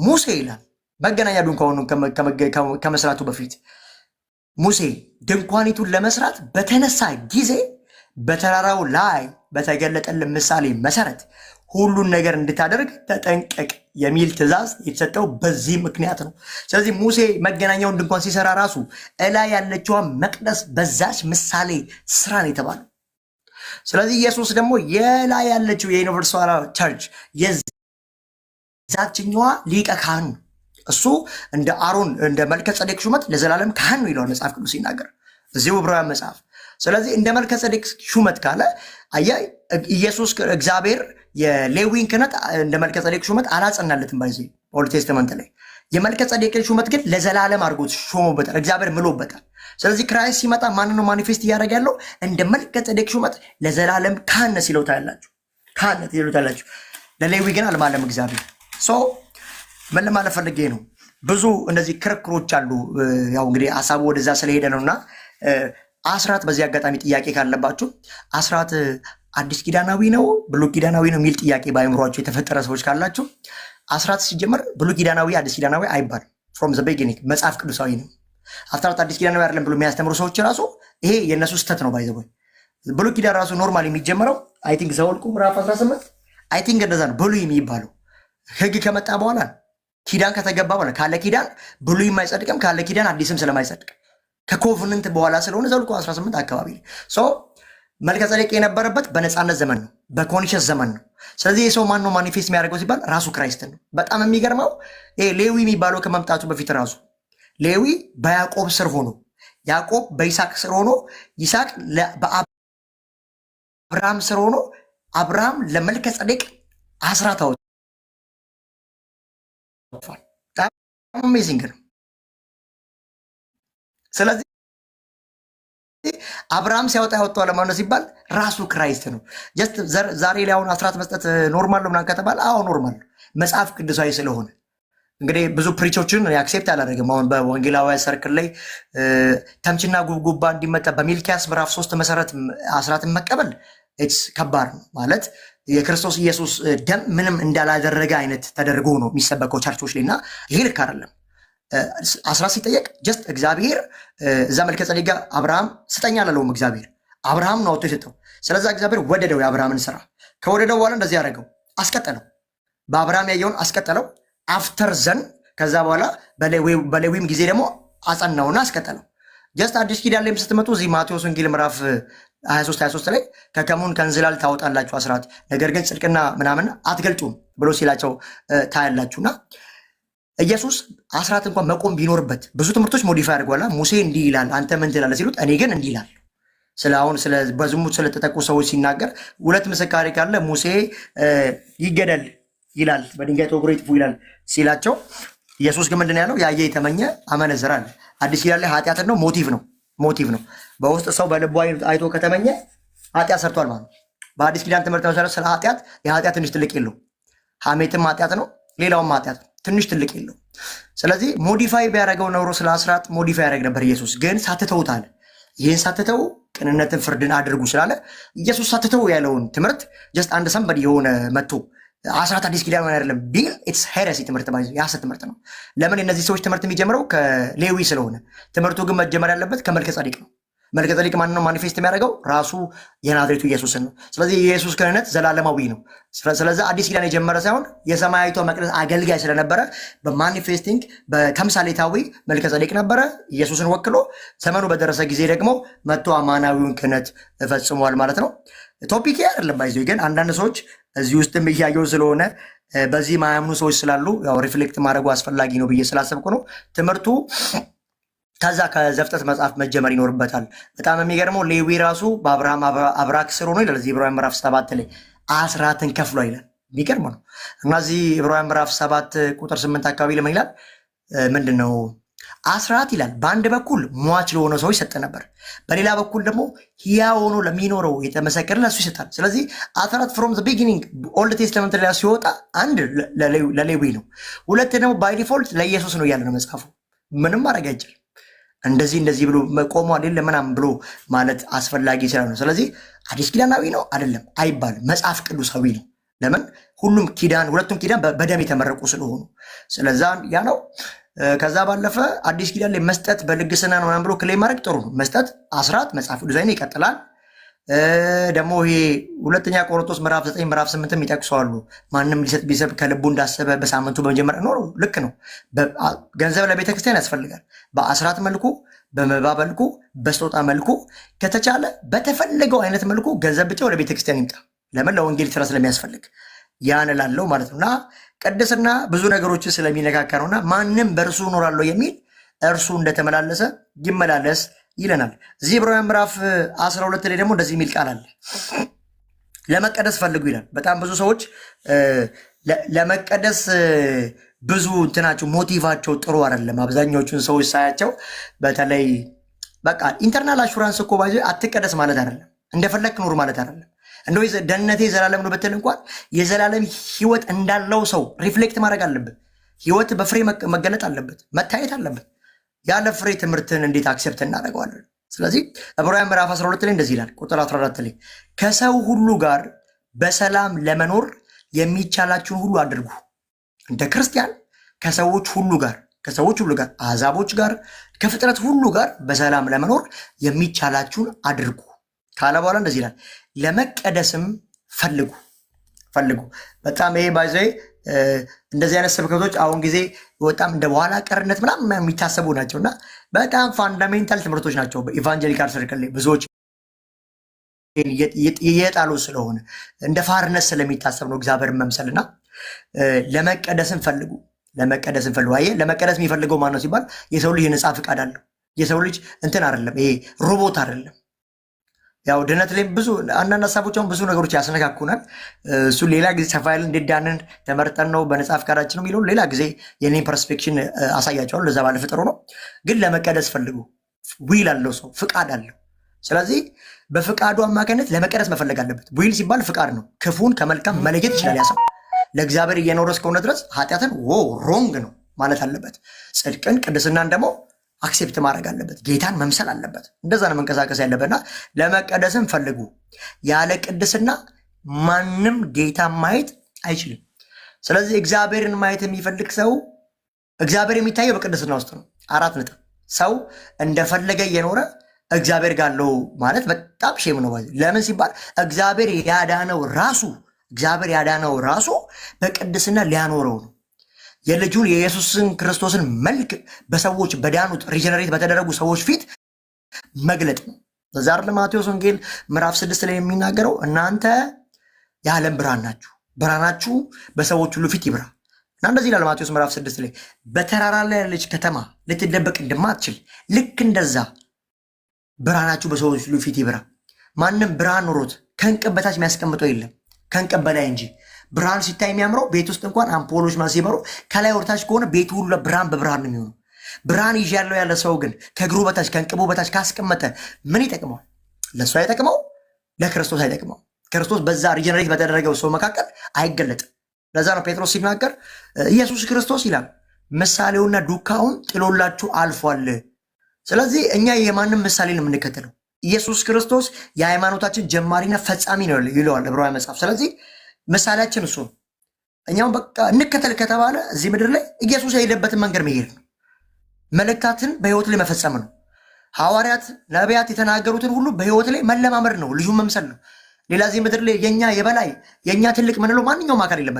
ሙሴ ይላል መገናኛ ድንኳኑን ከመስራቱ በፊት ሙሴ ድንኳኒቱን ለመስራት በተነሳ ጊዜ በተራራው ላይ በተገለጠልን ምሳሌ መሰረት ሁሉን ነገር እንድታደርግ ተጠንቀቅ የሚል ትእዛዝ የተሰጠው በዚህ ምክንያት ነው። ስለዚህ ሙሴ መገናኛውን ድንኳን ሲሰራ ራሱ እላይ ያለችዋ መቅደስ በዛች ምሳሌ ስራ ነው የተባለው። ስለዚህ ኢየሱስ ደግሞ የላይ ያለችው የዩኒቨርሳል ቸርች የዛችኛዋ ሊቀ ካህኑ እሱ እንደ አሮን እንደ መልከ ጸዴቅ ሹመት ለዘላለም ካህን ነው ይለዋል መጽሐፍ ቅዱስ ሲናገር እዚሁ ዕብራውያን መጽሐፍ። ስለዚህ እንደ መልከ ጸዴቅ ሹመት ካለ ኢየሱስ እግዚአብሔር የሌዊን ክህነት እንደ መልከ ጸዴቅ ሹመት አላጸናለትም። ባይዚ ኦልድ ቴስተመንት ላይ የመልከ ጸዴቅ ሹመት ግን ለዘላለም አድርጎት ሾሞበታል፣ እግዚአብሔር ምሎበታል። ስለዚህ ክራይስት ሲመጣ ማንን ነው ማኒፌስት እያደረገ ያለው? እንደ መልከ ጸዴቅ ሹመት ለዘላለም ካህነት ይለውታላችሁ፣ ካህነት ይለውታላችሁ። ለሌዊ ግን አልማለም እግዚአብሔር። ምን ለማለት ፈልጌ ነው? ብዙ እነዚህ ክርክሮች አሉ። ያው እንግዲህ ሀሳቡ ወደዛ ስለሄደ ነውና አስራት በዚህ አጋጣሚ ጥያቄ ካለባችሁ አስራት አዲስ ኪዳናዊ ነው ብሉይ ኪዳናዊ ነው የሚል ጥያቄ በአእምሯችሁ የተፈጠረ ሰዎች ካላችሁ አስራት ሲጀመር ብሉይ ኪዳናዊ አዲስ ኪዳናዊ አይባልም። ፍሮም ዘ ቢጊኒንግ መጽሐፍ ቅዱሳዊ ነው። አስራት አዲስ ኪዳናዊ አይደለም ብሎ የሚያስተምሩ ሰዎች ራሱ ይሄ የእነሱ ስተት ነው። ባይዘው ብሉይ ኪዳን ራሱ ኖርማል የሚጀምረው አይ ቲንክ ዘኍልቍ ምዕራፍ 18 አይ ቲንክ እንደዛ ነው ብሉይ የሚባለው ህግ ከመጣ በኋላ ኪዳን ከተገባ በኋላ ካለ ኪዳን ብሉይም አይጸድቅም፣ ካለ ኪዳን አዲስም ስለማይጸድቅ ከኮቨነንት በኋላ ስለሆነ ዘኍልቍ 18 አካባቢ መልከ ጸዴቅ የነበረበት በነፃነት ዘመን ነው፣ በኮንሽስ ዘመን ነው። ስለዚህ የሰው ማን ነው ማኒፌስት የሚያደርገው ሲባል ራሱ ክራይስትን ነው። በጣም የሚገርመው ሌዊ የሚባለው ከመምጣቱ በፊት ራሱ ሌዊ በያዕቆብ ስር ሆኖ ያዕቆብ በይስሐቅ ስር ሆኖ ይስሐቅ በአብርሃም ስር ሆኖ አብርሃም ለመልከ ጸዴቅ አስራት አወጣ። አሜዚንግ ነው። ስለዚህ አብርሃም ሲያወጣ ያወጣው ለማነው ሲባል ራሱ ክራይስት ነው። ጀስት ዛሬ ላይ አሁን አስራት መስጠት ኖርማል ነው ምናምን ከተባለ አዎ ኖርማል ነው፣ መጽሐፍ ቅዱሳዊ ስለሆነ። እንግዲህ ብዙ ፕሪቾችን አክሴፕት አላደረግም። አሁን በወንጌላዊ ሰርክል ላይ ተምችና ጉብጉባ እንዲመጣ በሚልኪያስ ምዕራፍ 3 መሰረት አስራትን መቀበል ኢትስ ከባድ ነው ማለት የክርስቶስ ኢየሱስ ደም ምንም እንዳላደረገ አይነት ተደርጎ ነው የሚሰበከው ቸርቾች ላይ እና ይሄ ልክ አይደለም። አስራት ሲጠየቅ ጀስት እግዚአብሔር እዛ መልከ ጸዴቅ ጋር አብርሃም ስጠኝ አላለውም። እግዚአብሔር አብርሃም ነው አውጥቶ የሰጠው። ስለዛ እግዚአብሔር ወደደው የአብርሃምን ስራ። ከወደደው በኋላ እንደዚህ ያደረገው አስቀጠለው፣ በአብርሃም ያየውን አስቀጠለው። አፍተር ዘን ከዛ በኋላ በሌዊም ጊዜ ደግሞ አጸናውና አስቀጠለው። ጀስት አዲስ ኪዳን ላይም ስትመጡ እዚህ ማቴዎስ ወንጌል ምዕራፍ 23 ላይ ከከሙን ከእንዝላል ታወጣላችሁ አስራት፣ ነገር ግን ጽድቅና ምናምን አትገልጡም ብሎ ሲላቸው ታያላችሁና ኢየሱስ አስራት እንኳን መቆም ቢኖርበት ብዙ ትምህርቶች ሞዲፋይ አድርጓላ። ሙሴ እንዲህ ይላል አንተ ምን ትላለህ ሲሉት እኔ ግን እንዲህ ይላል። አሁን በዝሙት ስለተጠቁ ሰዎች ሲናገር ሁለት ምስካሪ ካለ ሙሴ ይገደል ይላል፣ በድንጋይ ተወግሮ ይጥፉ ይላል ሲላቸው ኢየሱስ ግን ምንድን ያለው? ያየ የተመኘ አመነዝራል። አዲስ ኪዳን ላይ ኃጢአትን ነው ሞቲቭ ነው። በውስጥ ሰው በልቡ አይቶ ከተመኘ ኃጢአት ሰርቷል ማለት ነው። በአዲስ ኪዳን ትምህርት መሰረት ስለ ኃጢአት የኃጢአት ትንሽ ትልቅ የለው። ሐሜትም ኃጢአት ነው፣ ሌላውም ኃጢአት ነው፣ ትንሽ ትልቅ የለው። ስለዚህ ሞዲፋይ ቢያደርገው ኖሮ ስለ አስራት ሞዲፋይ ያደርግ ነበር። ኢየሱስ ግን ሳትተውታል። ይህን ሳትተው ቅንነትን ፍርድን አድርጉ ስላለ ኢየሱስ ሳትተው ያለውን ትምህርት ጀስት አንድ ሰንበድ የሆነ መጥቶ አስራት አዲስ ኪዳን አይደለም ቢል ኢትስ ሄረሲ ትምህርት የሐሰት ትምህርት ነው። ለምን? እነዚህ ሰዎች ትምህርት የሚጀምረው ከሌዊ ስለሆነ፣ ትምህርቱ ግን መጀመር ያለበት ከመልከ ጸዴቅ ነው። መልከ ጸዴቅ ማን ነው ማኒፌስት የሚያደርገው? ራሱ የናዝሬቱ ኢየሱስን ነው። ስለዚህ የኢየሱስ ክህነት ዘላለማዊ ነው። ስለዚህ አዲስ ኪዳን የጀመረ ሳይሆን የሰማያዊቷ መቅደስ አገልጋይ ስለነበረ በማኒፌስቲንግ በተምሳሌታዊ መልከ ጸዴቅ ነበረ ኢየሱስን ወክሎ። ዘመኑ በደረሰ ጊዜ ደግሞ መጥቶ አማናዊውን ክህነት ፈጽሟል ማለት ነው። ቶፒክ አይደለም ባይዞ፣ ግን አንዳንድ ሰዎች እዚህ ውስጥም እያየው ስለሆነ በዚህ ማያምኑ ሰዎች ስላሉ ያው ሪፍሌክት ማድረጉ አስፈላጊ ነው ብዬ ስላሰብኩ ነው። ትምህርቱ ከዛ ከዘፍጥረት መጽሐፍ መጀመር ይኖርበታል። በጣም የሚገርመው ሌዊ ራሱ በአብርሃም አብራክ ስር ሆኖ ይላል። እዚህ ዕብራውያን ምዕራፍ 7 ላይ አስራትን ከፍሎ ይላል። የሚገርም ነው። እና እዚህ ዕብራውያን ምዕራፍ 7 ቁጥር 8 አካባቢ ለምን ይላል? ምንድን ነው አስራት ይላል? በአንድ በኩል ሟች ለሆነ ሰው ይሰጥ ነበር፣ በሌላ በኩል ደግሞ ሕያው ሆኖ ለሚኖረው የተመሰከረ ለሱ ይሰጣል። ስለዚህ አስራት ፍሮም ዘ ቢጊኒንግ ኦልድ ቴስተመንት ላይ ሲወጣ አንድ ለሌዊ ነው፣ ሁለት ደግሞ ባይ ዲፎልት ለኢየሱስ ነው እያለ ነው መጽሐፉ። ምንም ማድረግ አይችልም። እንደዚህ ብሎ ቆሞ አይደለ ምናምን ብሎ ማለት አስፈላጊ ስላልሆነ፣ ስለዚህ አዲስ ኪዳናዊ ነው አይደለም አይባልም፣ መጽሐፍ ቅዱሳዊ ነው። ለምን ሁሉም ኪዳን ሁለቱም ኪዳን በደም የተመረቁ ስለሆኑ ስለዛ ያ ነው። ከዛ ባለፈ አዲስ ኪዳን ላይ መስጠት በልግስና ነው ምናምን ብሎ ክሌም ማድረግ ጥሩ ነው። መስጠት አስራት መጽሐፍ ቅዱሳዊ ነው፣ ይቀጥላል። ደግሞ ይሄ ሁለተኛ ቆሮንቶስ ምዕራፍ 9 ምዕራፍ 8 ይጠቅሰዋሉ። ማንም ሊሰጥ ቢሰጥ ከልቡ እንዳሰበ በሳምንቱ በመጀመሪያ ነው። ልክ ነው። ገንዘብ ለቤተክርስቲያን ያስፈልጋል። በአስራት መልኩ፣ በመባ መልኩ፣ በስጦታ መልኩ ከተቻለ በተፈለገው አይነት መልኩ ገንዘብ ብቻ ወደ ቤተክርስቲያን ይምጣ። ለምን? ለወንጌል ስራ ስለሚያስፈልግ ያን እላለሁ ማለት ነው። እና ቅድስና ብዙ ነገሮችን ስለሚነካካ ነውና ማንም በእርሱ እኖራለሁ የሚል እርሱ እንደተመላለሰ ይመላለስ ይለናል። እዚህ ዕብራውያን ምዕራፍ 12 ላይ ደግሞ እንደዚህ የሚል ቃል አለ። ለመቀደስ ፈልጉ ይላል። በጣም ብዙ ሰዎች ለመቀደስ ብዙ እንትናቸው ሞቲቫቸው ጥሩ አይደለም። አብዛኛዎቹን ሰዎች ሳያቸው በተለይ በቃ ኢንተርናል አሹራንስ እኮ ባይዞ አትቀደስ ማለት አይደለም፣ እንደፈለክ ኑር ማለት አይደለም። እንደው ደህንነቴ የዘላለም ነው ብትል እንኳን የዘላለም ህይወት እንዳለው ሰው ሪፍሌክት ማድረግ አለበት። ህይወት በፍሬ መገለጥ አለበት፣ መታየት አለበት። ያለ ፍሬ ትምህርትን እንዴት አክሴፕት እናደርገዋለን? ስለዚህ ዕብራውያን ምዕራፍ 12 ላይ እንደዚህ ይላል፣ ቁጥር 14 ላይ ከሰው ሁሉ ጋር በሰላም ለመኖር የሚቻላችሁን ሁሉ አድርጉ። እንደ ክርስቲያን ከሰዎች ሁሉ ጋር አሕዛቦች ጋር ከፍጥረት ሁሉ ጋር በሰላም ለመኖር የሚቻላችሁን አድርጉ ካለ በኋላ እንደዚህ ይላል፣ ለመቀደስም ፈልጉ። በጣም ይሄ ባይዘ እንደዚህ አይነት ስብከቶች አሁን ጊዜ በጣም እንደ በኋላ ቀርነት ምናምን የሚታሰቡ ናቸው እና በጣም ፋንዳሜንታል ትምህርቶች ናቸው። በኢቫንጀሊካል ሰርክል ላይ ብዙዎች እየጣሉ ስለሆነ እንደ ፋርነት ስለሚታሰብ ነው እግዚአብሔርን መምሰልና ለመቀደስም ፈልጉ። አየህ፣ ለመቀደስ የሚፈልገው ማን ነው ሲባል የሰው ልጅ የነፃ ፍቃድ አለው። የሰው ልጅ እንትን አይደለም፣ ይሄ ሮቦት አይደለም። ያው ድነት ላይ ብዙ አንዳንድ ሀሳቦች አሁን ብዙ ነገሮች ያስነካኩናል። እሱ ሌላ ጊዜ ሰፋ ያለ እንዴት ዳንን ተመርጠን ነው በነፃ ፍቃዳችን ነው የሚለውን ሌላ ጊዜ የኔን ፐርስፔክሽን አሳያቸዋለሁ። ለዛ ባለፈ ጥሩ ነው። ግን ለመቀደስ ፈልጉ። ዊል አለው ሰው፣ ፍቃድ አለው። ስለዚህ በፍቃዱ አማካኝነት ለመቀደስ መፈለግ አለበት። ዊል ሲባል ፍቃድ ነው። ክፉን ከመልካም መለየት ይችላል። ያ ሰው ለእግዚአብሔር እየኖረ እስከሆነ ድረስ ኃጢአትን ሮንግ ነው ማለት አለበት። ጽድቅን፣ ቅድስናን ደግሞ አክሴፕት ማድረግ አለበት። ጌታን መምሰል አለበት። እንደዛ ነው መንቀሳቀስ ያለበትና ለመቀደስም ፈልጉ። ያለ ቅድስና ማንም ጌታን ማየት አይችልም። ስለዚህ እግዚአብሔርን ማየት የሚፈልግ ሰው እግዚአብሔር የሚታየው በቅድስና ውስጥ ነው። 4 ነጥብ። ሰው እንደፈለገ እየኖረ እግዚአብሔር ጋር አለው ማለት በጣም ሼም ነው። ለምን ሲባል እግዚአብሔር ያዳነው ራሱ በቅድስና ሊያኖረው ነው። የልጁን የኢየሱስን ክርስቶስን መልክ በሰዎች በዳኑት ሪጀነሬት በተደረጉ ሰዎች ፊት መግለጥ ነው። በዛር ለማቴዎስ ወንጌል ምዕራፍ 6 ላይ የሚናገረው እናንተ የዓለም ብርሃን ናችሁ፣ ብርሃናችሁ በሰዎች ሁሉ ፊት ይብራ እና እንደዚህ ይላል ማቴዎስ ምዕራፍ 6 ላይ በተራራ ላይ ያለች ከተማ ልትደበቅ እንደማትችል ልክ እንደዛ ብርሃናችሁ በሰዎች ሁሉ ፊት ይብራ። ማንም ብርሃን ኖሮት ከእንቅብ በታች የሚያስቀምጠው የለም፣ ከእንቅብ በላይ እንጂ። ብርሃን ሲታይ የሚያምረው ቤት ውስጥ እንኳን አምፖሎች ሲበሩ ከላይ ወርታች ከሆነ ቤቱ ሁሉ ብርሃን በብርሃን ነው የሚሆነው። ብርሃን ይዣለው ያለ ሰው ግን ከእግሩ በታች ከእንቅቡ በታች ካስቀመጠ ምን ይጠቅመዋል? ለእሱ አይጠቅመው፣ ለክርስቶስ አይጠቅመው። ክርስቶስ በዛ ሪጀነሬት በተደረገው ሰው መካከል አይገለጥም። ለዛ ነው ጴጥሮስ ሲናገር ኢየሱስ ክርስቶስ ይላል ምሳሌውና ዱካውን ጥሎላችሁ አልፏል። ስለዚህ እኛ የማንም ምሳሌ ነው የምንከተለው? ኢየሱስ ክርስቶስ የሃይማኖታችን ጀማሪና ፈጻሚ ነው ይለዋል ዕብራውያን መጽሐፍ። ስለዚህ ምሳሌያችን እሱ ነው። እኛም በቃ እንከተል ከተባለ እዚህ ምድር ላይ ኢየሱስ የሄደበትን መንገድ መሄድ ነው። መልእክታትን በህይወት ላይ መፈጸም ነው። ሐዋርያት ነቢያት የተናገሩትን ሁሉ በህይወት ላይ መለማመድ ነው። ልጁን መምሰል ነው። ሌላ እዚህ ምድር ላይ የኛ የበላይ የኛ ትልቅ ምንለው ማንኛውም አካል የለም።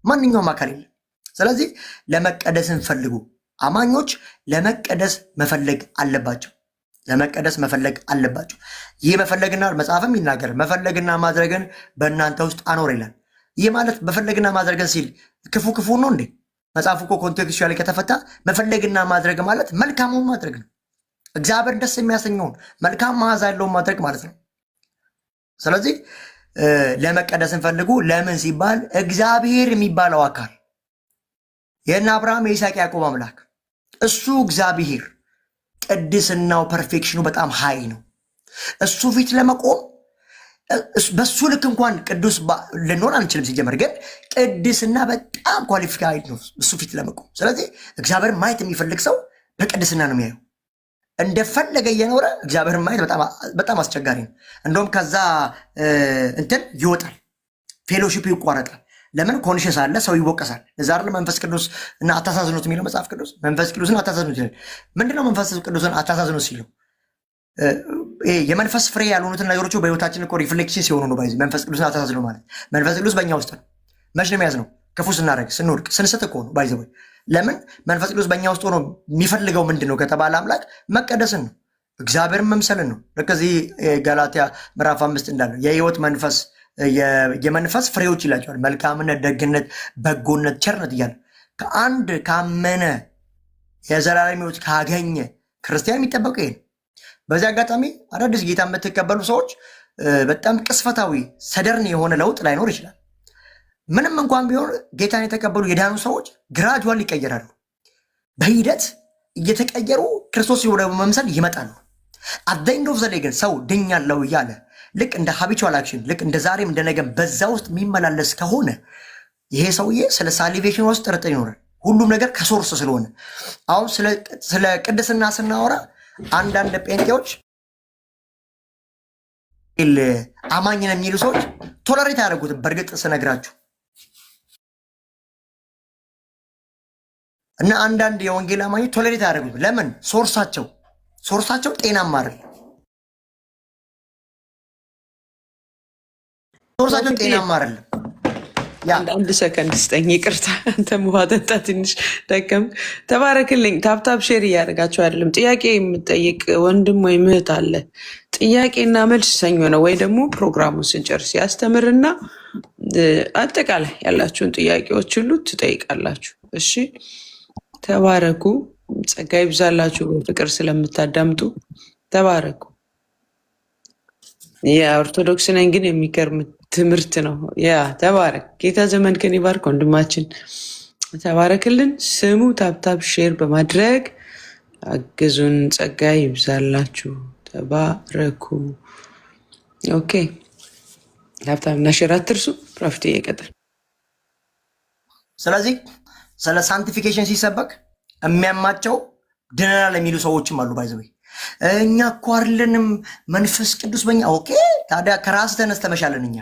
ማንኛውም አካል የለም። ስለዚህ ለመቀደስን ፈልጉ። አማኞች ለመቀደስ መፈለግ አለባቸው። ይህ መፈለግና መጽሐፍም ይናገር መፈለግና ማድረግን በእናንተ ውስጥ አኖር ይላል። ይህ ማለት መፈለግና ማድረግን ሲል ክፉ ነው እንዴ? መጽሐፉ እኮ ኮንቴክስቹዋሊ ከተፈታ መፈለግና ማድረግ ማለት መልካሙን ማድረግ ነው። እግዚአብሔር ደስ የሚያሰኘውን መልካም መዓዛ ያለውን ማድረግ ማለት ነው። ስለዚህ ለመቀደስን ፈልጉ። ለምን ሲባል እግዚአብሔር የሚባለው አካል የእነ አብርሃም የይስሐቅ ያዕቆብ አምላክ እሱ እግዚአብሔር ቅድስናው ፐርፌክሽኑ በጣም ሃይ ነው። እሱ ፊት ለመቆም በሱ ልክ እንኳን ቅዱስ ልንሆን አንችልም። ሲጀመር ግን ቅድስና በጣም ኳሊፊካይድ ነው እሱ ፊት ለመቆም። ስለዚህ እግዚአብሔር ማየት የሚፈልግ ሰው በቅድስና ነው የሚያየው። እንደፈለገ እየኖረ እግዚአብሔር ማየት በጣም አስቸጋሪ ነው። እንደውም ከዛ እንትን ይወጣል፣ ፌሎሺፕ ይቋረጣል። ለምን ኮንሽስ አለ፣ ሰው ይወቀሳል። እዛ አይደል መንፈስ ቅዱስ እና አታሳዝኑት የሚለው መጽሐፍ ቅዱስ። መንፈስ ቅዱስን አታሳዝኑት ይላል። ምንድነው መንፈስ ቅዱስን አታሳዝኑት ሲለው? የመንፈስ ፍሬ ያልሆኑትን ነገሮች በህይወታችን እኮ ሪፍሌክሽን ሲሆኑ ነው። ባይዚ መንፈስ ቅዱስን አታሳዝኑ ማለት መንፈስ ቅዱስ በእኛ ውስጥ ነው። መች ነው የሚያዝ ነው? ክፉ ስናደርግ፣ ስንወድቅ፣ ስንስት እኮ ነው። ባይዚ ለምን መንፈስ ቅዱስ በእኛ ውስጥ ሆኖ የሚፈልገው ምንድን ነው ከተባለ አምላክ መቀደስን ነው፣ እግዚአብሔርን መምሰልን ነው። ልክ እዚህ ገላትያ ምዕራፍ 5 እንዳለው የህይወት መንፈስ የመንፈስ ፍሬዎች ይላቸዋል። መልካምነት፣ ደግነት፣ በጎነት፣ ቸርነት እያለ ከአንድ ካመነ የዘላለም ህይወት ካገኘ ክርስቲያን የሚጠበቀው ይሄ ነው። በዚህ አጋጣሚ አዳዲስ ጌታ የምትቀበሉ ሰዎች በጣም ቅስፈታዊ ሰደርን የሆነ ለውጥ ላይኖር ይችላል። ምንም እንኳን ቢሆን ጌታን የተቀበሉ የዳኑ ሰዎች ግራጁዋል ይቀየራሉ። በሂደት እየተቀየሩ ክርስቶስ ወደ መምሰል ይመጣሉ። አደይንዶ ዘሌ ግን ሰው ድኛለው እያለ ልክ እንደ ሃቢቹዋል አክሽን ልክ እንደ ዛሬም እንደ ነገም በዛ ውስጥ የሚመላለስ ከሆነ ይሄ ሰውዬ ስለ ሳሊቬሽን ውስጥ ጥርጥር ይኖራል። ሁሉም ነገር ከሶርስ ስለሆነ አሁን ስለ ቅድስና ስናወራ አንዳንድ ጴንጤዎች አማኝ ነን የሚሉ ሰዎች ቶለሬት አያደርጉትም። በእርግጥ ስነግራችሁ እና አንዳንድ የወንጌል አማኞች ቶለሬት አያደርጉትም። ለምን? ሶርሳቸው ጤናማ አይደል። ሶርሳቸው ጤናማ አይደለም። አንድ ሰከንድ ስጠኝ፣ ይቅርታ። አንተም ውሃ ጠጣ፣ ትንሽ ደከም። ተባረክልኝ። ታብታብ ሼር እያደረጋቸው አይደለም። ጥያቄ የምጠይቅ ወንድም ወይ ምህት አለ። ጥያቄና መልስ ሰኞ ነው ወይ ደግሞ ፕሮግራሙን ስንጨርስ ያስተምርና አጠቃላይ ያላችሁን ጥያቄዎች ሁሉ ትጠይቃላችሁ። እሺ፣ ተባረኩ። ጸጋ ይብዛላችሁ። በፍቅር ስለምታዳምጡ ተባረኩ። የኦርቶዶክስ ነኝ ግን የሚገርም ትምህርት ነው። ያ ተባረክ። ጌታ ዘመን ከኔ ባርክ። ወንድማችን ተባረክልን። ስሙ ታብታብ ሼር በማድረግ አግዙን። ጸጋ ይብዛላችሁ። ተባረኩ። ኦኬ፣ ታብታብ እና ሼር አትርሱ። ፕሮፊት እየቀጠል ስለዚህ ስለ ሳንቲፊኬሽን ሲሰበክ የሚያማቸው ድነናል የሚሉ ሰዎችም አሉ። ባይዘ እኛ እኮ አይደለንም መንፈስ ቅዱስ በኛ። ኦኬ፣ ታዲያ ከራስ ተነስተ መሻለን። እኛ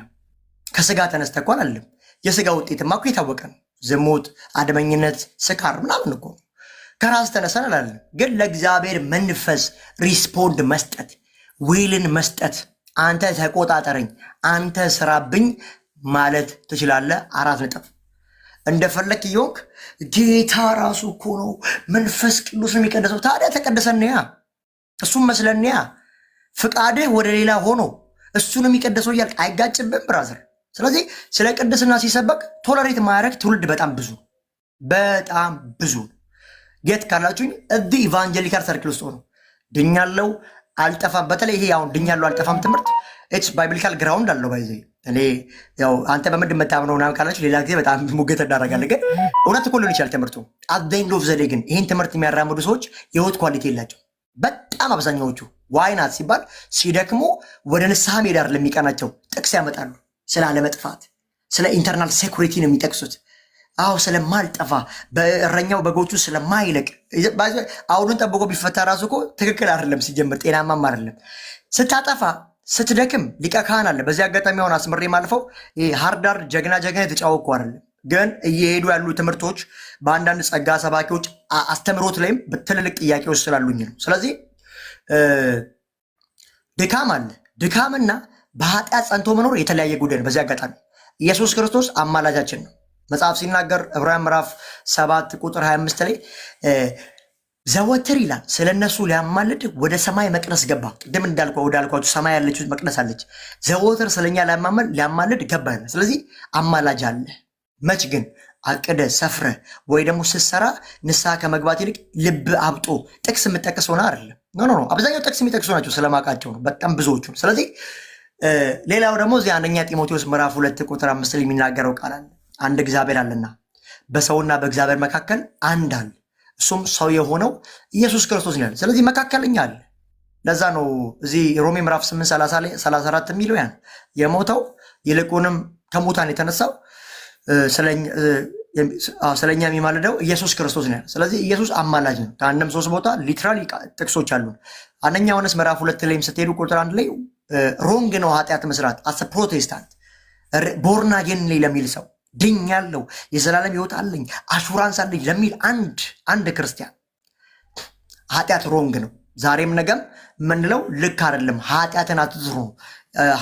ከስጋ ተነስተ እኮ አላለም። የስጋ ውጤትማ እኮ የታወቀ ነው። ዝሙት፣ አድመኝነት፣ ስካር ምናምን እኮ ከራስ ተነስተን አላለም። ግን ለእግዚአብሔር መንፈስ ሪስፖንድ መስጠት፣ ዊልን መስጠት፣ አንተ ተቆጣጠረኝ፣ አንተ ስራብኝ ማለት ትችላለህ። 4 ነጥብ። እንደፈለክ እየሆንክ ጌታ ራሱ እኮ ነው መንፈስ ቅዱስ የሚቀደሰው። ታዲያ ተቀደሰንያ፣ እሱም መስለንያ፣ ፍቃድህ ወደ ሌላ ሆኖ እሱን የሚቀደሰው እያልክ አይጋጭብም ብራዘር። ስለዚህ ስለ ቅድስና ሲሰበክ ቶለሬት ማያደርግ ትውልድ በጣም ብዙ ጌት ካላችሁኝ እዚህ ኢቫንጀሊካል ሰርክል ውስጥ ሆኖ ድኛለው አልጠፋም። በተለይ ይሄ አሁን ድኛለው አልጠፋም ትምህርት ኢትስ ባይብሊካል ግራውንድ አለው። ባይዘ እኔ ያው አንተ በምንድን የምታምነው ምናምን ካላችሁ ሌላ ጊዜ በጣም ሙገት እናደርጋለን። ግን እውነት እኮ ሊሆን ይችላል ትምህርቱ። አዘይንድ ኦፍ ዘዴ ግን ይህን ትምህርት የሚያራምዱ ሰዎች የህይወት ኳሊቲ የላቸው በጣም አብዛኛዎቹ። ዋይናት ሲባል ሲደክሙ ወደ ንስሐ ሜዳ ለሚቀናቸው ጥቅስ ያመጣሉ። ስለ አለመጥፋት፣ ስለ ኢንተርናል ሴኩሪቲ ነው የሚጠቅሱት። አዎ ስለማልጠፋ በእረኛው በጎቹ ስለማይለቅ አሁኑን ጠብቆ ቢፈታ ራሱ እኮ ትክክል አይደለም። ሲጀምር ጤናማም አይደለም። ስታጠፋ ስትደክም ሊቀ ካህን አለ። በዚህ አጋጣሚ አሁን አስምሬ ማልፈው ሃርዳር ጀግና የተጫወኩ አይደለም። ግን እየሄዱ ያሉ ትምህርቶች በአንዳንድ ጸጋ ሰባኪዎች አስተምሮት ላይም በትልልቅ ጥያቄዎች ስላሉኝ ነው። ስለዚህ ድካም አለ። ድካምና በኃጢአት ጸንቶ መኖር የተለያየ ጉዳይ ነው። በዚህ አጋጣሚ ኢየሱስ ክርስቶስ አማላጃችን ነው። መጽሐፍ ሲናገር ዕብራውያን ምዕራፍ 7 ቁጥር 25 ላይ ዘወትር ይላል ስለ እነሱ ሊያማልድ ወደ ሰማይ መቅደስ ገባ። ቅድም ወዳልኳችሁ ሰማይ ያለችው መቅደስ አለች። ዘወትር ስለኛ ሊያማልድ ገባ። ስለዚህ አማላጅ አለ። መች ግን አቅደ ሰፍረ ወይ ደግሞ ስትሰራ ንስሐ ከመግባት ይልቅ ልብ አብጦ ጥቅስ የምጠቅስ ሆነ አይደለም። ኖ አብዛኛው ጥቅስ የሚጠቅሱ ናቸው ስለማውቃቸው ነው፣ በጣም ብዙዎቹ። ስለዚህ ሌላው ደግሞ እዚህ አንደኛ ጢሞቴዎስ ምዕራፍ 2 ቁጥር 5 ላይ የሚናገረው ቃል አለ። አንድ እግዚአብሔር አለና በሰውና በእግዚአብሔር መካከል አንድ አለ፣ እሱም ሰው የሆነው ኢየሱስ ክርስቶስ ነው። ስለዚህ መካከለኛ አለ። ለዛ ነው እዚህ ሮሜ ምዕራፍ 8:34 የሚለው ያን የሞተው ይልቁንም ከሙታን የተነሳው ስለኛ የሚማልደው ኢየሱስ ክርስቶስ ነው። ስለዚህ ኢየሱስ አማላጅ ነው። ከአንድም 3 ቦታ ሊትራሊ ጥቅሶች አሉ። አንደኛ ዮሐንስ ምዕራፍ 2 ላይም ስትሄዱ ቁጥር 1 ላይ ሮንግ ነው ኃጢአት መስራት አሰ ፕሮቴስታንት ቦርን አጌን ለሚል ሰው ድኛለሁ፣ የዘላለም ሕይወት አለኝ፣ አሹራንስ አለኝ ለሚል አንድ ክርስቲያን ኃጢአት ሮንግ ነው። ዛሬም ነገም የምንለው ልክ አይደለም። ኃጢአትን አትስሩ።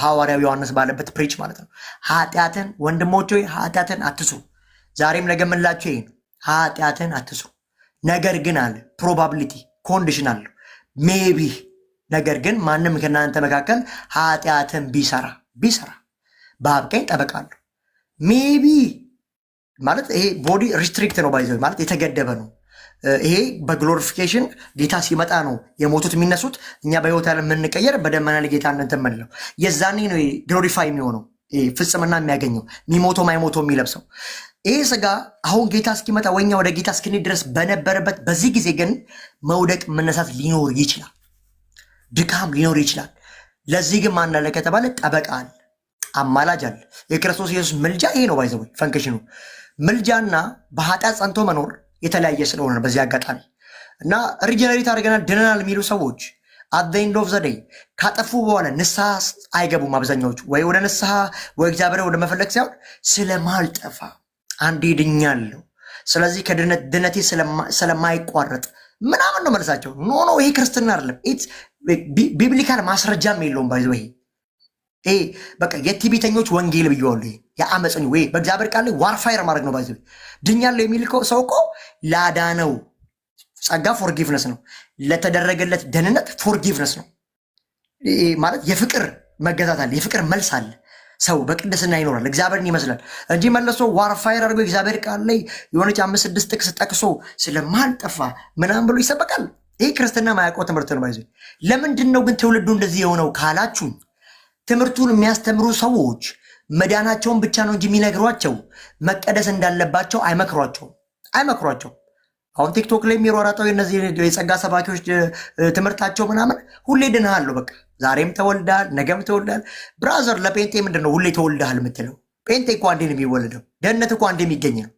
ሐዋርያው ዮሐንስ ባለበት ፕሪች ማለት ነው። ኃጢአትን ወንድሞች ሆይ ኃጢአትን አትስሩ። ዛሬም ነገ የምንላቸው ይሄ ነው። ኃጢአትን አትስሩ። ነገር ግን አለ ፕሮባቢሊቲ ኮንዲሽን አለው ሜቢ ነገር ግን ማንም ከእናንተ መካከል ኃጢአትን ቢሰራ በአብ ቀኝ ጠበቃ አለው። ሜቢ ማለት ይሄ ቦዲ ሪስትሪክት ነው ባይዘው ማለት የተገደበ ነው። ይሄ በግሎሪፊኬሽን ጌታ ሲመጣ ነው የሞቱት የሚነሱት። እኛ በሕይወት ያለ የምንቀየር በደመና ለጌታ እንትን የምንለው የዛኔ ነው ግሎሪፋይ የሚሆነው ፍጽምና የሚያገኘው የሚሞተው ማይሞተው የሚለብሰው ይሄ ስጋ አሁን ጌታ እስኪመጣ ወኛ ወደ ጌታ እስክንሄድ ድረስ በነበረበት በዚህ ጊዜ ግን መውደቅ መነሳት ሊኖር ይችላል፣ ድካም ሊኖር ይችላል። ለዚህ ግን ማን አለ ከተባለ ጠበቃ አለ፣ አማላጅ አለ። የክርስቶስ ኢየሱስ ምልጃ ይሄ ነው ባይዘው ፈንክሽኑ። ምልጃና በኃጢአት ጸንቶ መኖር የተለያየ ስለሆነ በዚህ አጋጣሚ እና ሪጀነሬት አድርገናል ድነናል የሚሉ ሰዎች አት ኤንድ ኦፍ ዘ ዴይ ካጠፉ በኋላ ንስሐ አይገቡም። አብዛኛዎቹ ወይ ወደ ንስሐ ወይ እግዚአብሔር ወደ መፈለግ ሳይሆን ስለማልጠፋ አንዴ ድኛለሁ፣ ስለዚህ ድነቴ ስለማይቋረጥ ምናምን ነው መልሳቸው። ኖ ይሄ ክርስትና አይደለም። ቢብሊካል ማስረጃም የለውም። ባይዘው ይሄ በቃ የትዕቢተኞች ወንጌል ብየዋለሁ። ይሄ የአመፀኝ ወይ በእግዚአብሔር ቃል ላይ ዋርፋየር ማድረግ ነው። ባይዘው ድኛለሁ የሚል ሰው እኮ ላዳነው ጸጋ ፎርጊቭነስ ነው፣ ለተደረገለት ደህንነት ፎርጊቭነስ ነው ማለት የፍቅር መገዛት አለ፣ የፍቅር መልስ አለ። ሰው በቅድስና ይኖራል፣ እግዚአብሔርን ይመስላል እንጂ መለሶ ዋርፋየር አድርጎ እግዚአብሔር ቃል ላይ የሆነች 5-6 ጥቅስ ጠቅሶ ስለማልጠፋ ምናምን ብሎ ይሰበቃል። ይህ ክርስትና ማያውቀው ትምህርት ነው። ባይዘው ለምንድን ነው ግን ትውልዱ እንደዚህ የሆነው ካላችሁኝ፣ ትምህርቱን የሚያስተምሩ ሰዎች መዳናቸውን ብቻ ነው እንጂ የሚነግሯቸው መቀደስ እንዳለባቸው አይመክሯቸው። አሁን ቲክቶክ ላይ የሚሯራጠው የነዚህ የጸጋ ሰባኪዎች ትምህርታቸው ምናምን ሁሌ ድንሃለሁ፣ በቃ ዛሬም ተወልዳል ነገም ተወልዳል። ብራዘር ለጴንጤ ምንድን ነው ሁሌ ተወልዳል የምትለው? ጴንጤ እኮ አንዴ ነው የሚወለደው፣ ደህንነት እኮ አንዴ የሚገኝ ነው።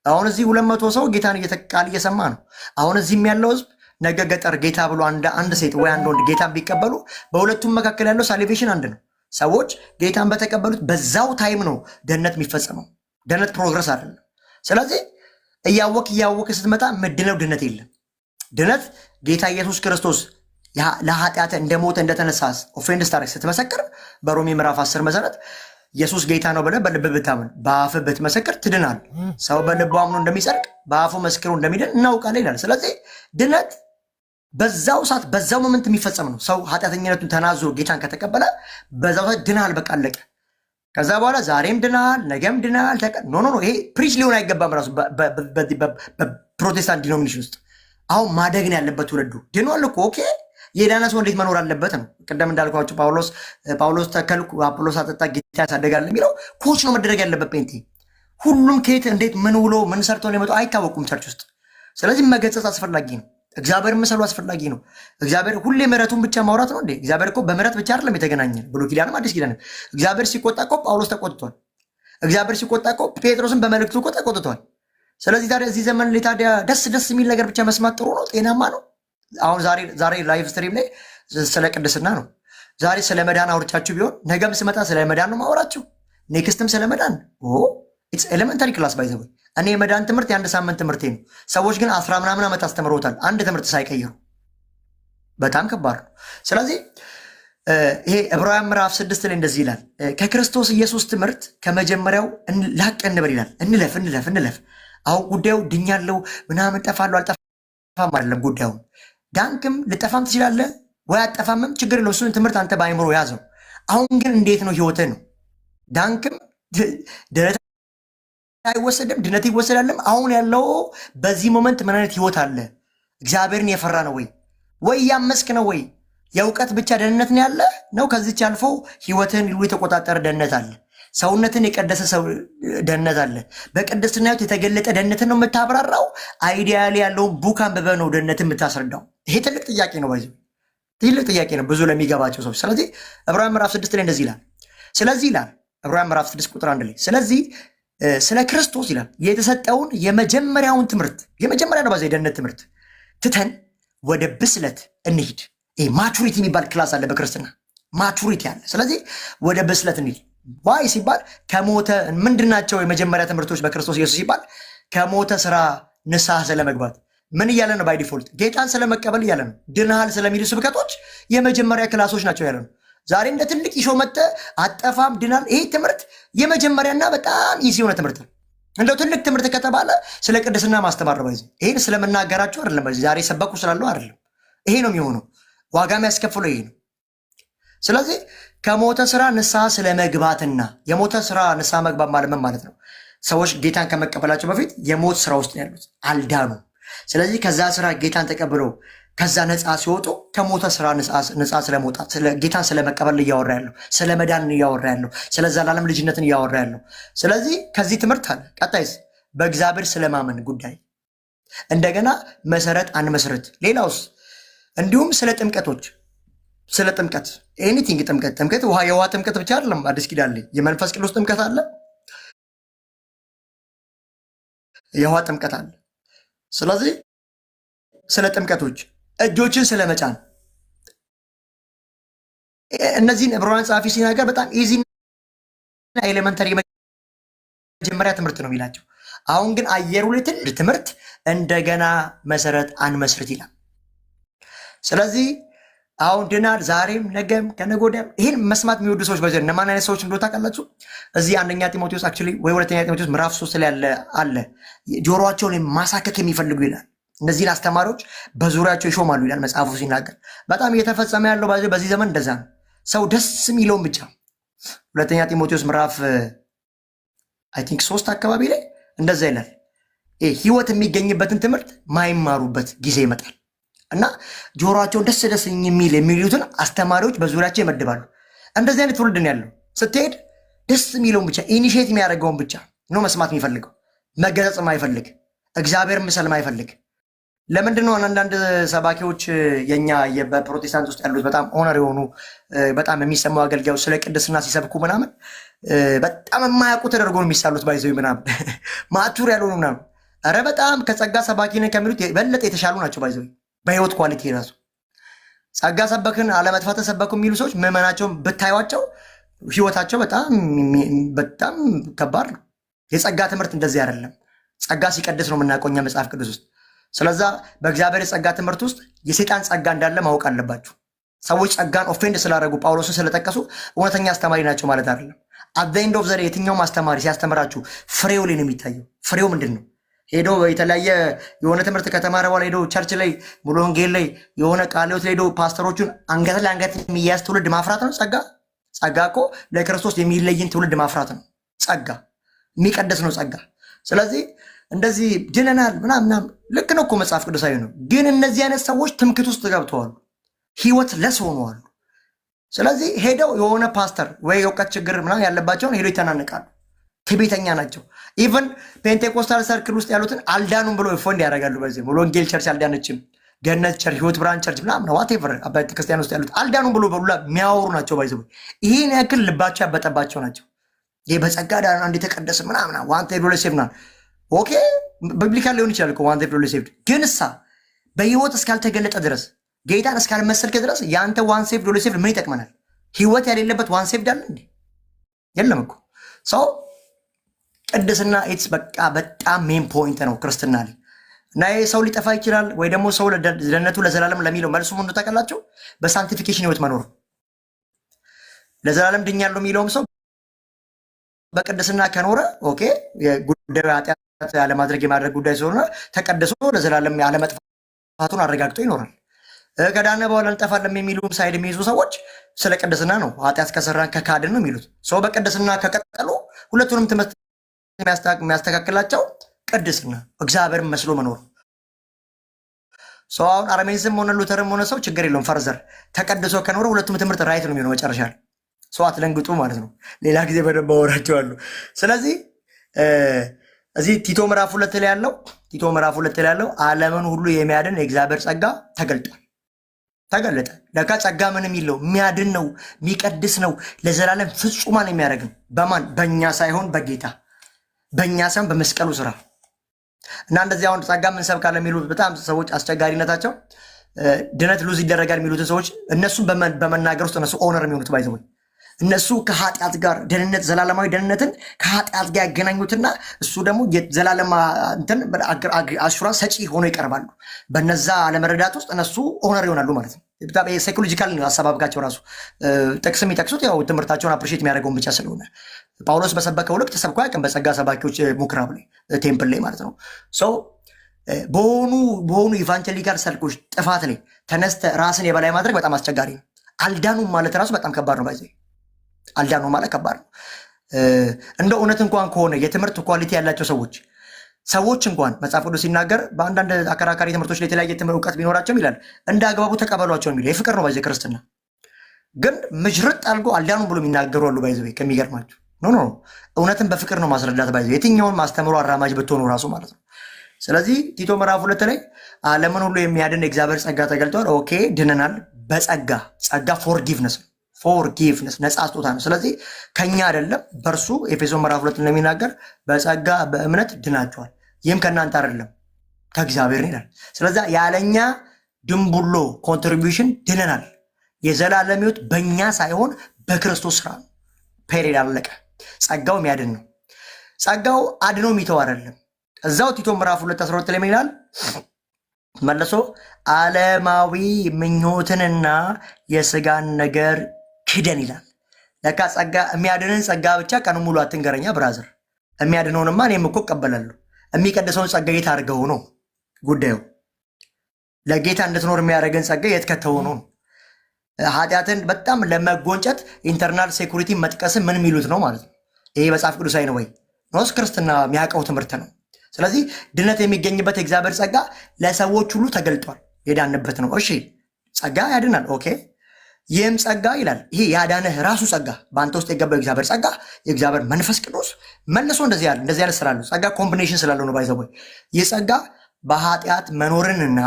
አሁን እዚህ 200 ሰው ጌታን ቃል እየሰማ ነው። አሁን እዚህም ያለው ህዝብ ነገ ገጠር ጌታ ብሎ አንድ ሴት ወይ አንድ ወንድ ጌታን ቢቀበሉ በሁለቱም መካከል ያለው ሳሊቬሽን አንድ ነው። ሰዎች ጌታን በተቀበሉት በዛው ታይም ነው ደህንነት የሚፈጸመው። ደህንነት ፕሮግረስ አይደለም። ስለዚህ እያወቅ ስትመጣ ምድነው ድነት የለም። ድነት ጌታ ኢየሱስ ክርስቶስ ለኃጢአት እንደሞተ እንደተነሳ ኦፌንድ ስታረግ ስትመሰክር በሮሜ ምዕራፍ 10 መሰረት ኢየሱስ ጌታ ነው ብለህ በልብ ብታምን በአፍህ ብትመሰክር ትድናል። ሰው በልቡ አምኖ እንደሚጸድቅ በአፉ መስክሮ እንደሚድን እናውቃለን ይላል። ስለዚህ ድነት በዛው ሰዓት በዛው ሞመንት የሚፈጸም ነው። ሰው ኃጢአተኝነቱን ተናዞ ጌታን ከተቀበለ በዛው ሰዓት ድናል፣ በቃ አለቀ። ከዛ በኋላ ዛሬም ድናል ነገም ድናል። ኖ ይሄ ፕሪች ሊሆን አይገባም። ራሱ በፕሮቴስታንት ዲኖሚኔሽን ውስጥ አሁን ማደግን ያለበት ትውልዱ ድኗል እኮ ኦኬ። የዳነ ሰው እንዴት መኖር አለበት ነው። ቅደም እንዳልኳቸው ጳውሎስ ተከልኩ አጵሎስ አጠጣ ጌታ ያሳደጋል የሚለው ኮች ነው መደረግ ያለበት። ጴንጤ ሁሉም ከየት እንዴት ምን ውሎ ምን ሰርቶ ነው የመጣው አይታወቁም ቸርች ውስጥ። ስለዚህ መገሰጽ አስፈላጊ ነው። እግዚአብሔር መሰሉ አስፈላጊ ነው። እግዚአብሔር ሁሌ ምሕረቱን ብቻ ማውራት ነው እንዴ? እግዚአብሔር እኮ በምሕረት ብቻ አይደለም የተገናኘ ብሉይ ኪዳንም አዲስ ኪዳንም። እግዚአብሔር ሲቆጣ እኮ ጳውሎስ ተቆጥቷል። እግዚአብሔር ሲቆጣ እኮ ጴጥሮስን በመልእክቱ እኮ ተቆጥቷል። ስለዚህ ታዲያ እዚህ ዘመን ላይ ታዲያ ደስ የሚል ነገር ብቻ መስማት ጥሩ ነው? ጤናማ ነው? አሁን ዛሬ ላይቭ ስትሪም ላይ ስለ ቅድስና ነው። ዛሬ ስለ መዳን አውርቻችሁ ቢሆን ነገም ስመጣ ስለ መዳን ነው ማውራችሁ። ኔክስትም ስለ መዳን ኢትስ ኤሌመንታሪ ክላስ ባይ ዘ ወይ። እኔ የመዳን ትምህርት የአንድ ሳምንት ትምህርቴ ነው። ሰዎች ግን 10 ምናምን ዓመት አስተምረውታል አንድ ትምህርት ሳይቀይሩ። በጣም ከባድ ነው። ስለዚህ ይሄ ዕብራውያን ምዕራፍ 6 ላይ እንደዚህ ይላል፣ ከክርስቶስ ኢየሱስ ትምህርት ከመጀመሪያው ላቅ እንበል ይላል። እንለፍ። አሁን ጉዳዩ ድኛለሁ ምናምን ጠፋለሁ አልጠፋም አይደለም ጉዳዩ። ዳንክም ልጠፋም ትችላለህ ወይ አጠፋምም ችግር የለው። እሱን ትምህርት አንተ በአይምሮ ያዘው። አሁን ግን እንዴት ነው ህይወትህ ነው። ዳንክም ድነት አይወሰድም ድነት ይወሰዳልም። አሁን ያለው በዚህ ሞመንት ምን አይነት ህይወት አለ? እግዚአብሔርን የፈራ ነው ወይ ያመስክ ነው ወይ የእውቀት ብቻ ደህንነት ነው ያለ ነው? ከዚች አልፎ ህይወትህን ሁሉ የተቆጣጠረ ደህንነት አለ። ሰውነትን የቀደሰ ሰው ደህንነት አለ። በቅድስና ህይወት የተገለጠ ደህንነትን ነው የምታብራራው? አይዲያሊ ያለውን ቡክ አንብበህ ነው ደህንነትን የምታስረዳው? ይሄ ትልቅ ጥያቄ ነው። ትልቅ ጥያቄ ነው ብዙ ለሚገባቸው ሰዎች። ስለዚህ ዕብራውያን ምዕራፍ 6 ላይ እንደዚህ ይላል። ስለዚህ ይላል ዕብራውያን ምዕራፍ 6 ቁጥር 1 ላይ ስለዚህ ስለ ክርስቶስ ይላል የተሰጠውን የመጀመሪያውን ትምህርት የመጀመሪያ ነው በዚህ የደህንነት ትምህርት ትተን ወደ ብስለት እንሂድ። ይሄ ማቹሪቲ የሚባል ክላስ አለ በክርስትና ማቹሪቲ አለ። ስለዚህ ወደ ብስለት እንሂድ። ዋይ ሲባል ከሞተ ምንድናቸው የመጀመሪያ ትምህርቶች በክርስቶስ ኢየሱስ ሲባል ከሞተ ስራ ንስሐ ስለመግባት ምን እያለ ነው? ባይ ዲፎልት ጌታን ስለመቀበል እያለ ነው። ድንሃል ስለሚሉ ስብከቶች የመጀመሪያ ክላሶች ናቸው ያለ ነው። ዛሬ እንደ ትልቅ ይሾ መጠ አጠፋም ድናል። ይሄ ትምህርት የመጀመሪያና በጣም ኢዚ የሆነ ትምህርት ነው። እንደው ትልቅ ትምህርት ከተባለ ስለ ቅድስና ማስተማር ነው። ይሄን ስለምናገራቸው አይደለም፣ ዛሬ ሰበኩ ስላለው አይደለም። ይሄ ነው የሚሆነው። ዋጋ የሚያስከፍለው ይሄ ነው። ስለዚህ ከሞተ ስራ ንስሐ ስለመግባትና የሞተ ስራ ንስሐ መግባት ማለት ምን ማለት ነው? ሰዎች ጌታን ከመቀበላቸው በፊት የሞት ስራ ውስጥ ያሉት አልዳኑ። ስለዚህ ከዛ ስራ ጌታን ተቀብለው ከዛ ነፃ ሲወጡ ከሞተ ስራ ነፃ ስለመውጣት ጌታን ስለመቀበል እያወራ ያለው፣ ስለ መዳን እያወራ ያለው፣ ስለ ዘላለም ልጅነትን እያወራ ያለው። ስለዚህ ከዚህ ትምህርት አለ። ቀጣይስ በእግዚአብሔር ስለማመን ጉዳይ እንደገና መሰረት አንመስርት። ሌላውስ እንዲሁም ስለ ጥምቀቶች፣ ስለ ጥምቀት ኤኒቲንግ ጥምቀት የውሃ ጥምቀት ብቻ አይደለም። አዲስ ኪዳን ላይ የመንፈስ ቅዱስ ጥምቀት አለ፣ የውሃ ጥምቀት አለ። ስለዚህ ስለ ጥምቀቶች እጆችን ስለመጫን እነዚህን ዕብራውያን ጸሐፊ ሲናገር በጣም ኢዚ ኤሌመንተሪ መጀመሪያ ትምህርት ነው የሚላቸው። አሁን ግን አየሩ ላይ ትልቅ ትምህርት እንደገና መሰረት አንመስርት ይላል። ስለዚህ አሁን ድናል ዛሬም ነገም ከነገ ወዲያም ይህን መስማት የሚወዱ ሰዎች በዚህ እነማን አይነት ሰዎች እንደሆነ ታውቃላችሁ? እዚህ አንደኛ ጢሞቴዎስ አክቹዋሊ ወይ ሁለተኛ ጢሞቴዎስ ምዕራፍ 3 ላይ አለ ጆሮአቸውን ማሳከክ የሚፈልጉ ይላል። እነዚህን አስተማሪዎች በዙሪያቸው ይሾማሉ ይላል መጽሐፉ ሲናገር። በጣም እየተፈጸመ ያለው በዚህ ዘመን እንደዛ ነው። ሰው ደስ የሚለውን ብቻ ሁለተኛ ጢሞቴዎስ ምዕራፍ አይ ቲንክ 3 አካባቢ ላይ እንደዛ ይላል። ህይወት የሚገኝበትን ትምህርት ማይማሩበት ጊዜ ይመጣል እና ጆሮአቸውን ደስ የሚሉትን አስተማሪዎች በዙሪያቸው ይመድባሉ። እንደዚህ አይነት ትውልድ ነው ያለው። ስትሄድ ደስ የሚለውን ብቻ ኢኒሼት የሚያደርገውን ብቻ ነው መስማት የሚፈልገው። መገለጽ ማይፈልግ፣ እግዚአብሔር ምሰል ማይፈልግ። ለምንድን ነው አንዳንድ ሰባኪዎች የኛ በፕሮቴስታንት ውስጥ ያሉት በጣም ኦነር የሆኑ በጣም የሚሰማው አገልጋዮች ስለ ቅድስና ሲሰብኩ ምናምን በጣም የማያውቁ ተደርጎ ነው የሚሳሉት? ባይዘው ምናምን ማቱር ያልሆኑ ምናምን። ኧረ በጣም ከጸጋ ሰባኪ ነን ከሚሉት በለጠ የተሻሉ ናቸው ባይዘው በህይወት ኳሊቲ ራሱ። ጸጋ ሰበክን አለመጥፋት ሰበኩ የሚሉ ሰዎች ምዕመናቸውን ብታዩቸው ህይወታቸው በጣም ከባድ ነው። የጸጋ ትምህርት እንደዚህ አይደለም። ጸጋ ሲቀድስ ነው የምናውቀው እኛ መጽሐፍ ቅዱስ ውስጥ። ስለዛ በእግዚአብሔር የጸጋ ትምህርት ውስጥ የሰይጣን ጸጋ እንዳለ ማወቅ አለባችሁ። ሰዎች ጸጋን ኦፌንድ ስላደረጉ ጳውሎስን ስለጠቀሱ እውነተኛ አስተማሪ ናቸው ማለት አይደለም። አት ዘ ኤንድ ኦፍ ዘ ዴይ የትኛውም አስተማሪ ሲያስተምራችሁ ፍሬው ላይ ነው የሚታየው። ፍሬው ምንድን ነው? ሄዶ የተለያየ የሆነ ትምህርት ከተማረ በኋላ ሄዶ ቸርች ላይ ሙሉ ወንጌል ላይ የሆነ ቃልዮት ላይ ሄዶ ፓስተሮቹን አንገት ለአንገት የሚያዝ ትውልድ ማፍራት ነው ጸጋ? ጸጋ እኮ ለክርስቶስ የሚለይን ትውልድ ማፍራት ነው። ጸጋ የሚቀደስ ነው ጸጋ። ስለዚህ እንደዚህ ድነናል ምናምን ልክ ነው እኮ መጽሐፍ ቅዱሳዊ ነው። ግን እነዚህ አይነት ሰዎች ትምክት ውስጥ ገብተዋል፣ ህይወት ለስ ሆነዋል። ስለዚህ ሄደው የሆነ ፓስተር ወይ የእውቀት ችግር ምናምን ያለባቸውን ሄዶ ይተናንቃሉ። ትዕቢተኛ ናቸው። ኢቨን ፔንቴኮስታል ሰርክል ውስጥ ያሉትን አልዳኑም ብሎ ፎንድ ያደርጋሉ። በዚህ ሙሉ ወንጌል ቸርች አልዳነችም፣ ገነት ቸርች፣ ህይወት ብርሃን ቸርች ምናምን ዋቴቨር ቤተ ክርስቲያን ውስጥ ያሉት አልዳኑም ብሎ በሉላ የሚያወሩ ናቸው። ባይዘው ይህን ያክል ልባቸው ያበጠባቸው ናቸው። ይህ በጸጋ ዳን አንድ የተቀደሰ ምናምን ዋን ቴድ ዶለ ሴቭ ናል ኦኬ ቢብሊካል ሊሆን ይችላል እኮ ዋን ቴድ ዶለ ሴቭ። ግን እሳ በህይወት እስካልተገለጠ ድረስ ጌታን እስካልመሰልክ ድረስ የአንተ ዋን ሴቭ ዶለ ሴቭ ምን ይጠቅመናል? ህይወት የሌለበት ዋን ሴቭ ዳለ እንዴ? የለም እኮ ሰው ቅድስና ኢትስ በቃ በጣም ሜን ፖይንት ነው ክርስትና ላይ። እና ይሄ ሰው ሊጠፋ ይችላል ወይ ደግሞ ሰው ለደህንነቱ ለዘላለም ለሚለው መልሱ ምን ታውቃላችሁ? በሳንቲፊኬሽን ህይወት መኖር። ለዘላለም ድኛለሁ የሚለውም ሰው በቅድስና ከኖረ ኦኬ ጉዳዩ ኃጢአት ያለማድረግ የማድረግ ጉዳይ ስለሆነ ተቀድሶ ለዘላለም ያለመጥፋቱን አረጋግጦ ይኖራል። ከዳነ በኋላ እንጠፋለን የሚሉም ሳይድ የሚይዙ ሰዎች ስለ ቅድስና ነው ኃጢአት ከሰራን ከካድን ነው የሚሉት። ሰው በቅድስና ከቀጠሉ ሁለቱንም ትምህርት የሚያስተካክላቸው ቅድስና እግዚአብሔርን መስሎ መኖር። ሰው አሁን አርሜኒስም ሆነ ሉተርም ሆነ ሰው ችግር የለውም። ፈርዘር ተቀድሶ ከኖረ ሁለቱም ትምህርት ራይት ነው የሚሆነው መጨረሻ ላይ። ሰው አትለንግጡ ማለት ነው። ሌላ ጊዜ በደንብ አወራቸዋለሁ። ስለዚህ እዚህ ቲቶ ምዕራፍ 2 ላይ ያለው ዓለምን ሁሉ የሚያድን የእግዚአብሔር ጸጋ ተገለጠ። ለካ ጸጋ ምን የሚለው የሚያድን ነው፣ የሚቀድስ ነው፣ ለዘላለም ፍጹማን የሚያደርግ ነው። በማን? በእኛ ሳይሆን በጌታ በእኛ ሳይሆን በመስቀሉ ስራ። እና እንደዚህ አሁን ጸጋ ምን ሰብካለ የሚሉት በጣም ሰዎች አስቸጋሪነታቸው ድነት ሉዝ ይደረጋል የሚሉትን ሰዎች እነሱን በመናገር ውስጥ እነሱ ኦነር የሚሆኑት ባይዘው እነሱ ከኃጢአት ጋር ደህንነት ዘላለማዊ ደህንነትን ከኃጢአት ጋር ያገናኙትና እሱ ደግሞ ዘላለም እንትን አሹራንስ ሰጪ ሆኖ ይቀርባሉ። በነዛ አለመረዳት ውስጥ እነሱ ኦነር ይሆናሉ ማለት ነው። ሳይኮሎጂካል ነው አሰባብቃቸው ራሱ ጥቅስ የሚጠቅሱት ያው ትምህርታቸውን አፕሪሼት የሚያደርገውን ብቻ ስለሆነ ጳውሎስ በሰበከው ልክ ተሰብኮ ያውቅም በጸጋ ሰባኪዎች ምኩራብ ላይ ቴምፕል ላይ ማለት ነው። ሰው በሆኑ ኢቫንጀሊካል ሰልኮች ጥፋት ላይ ተነስተ ራስን የበላይ ማድረግ በጣም አስቸጋሪ ነው። አልዳኑም ማለት ራሱ በጣም ከባድ ነው። ባይዘ አልዳኑም ማለት ከባድ ነው። እንደ እውነት እንኳን ከሆነ የትምህርት ኳሊቲ ያላቸው ሰዎች እንኳን መጽሐፍ ቅዱስ ሲናገር በአንዳንድ አከራካሪ ትምህርቶች ላይ የተለያየ ትምህርት እውቀት ቢኖራቸውም ይላል እንደ አግባቡ ተቀበሏቸው የሚለው የፍቅር ነው። ባይዘ ክርስትና ግን ምጅርጥ አልጎ አልዳኑም ብሎ የሚናገሩ አሉ። ባይዘ ከሚገርማቸው ኖ እውነትን በፍቅር ነው ማስረዳት። ባይዘ የትኛውን ማስተምሮ አራማጅ ብትሆኑ ራሱ ማለት ነው። ስለዚህ ቲቶ ምዕራፍ 2 ላይ ዓለምን ሁሉ የሚያድን የእግዚአብሔር ጸጋ ተገልጧል። ኦኬ ድነናል በጸጋ ጸጋ ፎርጊቭነስ ነፃ ስጦታ ነው። ስለዚህ ከኛ አይደለም በእርሱ ኤፌሶን ምዕራፍ 2 እንደሚናገር በጸጋ በእምነት ድናቸዋል፣ ይህም ከእናንተ አይደለም ከእግዚአብሔር ይላል። ስለዚህ ያለኛ ድንቡሎ ኮንትሪቢዩሽን ድነናል። የዘላለም ሕይወት በእኛ ሳይሆን በክርስቶስ ስራ ነው። ፔሬድ አለቀ። ጸጋው የሚያድን ነው። ጸጋው አድኖ የሚተው አይደለም። እዛው ቲቶ ምዕራፍ 2:12 ላይ ይላል መልሶ ዓለማዊ ምኞትንና የስጋን ነገር ክደን ይላል። ለካ ጸጋ የሚያድንን ጸጋ ብቻ ቀን ሙሉ አትንገረኛ ብራዘር። የሚያድነውንማ እኔም እኮ እቀበላለሁ። የሚቀድሰውን ጸጋ የት አድርገው ነው ጉዳዩ። ለጌታ እንድትኖር የሚያደርገን ጸጋ የት ከተው ነው? ኃጢአትን በጣም ለመጎንጨት ኢንተርናል ሴኩሪቲ መጥቀስን ምን የሚሉት ነው ማለት ነው። ይሄ መጽሐፍ ቅዱሳዊ ነው ወይ ኖስ? ክርስትና የሚያውቀው ትምህርት ነው። ስለዚህ ድነት የሚገኝበት የእግዚአብሔር ጸጋ ለሰዎች ሁሉ ተገልጧል። የዳንበት ነው። እሺ ጸጋ ያድናል። ኦኬ ይህም ጸጋ ይላል ይሄ ያዳነህ ራሱ ጸጋ በአንተ ውስጥ የገባው የእግዚአብሔር ጸጋ የእግዚአብሔር መንፈስ ቅዱስ መልሶ እንደዚህ ያለ ስላለው ጸጋ ኮምቢኔሽን ስላለው ነው። ባይዘቦይ ይህ ጸጋ በኃጢአት መኖርንና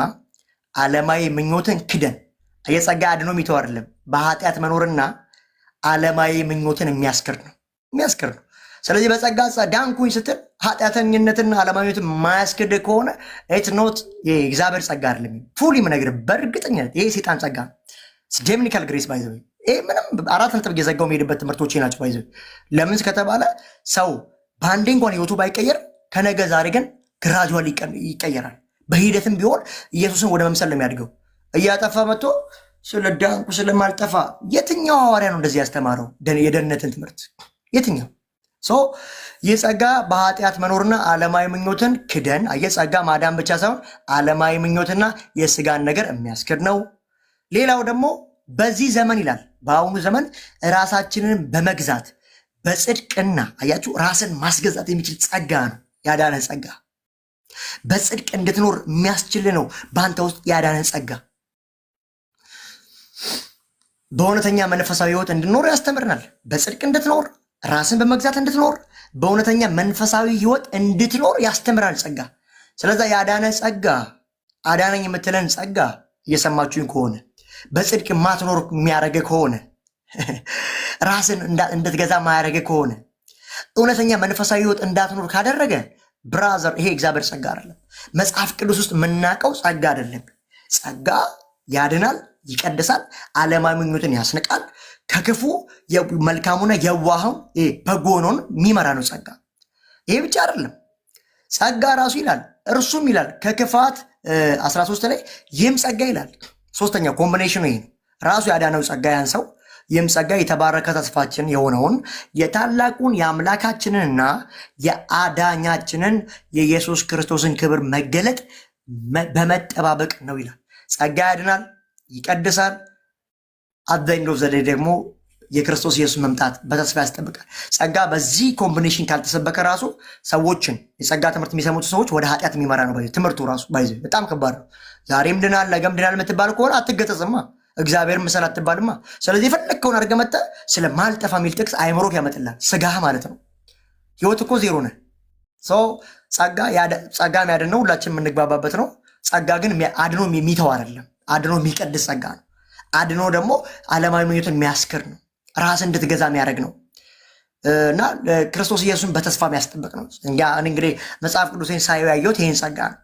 ዓለማዊ ምኞትን ክደን የጸጋ አድኖ የሚተው አይደለም። በኃጢአት መኖርና ዓለማዊ ምኞትን የሚያስክር ነው። ስለዚህ በጸጋ ዳንኩኝ ስትል ኃጢአተኝነትና ዓለማዊነትን የማያስክድ ከሆነ ኖት የእግዚአብሔር ጸጋ አይደለም። ፉሊ ምነግርህ በእርግጠኝነት ይሄ ሴጣን ጸጋ ነው። ዴምኒካል ግሬስ ባይዘ ይሄ ምንም 4 ነጥብ እየዘጋው የሚሄድበት ትምህርቶች ናቸው። ባይዘ ለምን ከተባለ ሰው በአንዴ እንኳን ህይወቱ ባይቀየር ከነገ ዛሬ ግን ግራጁዋል ይቀየራል። በሂደትም ቢሆን ኢየሱስን ወደ መምሰል ለሚያድገው እያጠፋ መጥቶ ስለዳንኩ ስለማልጠፋ የትኛው ሐዋርያ ነው እንደዚህ ያስተማረው የደህንነትን ትምህርት? የትኛው ሰው? ይህ ጸጋ በኃጢአት መኖርና ዓለማዊ ምኞትን ክደን ጸጋ ማዳን ብቻ ሳይሆን ዓለማዊ ምኞትና የስጋን ነገር የሚያስክድ ነው። ሌላው ደግሞ በዚህ ዘመን ይላል በአሁኑ ዘመን ራሳችንን በመግዛት በጽድቅና አያችሁ ራስን ማስገዛት የሚችል ጸጋ ነው ያዳነ ጸጋ። በጽድቅ እንድትኖር የሚያስችል ነው በአንተ ውስጥ ያዳነ ጸጋ። በእውነተኛ መንፈሳዊ ህይወት እንድትኖር ያስተምርናል። በጽድቅ እንድትኖር ራስን በመግዛት እንድትኖር በእውነተኛ መንፈሳዊ ህይወት እንድትኖር ያስተምራል ጸጋ። ስለዛ ያዳነ ጸጋ አዳነኝ የምትለን ጸጋ እየሰማችሁኝ ከሆነ በጽድቅ ማትኖር የሚያደርግ ከሆነ ራስን እንድትገዛ ማያደርግ ከሆነ እውነተኛ መንፈሳዊ ህይወት እንዳትኖር ካደረገ ብራዘር ይሄ እግዚአብሔር ጸጋ አይደለም። መጽሐፍ ቅዱስ ውስጥ የምናውቀው ጸጋ አይደለም። ጸጋ ያድናል፣ ይቀድሳል፣ ዓለማዊ ምኞትን ያስንቃል፣ ከክፉ መልካሙና የዋሃው በጎኖን የሚመራ ነው ጸጋ። ይሄ ብቻ አይደለም። ጸጋ ራሱ ይላል እርሱም ይላል ከክፋት 13 ላይ ይህም ጸጋ ይላል። ሶስተኛው ኮምቢኔሽኑ ይሄ ነው። ራሱ ያዳነው ጸጋ ያን ሰው ይህም ጸጋ የተባረከ ተስፋችን የሆነውን የታላቁን የአምላካችንንና የአዳኛችንን የኢየሱስ ክርስቶስን ክብር መገለጥ በመጠባበቅ ነው ይላል። ጸጋ ያድናል፣ ይቀድሳል። አብዛኛው ዘዴ ደግሞ የክርስቶስ ኢየሱስ መምጣት በተስፋ ያስጠብቃል። ጸጋ በዚህ ኮምቢኔሽን ካልተሰበከ ራሱ ሰዎችን የጸጋ ትምህርት የሚሰሙት ሰዎች ወደ ኃጢአት የሚመራ ነው። ትምህርቱ ራሱ ባይዘ በጣም ከባድ ነው። ዛሬም ድናል ነገም ድናል የምትባል ከሆነ አትገጠጽማ፣ እግዚአብሔር ምሰል አትባልማ። ስለዚህ የፈለግከውን አድርገህ መጥተህ ስለማልጠፋ የሚል ጥቅስ አይምሮክ ያመጥላል። ስጋህ ማለት ነው። ህይወት እኮ ዜሮ ነህ። ሰው ጸጋ የሚያድነው ሁላችን የምንግባባበት ነው። ጸጋ ግን አድኖ የሚተው አይደለም። አድኖ የሚቀድስ ጸጋ ነው። አድኖ ደግሞ ዓለማዊ ምኞትን የሚያስክር ነው። ራስ እንድትገዛ የሚያደርግ ነው እና ክርስቶስ ኢየሱስን በተስፋ የሚያስጠብቅ ነው። እንግዲህ መጽሐፍ ቅዱሴን ሳየው ያየሁት ይህን ጸጋ ነው።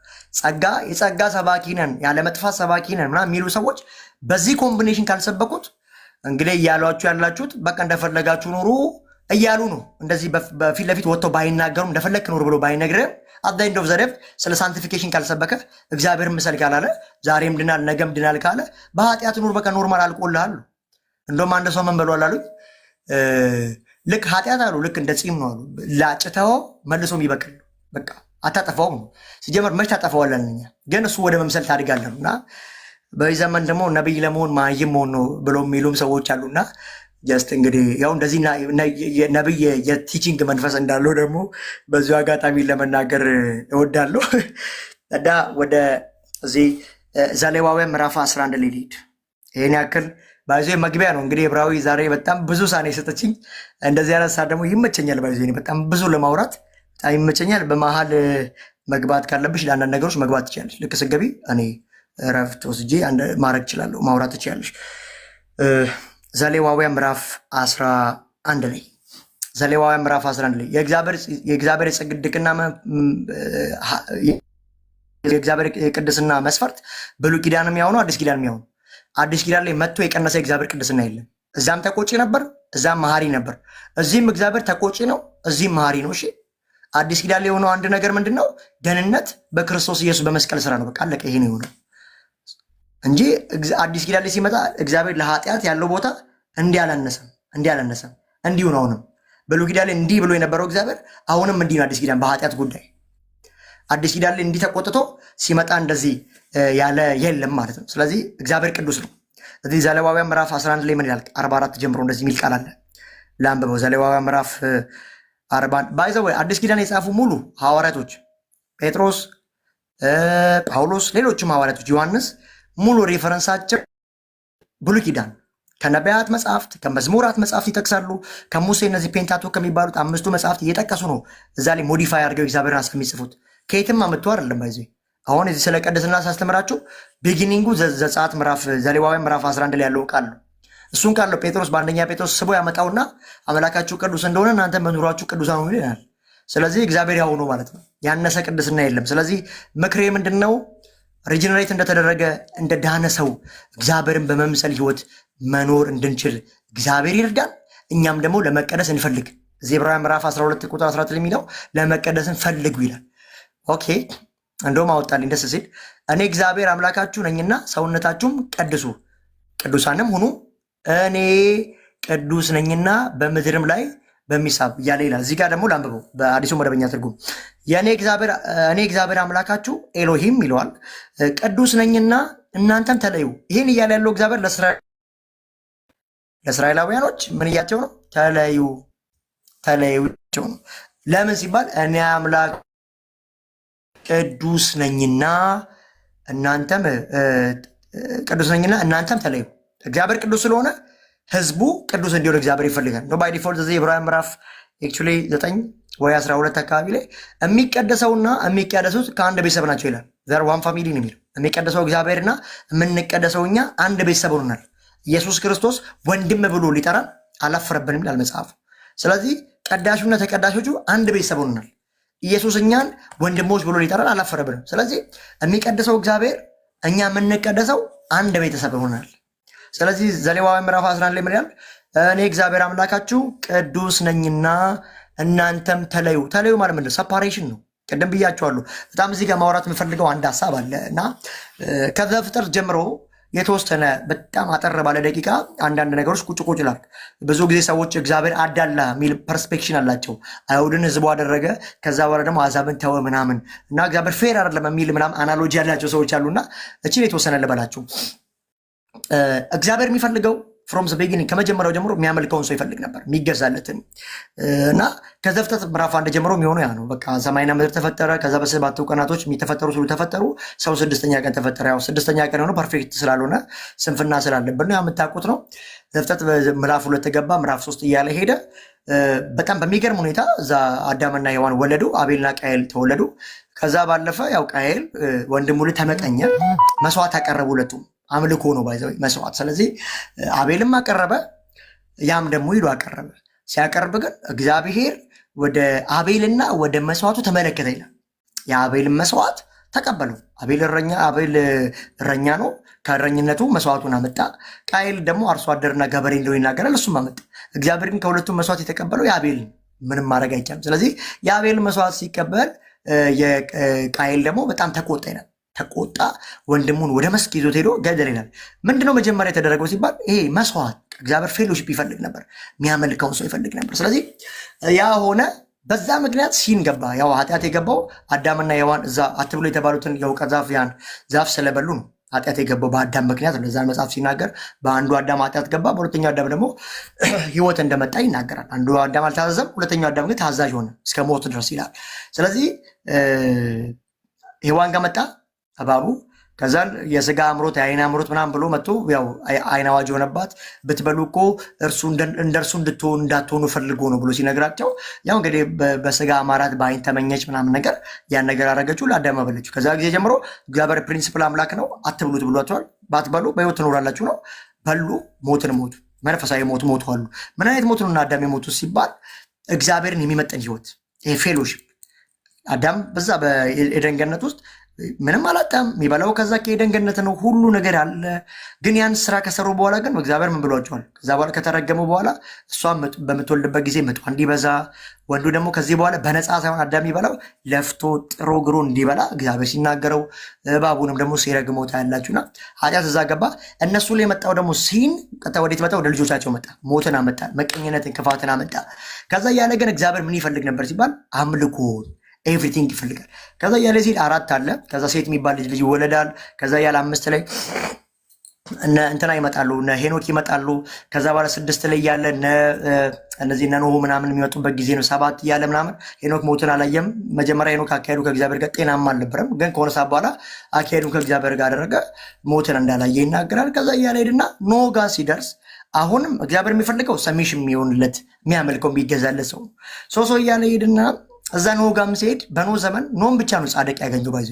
የጸጋ ሰባኪ ነን ያለመጥፋት ሰባኪ ነን ምናምን የሚሉ ሰዎች በዚህ ኮምቢኔሽን ካልሰበኩት እንግዲህ እያሏችሁ ያላችሁት በቃ እንደፈለጋችሁ ኑሩ እያሉ ነው። እንደዚህ በፊት ለፊት ወጥተው ባይናገሩም እንደፈለክ ኑር ብሎ ባይነግርም አት ኤንድ ኦፍ ዘ ዴይ ስለ ሳንቲፊኬሽን ካልሰበከ እግዚአብሔር ምሰል ካላለ ዛሬም ድናል ነገም ድናል ካለ በኃጢአት ኑር በቃ ኖርማል አልቆልሃል። እንደውም አንድ ሰው ምን ብሏል አሉኝ፣ ልክ ኃጢአት አሉ ልክ እንደ ፂም ነው አሉ፣ ላጭተው መልሶ የሚበቅል በቃ አታጠፋውም ነው። ሲጀመር መች ታጠፋዋለን እኛ ግን እሱ ወደ መምሰል ታድጋለህ። እና በዚህ ዘመን ደግሞ ነብይ ለመሆን ማይም መሆን ነው ብሎ የሚሉም ሰዎች አሉና ጀስት እንግዲህ ያው እንደዚህ ነብይ የቲቺንግ መንፈስ እንዳለው ደግሞ በዚሁ አጋጣሚ ለመናገር እወዳለሁ። እና ወደ እዚህ ዘሌዋውያን ምዕራፍ 11 ላይ ልሂድ። ይሄን ያክል ባይዞ መግቢያ ነው እንግዲህ ዕብራዊ ዛሬ በጣም ብዙ ሳኔ ሰጠችኝ። እንደዚህ አይነት ሰዓት ደግሞ ይመቸኛል። ባይዞ በጣም ብዙ ለማውራት በጣም ይመቸኛል። በመሀል መግባት ካለብሽ ለአንዳንድ ነገሮች መግባት ትችላለሽ። ልክ ስትገቢ እኔ እረፍት ወስጄ ማድረግ እችላለሁ፣ ማውራት ትችላለሽ። ዘሌዋውያን ምዕራፍ 11 ላይ ዘሌዋውያን ምዕራፍ 11 ላይ የእግዚአብሔር የጽድቅና የእግዚአብሔር የቅድስና መስፈርት ብሉይ ኪዳንም ያው ነው፣ አዲስ ኪዳንም ያው ነው። አዲስ ኪዳን ላይ መጥቶ የቀነሰ የእግዚአብሔር ቅድስና የለም። እዛም ተቆጪ ነበር፣ እዛም መሐሪ ነበር። እዚህም እግዚአብሔር ተቆጪ ነው፣ እዚህም መሐሪ ነው። እሺ አዲስ ኪዳን ላይ የሆነው አንድ ነገር ምንድን ነው? ደህንነት በክርስቶስ ኢየሱስ በመስቀል ስራ ነው። በቃ አለቀ። ይሄ ነው የሆነው እንጂ አዲስ ኪዳን ላይ ሲመጣ እግዚአብሔር ለኃጢአት ያለው ቦታ እንዲህ አላነሰም፣ እንዲሁ ነው። አሁንም ብሉይ ኪዳን ላይ እንዲህ ብሎ የነበረው እግዚአብሔር አሁንም እንዲህ ነው። አዲስ ኪዳን በኃጢአት ጉዳይ አዲስ ኪዳን ላይ እንዲህ ተቆጥቶ ሲመጣ እንደዚህ ያለ የለም ማለት ነው። ስለዚህ እግዚአብሔር ቅዱስ ነው። ስለዚህ ዘሌዋውያን ምዕራፍ 11 ላይ ምን ይላል? 44 ጀምሮ እንደዚህ የሚል ቃል አለ። ለአንብበው። ዘሌዋውያን ምዕራፍ 40 ባይዘው አዲስ ኪዳን የጻፉ ሙሉ ሐዋርያቶች ጴጥሮስ፣ ጳውሎስ፣ ሌሎችም ሐዋርያቶች ዮሐንስ ሙሉ ሬፈረንሳቸው ብሉይ ኪዳን ከነቢያት መጽሐፍት ከመዝሙራት መጽሐፍት ይጠቅሳሉ። ከሙሴ እነዚህ ፔንታቶክ ከሚባሉት 5ቱ መጽሐፍት እየጠቀሱ ነው እዛ ላይ ሞዲፋይ አድርገው እግዚአብሔርን ሐሳብ የሚጽፉት። ከየትም አምጥተው አይደለም። ባይዘ አሁን እዚህ ስለ ቅድስና ሳስተምራችሁ ቢጊኒንጉ ዘጸአት ምዕራፍ ዘሌዋውያን ምዕራፍ 11 ላይ ያለው ቃል ነው። እሱን ቃል ነው ጴጥሮስ በአንደኛ ጴጥሮስ ስቦ ያመጣውና አምላካችሁ ቅዱስ እንደሆነ እናንተ በኑሯችሁ ቅዱሳን ሁኑ ይላል። ስለዚህ እግዚአብሔር ያው ነው ማለት ነው። ያነሰ ቅድስና የለም። ስለዚህ ምክሬ ምንድነው? ሪጀነሬት እንደተደረገ እንደ ዳነ ሰው እግዚአብሔርን በመምሰል ህይወት መኖር እንድንችል እግዚአብሔር ይርዳን። እኛም ደግሞ ለመቀደስ እንፈልግ። እዚህ ዕብራውያን ምዕራፍ 12 ቁጥር 14 የሚለው ለመቀደስን ፈልጉ ይላል። ኦኬ እንደውም አወጣልኝ ደስ ሲል እኔ እግዚአብሔር አምላካችሁ ነኝና ሰውነታችሁም ቀድሱ ቅዱሳንም ሁኑ እኔ ቅዱስ ነኝና በምድርም ላይ በሚሳብ እያለ ይላል። እዚህ ጋር ደግሞ ላንብበው በአዲሱ መደበኛ ትርጉም እኔ እግዚአብሔር አምላካችሁ ኤሎሂም ይለዋል። ቅዱስ ነኝና እናንተም ተለዩ። ይህን እያለ ያለው እግዚአብሔር ለእስራኤላውያኖች ምን እያቸው ነው? ተለዩቸው ነው። ለምን ሲባል እኔ አምላክ ቅዱስ ነኝና እናንተም ተለዩ። እግዚአብሔር ቅዱስ ስለሆነ ህዝቡ ቅዱስ እንዲሆን እግዚአብሔር ይፈልጋል። ነው ባይ ዲፎልት እዚህ ዕብራውያን ምዕራፍ 9 ወይ 12 አካባቢ ላይ የሚቀደሰውና የሚቀደሱት ከአንድ ቤተሰብ ናቸው ይላል። ዘር ዋን ፋሚሊ ነው የሚለው። የሚቀደሰው እግዚአብሔርና የምንቀደሰው እኛ አንድ ቤተሰብ ሆነናል። ኢየሱስ ክርስቶስ ወንድም ብሎ ሊጠራን አላፈረብንም ይላል መጽሐፉ። ስለዚህ ቀዳሹና ተቀዳሾቹ አንድ ቤተሰብ ሆነናል። ኢየሱስ እኛን ወንድሞች ብሎ ሊጠራን አላፈረብንም። ስለዚህ የሚቀደሰው እግዚአብሔር፣ እኛ የምንቀደሰው አንድ ቤተሰብ ሆነናል። ስለዚህ ዘሌዋውያን ምዕራፍ 11 ላይ ምን ይላል? እኔ እግዚአብሔር አምላካችሁ ቅዱስ ነኝና እናንተም ተለዩ። ተለዩ ማለት ምንድን ነው? ሰፓሬሽን ነው። ቅድም ብያቸዋለሁ። በጣም እዚህ ጋር ማውራት የምፈልገው አንድ ሀሳብ አለ እና ከዘፍጥረት ጀምሮ የተወሰነ በጣም አጠር ባለ ደቂቃ አንዳንድ ነገሮች ቁጭ ይላል። ብዙ ጊዜ ሰዎች እግዚአብሔር አዳላ የሚል ፐርስፔክሽን አላቸው። አይሁድን ህዝቡ አደረገ፣ ከዛ በኋላ ደግሞ አሕዛብን ተወ ምናምን እና እግዚአብሔር ፌር አይደለም የሚል ምናምን አናሎጂ ያላቸው ሰዎች አሉና እችን የተወሰነ ልበላችሁ። እግዚአብሔር የሚፈልገው ፍሮም ዘ ቢጊኒንግ ከመጀመሪያው ጀምሮ የሚያመልከውን ሰው ይፈልግ ነበር፣ የሚገዛለትን እና ከዘፍጥረት ምዕራፍ 1 ጀምሮ የሚሆነው ያ ነው። በቃ ሰማይና ምድር ተፈጠረ። ከዛ በሰባቱ ቀናቶች የሚተፈጠሩ ሁሉ ተፈጠሩ። ሰው 6ኛ ቀን ተፈጠረ። ያው 6ኛ ቀን የሆነው ፐርፌክት ስላልሆነ ስንፍና ስላለብን ነው፣ የምታውቁት ነው። ዘፍጥረት ምዕራፍ 2 ገባ፣ ምዕራፍ 3 እያለ ሄደ። በጣም በሚገርም ሁኔታ እዛ አዳምና ሔዋን ወለዱ፣ አቤልና ቃየል ተወለዱ። ከዛ ባለፈ ያው ቃየል ወንድሙ ላይ ተመቀኘ፣ መስዋዕት አቀረቡ። ሁለቱም አምልኮ ነው ባይዘው መስዋዕት። ስለዚህ አቤልም አቀረበ፣ ያም ደግሞ ሂዶ አቀረበ። ሲያቀርብ ግን እግዚአብሔር ወደ አቤልና ወደ መስዋዕቱ ተመለከተ ይላል። የአቤልን መስዋዕት ተቀበለው። አቤል እረኛ ነው። ከእረኝነቱ መስዋዕቱን አመጣ። ቃየል ደግሞ አርሶ አደርና ገበሬ እንደሆነ ይናገራል። እሱም አመጣ። እግዚአብሔር ግን ከሁለቱም መስዋዕት የተቀበለው የአቤልን፣ ምንም ማድረግ አይቻልም። ስለዚህ የአቤል መስዋዕት ሲቀበል የቃየል ደግሞ በጣም ተቆጣ ይላል። ተቆጣ፣ ወንድሙን ወደ መስክ ይዞት ሄዶ ገደል ይላል። ምንድነው መጀመሪያ የተደረገው ሲባል ይሄ መስዋዕት፣ እግዚአብሔር ፌሎሺፕ ይፈልግ ነበር፣ የሚያመልከውን ሰው ይፈልግ ነበር። ስለዚህ ያ ሆነ። በዛ ምክንያት ሲን ገባ። ያው ኃጢአት የገባው አዳምና ሔዋን እዛ አትብሎ የተባሉትን የእውቀት ዛፍ ያን ዛፍ ስለበሉ ነው ኃጢአት የገባው በአዳም ምክንያት። ለዛን መጽሐፍ ሲናገር በአንዱ አዳም ኃጢአት ገባ፣ በሁለተኛው አዳም ደግሞ ህይወት እንደመጣ ይናገራል። አንዱ አዳም አልታዘዘም፣ ሁለተኛው አዳም ግን ታዛዥ ሆነ እስከ ሞት ድረስ ይላል። ስለዚህ ሔዋን ጋር መጣ እባቡ። ከዛን የስጋ አምሮት የአይን አምሮት ምናምን ብሎ መጥቶ ያው አይን አዋጅ የሆነባት ብትበሉ እኮ እንደ እርሱ እንዳትሆኑ ፈልጎ ነው ብሎ ሲነግራቸው ያው እንግዲህ በስጋ አማራት በአይን ተመኘች ምናምን ነገር ያን ነገር አረገችው፣ ለአዳም አበለችው። ከዛ ጊዜ ጀምሮ እግዚአብሔር ፕሪንሲፕል አምላክ ነው፣ አትብሉት ብሏቸዋል። ባትበሉ በህይወት ትኖራላችሁ ነው። በሉ፣ ሞትን ሞቱ፣ መንፈሳዊ ሞት ሞቱ አሉ። ምን አይነት ሞት ነው እና አዳም የሞቱ ሲባል እግዚአብሔርን የሚመጠን ህይወት፣ ይሄ ፌሎሺፕ። አዳም በዛ በኤደን ገነት ውስጥ ምንም አላጣም። የሚበላው ከዛ ከኤደን ገነት ነው፣ ሁሉ ነገር አለ። ግን ያን ስራ ከሰሩ በኋላ ግን እግዚአብሔር ምን ብሏቸዋል? ከዛ በኋላ ከተረገሙ በኋላ እሷ በምትወልድበት ጊዜ ምጧ እንዲበዛ፣ ወንዱ ደግሞ ከዚህ በኋላ በነፃ ሳይሆን አዳም የሚበላው ለፍቶ ጥሮ ግሮ እንዲበላ እግዚአብሔር ሲናገረው፣ እባቡንም ደግሞ ሲረግመው ታያላችሁና ኃጢአት እዛ ገባ። እነሱ ላይ የመጣው ደግሞ ሲን ወዴት መጣ? ወደ ልጆቻቸው መጣ። ሞትን አመጣ፣ መቀኘነትን፣ ክፋትን አመጣ። ከዛ እያለ ግን እግዚአብሔር ምን ይፈልግ ነበር ሲባል አምልኮ ኤቭሪቲንግ ይፈልጋል። ከዛ ያለ ሲል 4 አለ። ከዛ ሴት የሚባል ልጅ ይወለዳል። ከዛ ያለ 5 ላይ እንትና ይመጣሉ፣ ሄኖክ ይመጣሉ። ከዛ በኋላ 6 ላይ ያለ እነዚህ ኖህ ምናምን የሚመጡበት ጊዜ ነው። 7 እያለ ምናምን ሄኖክ ሞትን አላየም። መጀመሪያ ሄኖክ አካሄዱ ከእግዚአብሔር ጋር ጤናማ አልነበረም፣ ግን ከሆነ ሰዓት በኋላ አካሄዱ ከእግዚአብሔር ጋር አደረገ፣ ሞትን እንዳላየ ይናገራል። ከዛ እያለ ሄድና ኖህ ጋር ሲደርስ አሁንም እግዚአብሔር የሚፈልገው ሰሚሽን የሚሆንለት የሚያመልከው የሚገዛለት ሰው ሰው እያለ ሄድና እዛ ኖህ ጋርም ሲሄድ በኖህ ዘመን ኖህም ብቻ ነው ጻድቅ ያገኘው። ባይዞ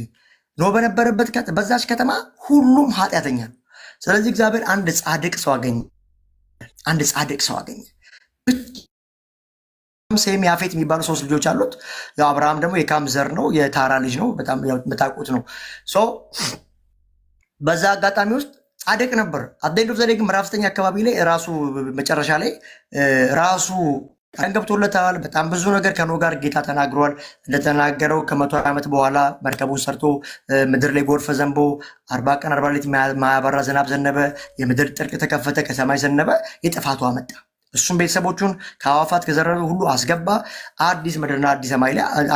ኖህ በነበረበት በዛች ከተማ ሁሉም ኃጢአተኛ ነው። ስለዚህ እግዚአብሔር አንድ ጻድቅ ሰው አገኘ። ሴም ያፌት የሚባሉ 3 ልጆች አሉት። ያው አብርሃም ደግሞ የካም ዘር ነው፣ የታራ ልጅ ነው። በጣም የምታውቁት ነው። በዛ አጋጣሚ ውስጥ ጻድቅ ነበር። አደንዶ ዘዴ ግን ምዕራፍ 9 አካባቢ ላይ ራሱ መጨረሻ ላይ ራሱ ቀን ገብቶለታል። በጣም ብዙ ነገር ከኖህ ጋር ጌታ ተናግሯል። እንደተናገረው ከ100 ዓመት በኋላ መርከቡን ሰርቶ ምድር ላይ ጎርፍ ዘንቦ 40 ቀን 40 ሌሊት ማያባራ ዝናብ ዘነበ። የምድር ጥልቅ ተከፈተ፣ ከሰማይ ዘነበ፣ የጥፋቱ አመጣ። እሱም ቤተሰቦቹን ከአዋፋት ከዘረበ ሁሉ አስገባ፣ አዲስ ምድርና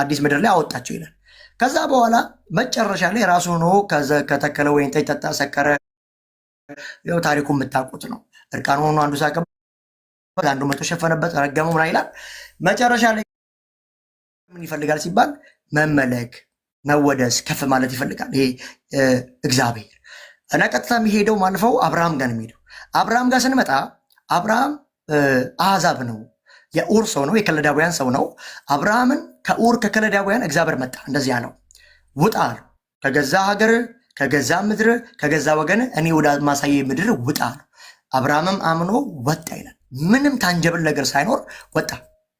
አዲስ ምድር ላይ አወጣቸው ይላል። ከዛ በኋላ መጨረሻ ላይ ራሱ ኖህ ከተከለ ወይን ጠጅ ጠጣ፣ ሰከረ። ያው ታሪኩ የምታውቁት ነው። እርቃን ሆኖ አንዱ ሳቀ፣ አንዱ መቶ ሸፈነበት፣ ረገመው ምናምን ይላል። መጨረሻ ላይ ምን ይፈልጋል ሲባል መመለክ፣ መወደስ፣ ከፍ ማለት ይፈልጋል። ይሄ እግዚአብሔር እና ቀጥታ የሚሄደው ማልፈው አብርሃም ጋር ነው የሚሄደው። አብርሃም ጋር ስንመጣ አብርሃም አሕዛብ ነው፣ የኡር ሰው ነው፣ የከለዳውያን ሰው ነው። አብርሃምን ከኡር ከከለዳውያን እግዚአብሔር መጣ፣ እንደዚህ ያለው ውጣ አለው። ከገዛ ሀገር፣ ከገዛ ምድር፣ ከገዛ ወገን እኔ ወደ ማሳየ ምድር ውጣ አለው። አብርሃምም አምኖ ወጣ ይላል። ምንም ታንጀብል ነገር ሳይኖር ወጣ።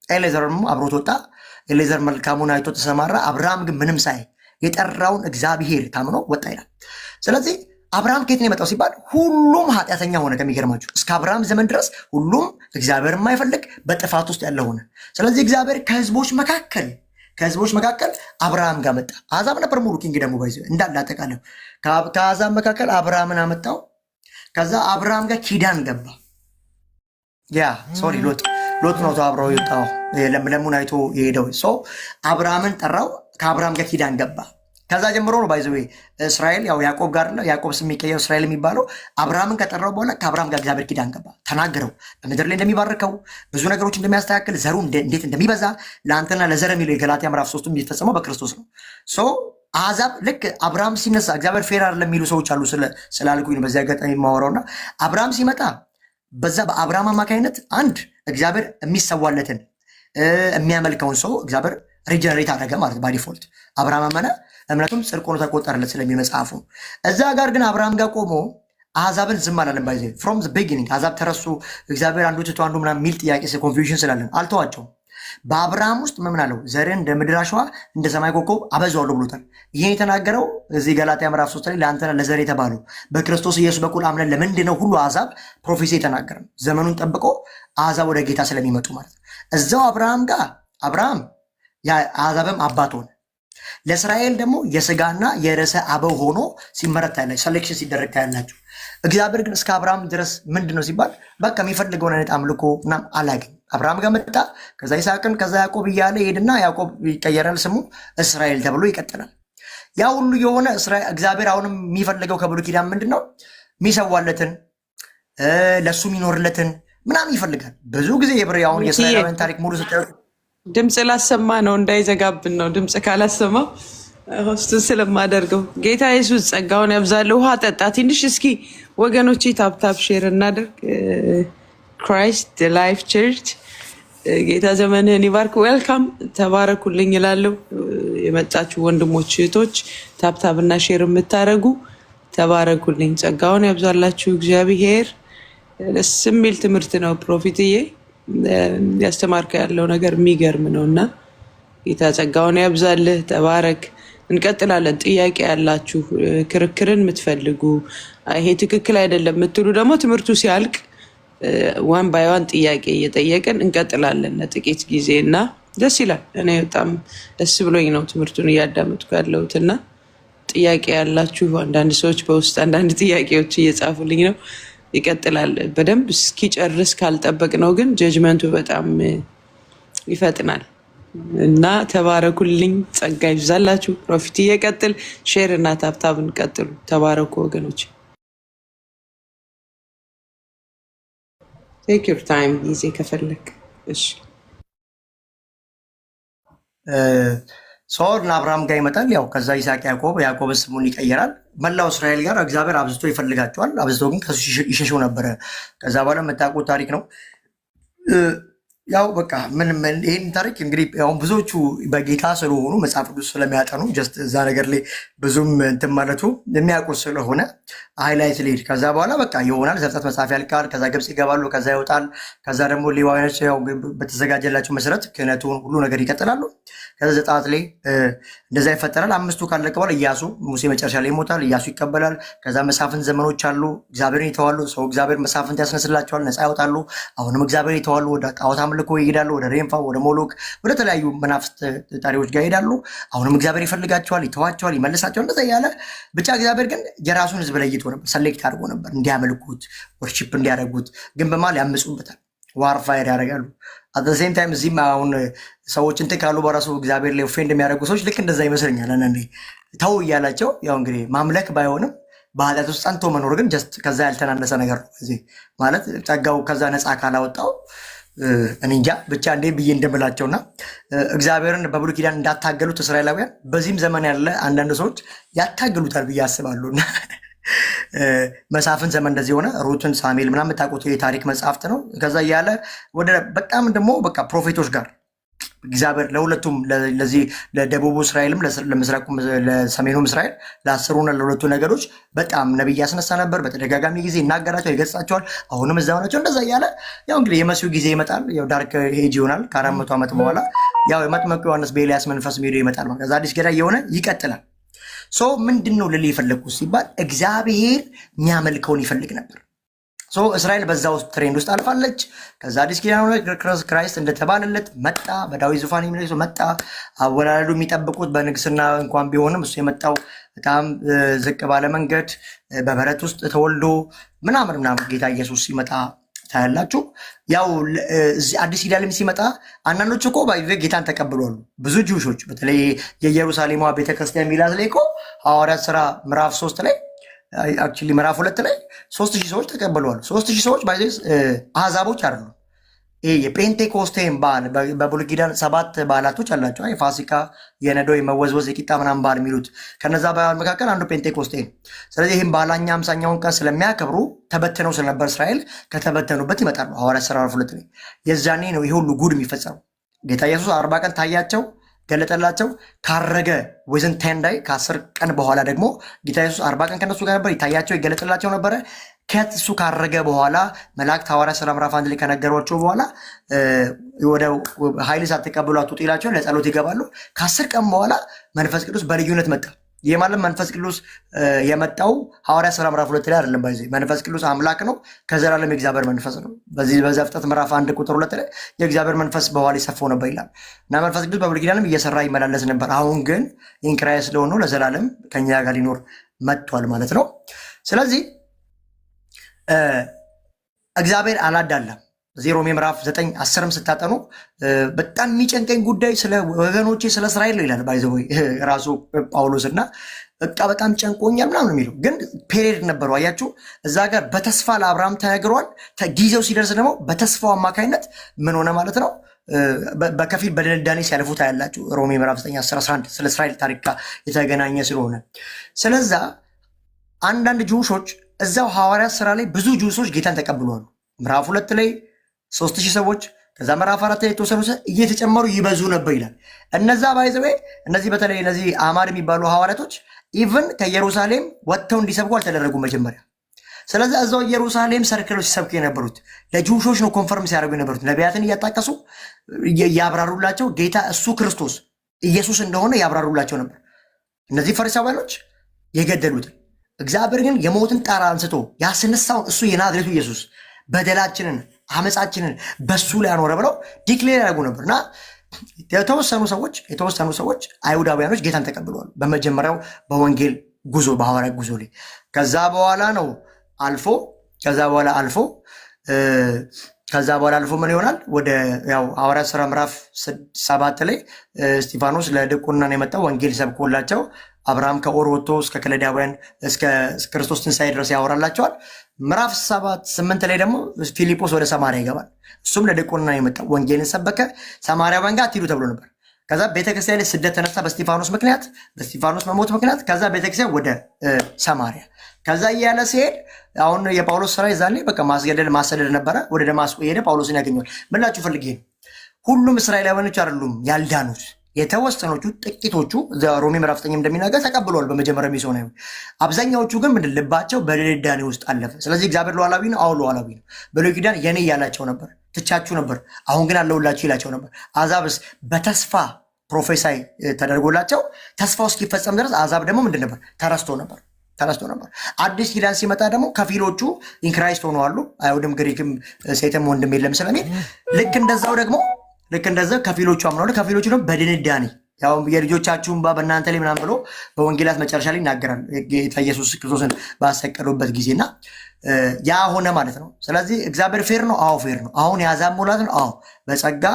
ኤሌዘርም አብሮት ወጣ። ኤሌዘር መልካሙን አይቶ ተሰማራ። አብርሃም ግን ምንም ሳይ የጠራውን እግዚአብሔር ታምኖ ወጣ ይላል። ስለዚህ አብርሃም ከየት ነው የመጣው ሲባል ሁሉም ኃጢአተኛ ሆነ። ከሚገርማችሁ እስከ አብርሃም ዘመን ድረስ ሁሉም እግዚአብሔር የማይፈልግ በጥፋት ውስጥ ያለ ሆነ። ስለዚህ እግዚአብሔር ከህዝቦች መካከል አብርሃም ጋር መጣ። አሕዛብ ነበር ሙሉ ኪንግደሙ ባይዘ እንዳለ አጠቃላይ ከአሕዛብ መካከል አብርሃምን አመጣው። ከዛ አብርሃም ጋር ኪዳን ገባ። ሎጥ ነው አብረው የወጣው ለምለሙን አይቶ የሄደው ሰው አብርሃምን ጠራው። ከአብርሃም ጋር ኪዳን ገባ። ከዛ ጀምሮ ነው ባይዘ እስራኤል ያው ያዕቆብ ጋር ነው። ያዕቆብ ስም የሚቀየው እስራኤል የሚባለው አብርሃምን ከጠራው በኋላ ከአብርሃም ጋር እግዚአብሔር ኪዳን ገባ። ተናገረው በምድር ላይ እንደሚባርከው ብዙ ነገሮች እንደሚያስተካክል ዘሩ እንዴት እንደሚበዛ ለአንተና ለዘር የሚለው የገላትያ ምዕራፍ 3 የሚፈጸመው በክርስቶስ ነው። አሕዛብ ልክ አብርሃም ሲነሳ እግዚአብሔር ፌር አይደለም የሚሉ ሰዎች አሉ ስላልኩኝ በዚህ አጋጣሚ የማወራውና አብርሃም ሲመጣ በዛ በአብርሃም አማካኝነት አንድ እግዚአብሔር የሚሰዋለትን የሚያመልከውን ሰው እግዚአብሔር ሪጀነሬት አደረገ ማለት ባዲፎልት አብርሃም አመነ፣ እምነቱም ጽድቅ ሆኖ ተቆጠረለት ስለሚል መጽሐፉ። እዛ ጋር ግን አብርሃም ጋር ቆሞ አሕዛብን ዝም አላለም። ባይዘ ፍሮም ዘ ቢጊኒንግ አሕዛብ ተረሱ፣ እግዚአብሔር አንዱ ትቶ አንዱ ምናምን የሚል ጥያቄ ኮንፊውዥን ስላለን አልተዋቸውም። በአብርሃም ውስጥ ምን አለው? ዘርን እንደ ምድር አሸዋ እንደ ሰማይ ኮከብ አበዛዋለሁ ብሎታል። ይህን የተናገረው እዚህ ገላትያ ምዕራፍ 3 ላይ ለአንተና ለዘር የተባለው በክርስቶስ ኢየሱስ በኩል አምነን ለምንድን ነው ሁሉ አሕዛብ ፕሮፌሲ የተናገረ ነው። ዘመኑን ጠብቆ አሕዛብ ወደ ጌታ ስለሚመጡ ማለት ነው። እዛው አብርሃም ጋር አብርሃም የአሕዛብም አባት ሆነ። ለእስራኤል ደግሞ የስጋና የርዕሰ አበው ሆኖ ሲመረት ታያላችሁ፣ ሰሌክሽን ሲደረግ ታያላችሁ። እግዚአብሔር ግን እስከ አብርሃም ድረስ ምንድን ነው ሲባል በቃ የሚፈልገውን አይነት አምልኮ ምናምን አላገኝ። አብርሃም ጋር መጣ፣ ከዛ ይስሐቅን፣ ከዛ ያዕቆብ እያለ ይሄድና ያዕቆብ ይቀየራል፣ ስሙ እስራኤል ተብሎ ይቀጥላል። ያ ሁሉ የሆነ እግዚአብሔር አሁንም የሚፈልገው ከብሉይ ኪዳን ምንድን ነው? የሚሰዋለትን ለእሱ የሚኖርለትን ምናምን ይፈልጋል። ብዙ ጊዜ አሁን የእስራኤላውያን ታሪክ ሙሉ ስታዩ ድምፅ ላሰማ ነው እንዳይዘጋብን ነው። ድምፅ ካላሰማ ሆስቱን ስለማደርገው ጌታ ኢየሱስ ጸጋውን ያብዛል። ውሃ ጠጣ ትንሽ። እስኪ ወገኖቼ ታፕታፕ ሼር እናድርግ። ክራይስት ላይፍ ቸርች ጌታ ዘመንህን ይባርክ። ዌልካም ተባረኩልኝ እላለሁ። የመጣችሁ ወንድሞች እህቶች ታፕታፕ እና ሼር የምታደርጉ ተባረኩልኝ። ጸጋውን ያብዛላችሁ እግዚአብሔር። ደስ የሚል ትምህርት ነው ፕሮፊትዬ ያስተማርከ ያለው ነገር የሚገርም ነው እና ጌታ ጸጋውን ያብዛልህ። ተባረክ። እንቀጥላለን። ጥያቄ ያላችሁ ክርክርን የምትፈልጉ ይሄ ትክክል አይደለም የምትሉ ደግሞ ትምህርቱ ሲያልቅ ዋን ባይ ዋን ጥያቄ እየጠየቅን እንቀጥላለን ለጥቂት ጊዜ እና ደስ ይላል። እኔ በጣም ደስ ብሎኝ ነው ትምህርቱን እያዳመጥኩ ያለሁት እና ጥያቄ ያላችሁ አንዳንድ ሰዎች በውስጥ አንዳንድ ጥያቄዎች እየጻፉልኝ ነው። ይቀጥላል። በደንብ እስኪጨርስ ካልጠበቅ ነው ግን ጀጅመንቱ በጣም ይፈጥናል እና ተባረኩልኝ። ጸጋ ይብዛላችሁ። ፕሮፊት እየቀጥል ሼር እና ታብታብን ቀጥሉ። ተባረኩ ወገኖች። ቴክ ዩር ታይም ጊዜ ከፈለክ። እሺ ሰውና አብርሃም ጋር ይመጣል። ያው ከዛ ይስሐቅ ያዕቆብ ስሙን ይቀየራል። መላው እስራኤል ጋር እግዚአብሔር አብዝቶ ይፈልጋቸዋል። አብዝቶ ግን ከሱ ይሸሸው ነበረ። ከዛ በኋላ የምታውቁት ታሪክ ነው። ያው በቃ ይህን ታሪክ እንግዲህ ያው ብዙዎቹ በጌታ ስለሆኑ መጽሐፍ ቅዱስ ስለሚያጠኑ ጀስት እዛ ነገር ላይ ብዙም እንትን ማለቱ የሚያውቁት ስለሆነ ሃይላይት ሊድ ከዛ በኋላ በቃ ይሆናል። ዘፍጥረት መጽሐፍ ያልቃል። ከዛ ግብፅ ይገባሉ። ከዛ ይወጣል። ከዛ ደግሞ ሌዋውያኖች ያው በተዘጋጀላቸው መሰረት ክህነቱን ሁሉ ነገር ይቀጥላሉ። ከዛ ዘጸአት ላይ እንደዛ ይፈጠራል። አምስቱ ካለቀ በኋላ ኢያሱ ሙሴ መጨረሻ ላይ ይሞታል። ኢያሱ ይቀበላል። ከዛ መሳፍንት ዘመኖች አሉ። እግዚአብሔርን ይተዋሉ። ሰው እግዚአብሔር መሳፍንት ያስነስላቸዋል፣ ነፃ ያወጣሉ። አሁንም እግዚአብሔር ይተዋሉ። ወደ ጣዖት አምልኮ ይሄዳሉ። ወደ ሬምፋ፣ ወደ ሞሎክ፣ ወደ ተለያዩ መናፍስት ጠሪዎች ጋር ይሄዳሉ። አሁንም እግዚአብሔር ይፈልጋቸዋል፣ ይተዋቸዋል፣ ይመልሳቸዋል። እንደዛ እያለ ብቻ እግዚአብሔር ግን የራሱን ሕዝብ ለይቶ ነበር፣ ሰሌክት አድርጎ ነበር እንዲያመልኩት፣ ወርሺፕ እንዲያደርጉት። ግን በማል ያምፁበታል፣ ዋርፋየር ያደርጋሉ። አዘሴም ታይም እዚህም አሁን ሰዎች እንትን ካሉ በራሱ እግዚአብሔር ላይ ኦፌንድ የሚያደርጉ ሰዎች ልክ እንደዛ ይመስለኛል። አንዳንዴ ተው እያላቸው ያው እንግዲህ ማምለክ ባይሆንም በኃጢአት ውስጥ ጸንቶ መኖር ግን ጀስት ከዛ ያልተናነሰ ነገር ነው። እዚህ ማለት ጸጋው ከዛ ነፃ ካላወጣው እንጃ ብቻ እንዴ ብዬ እንደምላቸውና እግዚአብሔርን በብሉይ ኪዳን እንዳታገሉት እስራኤላውያን በዚህም ዘመን ያለ አንዳንድ ሰዎች ያታገሉታል ብዬ አስባለሁና መሳፍን ዘመን እንደዚህ ሆነ። ሩትን፣ ሳሙኤል ምናምን የምታውቁት የታሪክ መጽሐፍት ነው። ከዛ እያለ ወደ በጣም ደግሞ በቃ ፕሮፌቶች ጋር እግዚአብሔር ለሁለቱም ለዚህ ለደቡቡ እስራኤልም ለምስራቁም ለሰሜኑም እስራኤል ለአስሩና ለሁለቱ ነገዶች በጣም ነቢይ ያስነሳ ነበር። በተደጋጋሚ ጊዜ ይናገራቸው፣ ይገጻቸዋል። አሁንም እዛው ናቸው። እንደዛ እያለ ያው እንግዲህ የመሲሁ ጊዜ ይመጣል። ያው ዳርክ ሄጅ ይሆናል። ከ400 ዓመት በኋላ ያው የመጥምቁ ዮሐንስ በኤልያስ መንፈስ ሄዶ ይመጣል። ከዛ አዲስ ገዳ የሆነ ይቀጥላል። ሰው ምንድን ነው ልል የፈለግኩት ሲባል እግዚአብሔር የሚያመልከውን ይፈልግ ነበር። እስራኤል በዛ ውስጥ ትሬንድ ውስጥ አልፋለች። ከዛ አዲስ ኪዳን ክራይስት እንደተባለለት መጣ። በዳዊት ዙፋን የሚነግሰው መጣ። አወላለዱ የሚጠብቁት በንግስና እንኳን ቢሆንም እሱ የመጣው በጣም ዝቅ ባለ መንገድ በበረት ውስጥ ተወልዶ ምናምን ጌታ ኢየሱስ ሲመጣ ታያላችሁ። ያው አዲስ ኪዳን ሲመጣ አንዳንዶች እኮ ጌታን ተቀብሏሉ። ብዙ ጅውሾች በተለይ የኢየሩሳሌሟ ቤተክርስቲያን ሚላት ላይ እኮ ሐዋርያት ስራ ምዕራፍ 3 ላይ አክቹዋሊ ምዕራፍ 2 ላይ 3000 ሰዎች ተቀበሏሉ። 3000 ሰዎች አሕዛቦች አይደሉም። ይሄ የፔንቴኮስቴን በዓል በብሉይ ኪዳን 7 በዓላቶች አላቸው። የፋሲካ፣ የነዶ፣ የመወዝወዝ፣ የቂጣ ምናምን በዓል የሚሉት ከነዛ በዓል መካከል አንዱ ፔንቴኮስቴ ነው። ስለዚህ ይህም በዓላኛ 50ኛውን ቀን ስለሚያከብሩ ተበትነው ስለነበር እስራኤል ከተበተኑበት ይመጣሉ። ሐዋርያት ሥራ ምዕራፍ 2 ላይ የዛኔ ነው ይህ ሁሉ ጉድ የሚፈጸመው። ጌታ ኢየሱስ 40 ቀን ታያቸው፣ ገለጠላቸው። ካረገ ወይዘን ተንዳይ ከ10 ቀን በኋላ ደግሞ ጌታ ኢየሱስ 40 ቀን ከነሱ ጋር ነበር፣ ይታያቸው፣ ይገለጥላቸው ነበረ። ከእሱ ካረገ በኋላ መላእክት ሐዋርያት ሥራ ምዕራፍ 1 ላይ ከነገሯቸው በኋላ ወደ ኃይል ሳትቀበሉ አትውጡ ይላቸዋል። ለጸሎት ይገባሉ። ከ10 ቀን በኋላ መንፈስ ቅዱስ በልዩነት መጣ። ይህ ማለት መንፈስ ቅዱስ የመጣው ሐዋርያት ሥራ ምዕራፍ 2 ላይ አይደለም። ባይዘ መንፈስ ቅዱስ አምላክ ነው፣ ከዘላለም የእግዚአብሔር መንፈስ ነው። በዚህ በዘፍጥረት ምዕራፍ 1 ቁጥር 2 ላይ የእግዚአብሔር መንፈስ በኋላ ይሰፈው ነበር ይላል እና መንፈስ ቅዱስ በብሉይ ኪዳንም እየሰራ ይመላለስ ነበር። አሁን ግን ኢንክራይስት ስለሆነ ለዘላለም ከኛ ጋር ሊኖር መጥቷል ማለት ነው። ስለዚህ እግዚአብሔር አላዳለም። እዚህ ሮሜ ምዕራፍ 9 10 ስታጠኑ በጣም የሚጨንቀኝ ጉዳይ ስለ ወገኖቼ ስለ እስራኤል ነው ይላል ባይዘው ራሱ ጳውሎስ እና በቃ በጣም ጨንቆኛል ምናምን የሚለው ግን ፔሪድ ነበሩ። አያችሁ እዛ ጋር በተስፋ ለአብርሃም ተነግሯል። ጊዜው ሲደርስ ደግሞ በተስፋው አማካኝነት ምን ሆነ ማለት ነው። በከፊል በድንዳኔ ሲያልፉት ያላችሁ ሮሜ ምዕራፍ 9 10 11 ስለ እስራኤል ታሪክ የተገናኘ ስለሆነ ስለዛ አንዳንድ ጁሾች እዛው ሐዋርያት ሥራ ላይ ብዙ ጁሶች ጌታን ተቀብለዋል። ምዕራፍ 2 ላይ 3000 ሰዎች ከዛ ምዕራፍ 4 ላይ የተወሰኑ እየተጨመሩ ይበዙ ነበር ይላል። እነዛ ባይዘዌ እነዚህ በተለይ እነዚህ አማድ የሚባሉ ሐዋርያቶች ኢቭን ከኢየሩሳሌም ወጥተው እንዲሰብኩ አልተደረጉም መጀመሪያ። ስለዚህ እዛው ኢየሩሳሌም ሰርክሎች ሲሰብኩ የነበሩት ለጁሾች ነው ኮንፈርም ሲያደርጉ የነበሩት ነቢያትን እያጣቀሱ ያብራሩላቸው ጌታ እሱ ክርስቶስ ኢየሱስ እንደሆነ ያብራሩላቸው ነበር። እነዚህ ፈሪሳውያኖች የገደሉትን እግዚአብሔር ግን የሞትን ጣራ አንስቶ ያስነሳውን እሱ የናዝሬቱ ኢየሱስ በደላችንን አመፃችንን በሱ ላይ አኖረ ብለው ዲክሌር ያደርጉ ነበር እና የተወሰኑ ሰዎች አይሁዳውያኖች ጌታን ተቀብለዋል በመጀመሪያው በወንጌል ጉዞ በሐዋርያት ጉዞ ላይ። ከዛ በኋላ አልፎ ምን ይሆናል? ወደ ሐዋርያት ሥራ ምዕራፍ 7 ላይ እስጢፋኖስ ለድቁናን የመጣው ወንጌል ሰብኮላቸው አብርሃም ከኦር ወጥቶ እስከ ከለዳውያን እስከ ክርስቶስ ትንሣኤ ድረስ ያወራላቸዋል። ምዕራፍ 8 ላይ ደግሞ ፊልጶስ ወደ ሰማርያ ይገባል። እሱም ለድቁና የመጣው ወንጌልን ሰበከ። ሰማርያውያን ጋር አትሂዱ ተብሎ ነበር። ከዛ ቤተክርስቲያን ላይ ስደት ተነሳ በስጢፋኖስ መሞት ምክንያት። ከዛ ቤተክርስቲያን ወደ ሰማርያ ከዛ እያለ ሲሄድ አሁን የጳውሎስ ስራ ይዛኔ በቃ ማሰደድ ነበረ። ወደ ደማስቆ የሄደ ጳውሎስን ያገኘዋል። ምላችሁ ፈልጌ ነው ሁሉም እስራኤላውያኖች አይደሉም ያልዳኑት። የተወሰኖቹ ጥቂቶቹ ሮሜ ምዕራፍ 9 እንደሚናገር ተቀብለዋል በመጀመሪያ ሚስዮናዊ። አብዛኛዎቹ ግን ምንድን ልባቸው በድንዳኔ ውስጥ አለፈ። ስለዚህ እግዚአብሔር ሉዓላዊ ነው። አሁን ሉዓላዊ ነው። ብሉይ ኪዳን የኔ እያላቸው ነበር፣ ትቻችሁ ነበር፣ አሁን ግን አለሁላችሁ ይላቸው ነበር። አሕዛብስ በተስፋ ፕሮፌሳይ ተደርጎላቸው ተስፋው እስኪፈጸም ድረስ አሕዛብ ደግሞ ምንድን ነበር? ተረስቶ ነበር። አዲስ ኪዳን ሲመጣ ደግሞ ከፊሎቹ ኢንክራይስት ሆነዋሉ። አይሁድም ግሪክም ሴትም ወንድም የለም ስለሚል ልክ እንደዛው ከፊሎቹ አምነዋል። ከፊሎቹ ደግሞ በድንዳኔ ያው የልጆቻችሁን በእናንተ ላይ ምናምን ብሎ በወንጌላት መጨረሻ ላይ ይናገራል ጌታ ኢየሱስ ክርስቶስን ባሰቀሉበት ጊዜና ያ ሆነ ማለት ነው። ስለዚህ እግዚአብሔር ፌር ነው። አዎ ፌር ነው። አሁን የአሕዛብ ሙላት ነው። አዎ በጸጋ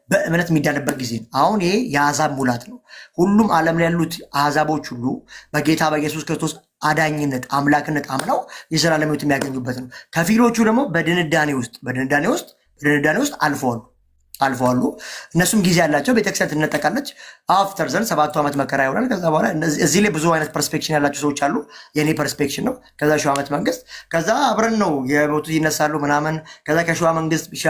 በእምነት የሚዳንበት ጊዜ ነው። አሁን ይሄ የአሕዛብ ሙላት ነው። ሁሉም ዓለም ላይ ያሉት አሕዛቦች ሁሉ በጌታ በኢየሱስ ክርስቶስ አዳኝነት አምላክነት አምነው የዘላለም ሕይወት የሚያገኙበት ነው። ከፊሎቹ ደግሞ በድንዳኔ ውስጥ አልፈዋሉ። እነሱም ጊዜ ያላቸው ቤተክርስቲያን ትነጠቃለች። አፍተር ዘን 7 ዓመት መከራ ይሆናል። ከዛ በኋላ እዚህ ላይ ብዙ አይነት ፐርስፔክሽን ያላቸው ሰዎች አሉ። የኔ ፐርስፔክሽን ነው። ከዛ ሺህ ዓመት መንግስት፣ ከዛ አብረን ነው የሞቱት ይነሳሉ ምናምን። ከዛ ሺህ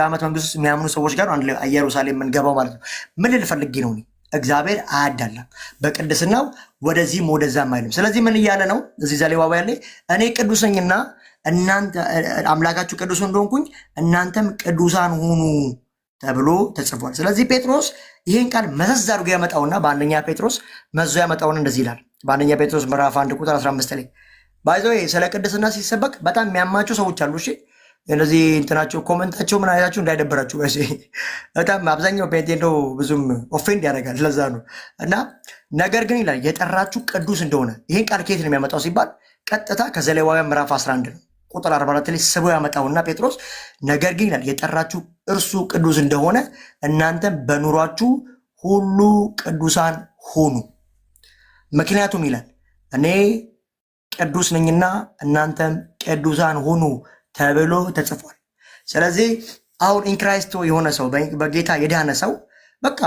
ዓመት መንግስት ውስጥ የሚያምኑ ሰዎች ጋር አንድ ላይ ኢየሩሳሌም የምንገባው ማለት ነው። ምን ልል ፈልጌ ነው? እግዚአብሔር አያዳላም በቅድስናው ወደዚህም ወደዛም አይልም። ስለዚህ ምን እያለ ነው እዚህ ዘሌዋውያን ላይ እኔ ቅዱስ ነኝና እናንተ አምላካችሁ ቅዱስ እንደሆንኩኝ እናንተም ቅዱሳን ሁኑ ተብሎ ተጽፏል። ስለዚህ ጴጥሮስ ይህን ቃል መዘዝ አድርጎ ያመጣውና በአንደኛ ጴጥሮስ መዞ ያመጣውን እንደዚህ ይላል። በአንደኛ ጴጥሮስ ምዕራፍ 1 ቁጥር 15 ላይ ባይዞ ስለ ቅድስና ሲሰበክ በጣም የሚያማቸው ሰዎች አሉ። እሺ እነዚህ እንትናቸው ኮመንታቸው ምን አይታችሁ እንዳይደበራችሁ። በጣም አብዛኛው ጴንጤ እንደው ብዙም ኦፌንድ ያደርጋል። ለዛ ነው እና ነገር ግን ይላል የጠራችሁ ቅዱስ እንደሆነ። ይህን ቃል ከየት ነው የሚያመጣው ሲባል ቀጥታ ከዘሌዋውያን ምዕራፍ 11 ነው ቁጥር 44 ላይ ስቦ ያመጣውና ጴጥሮስ ነገር ግን ይላል የጠራችሁ እርሱ ቅዱስ እንደሆነ እናንተም በኑሯችሁ ሁሉ ቅዱሳን ሁኑ። ምክንያቱም ይላል እኔ ቅዱስ ነኝና እናንተም ቅዱሳን ሁኑ ተብሎ ተጽፏል። ስለዚህ አሁን ኢንክራይስቶ የሆነ ሰው በጌታ የዳነ ሰው በቃ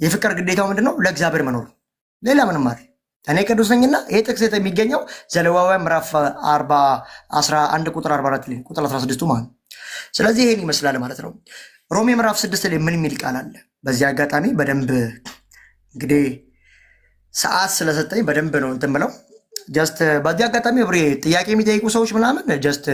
የፍቅር ግዴታው ምንድነው? ለእግዚአብሔር መኖር፣ ሌላ ምንም አይደል። እኔ ቅዱስ ነኝና ይሄ ጥቅስ የሚገኘው ዘሌዋውያን ምዕራፍ 11 ቁጥር 44 ላይ ቁጥር 16 ማለት ነው። ስለዚህ ይሄን ይመስላል ማለት ነው። ሮሜ ምዕራፍ 6 ላይ ምን የሚል ቃል አለ? በዚህ አጋጣሚ በደንብ እንግዲህ ሰዓት ስለሰጠኝ በደንብ ነው እንትን ብለው ጀስት በዚህ አጋጣሚ ብሬ ጥያቄ የሚጠይቁ ሰዎች ምናምን ጀስት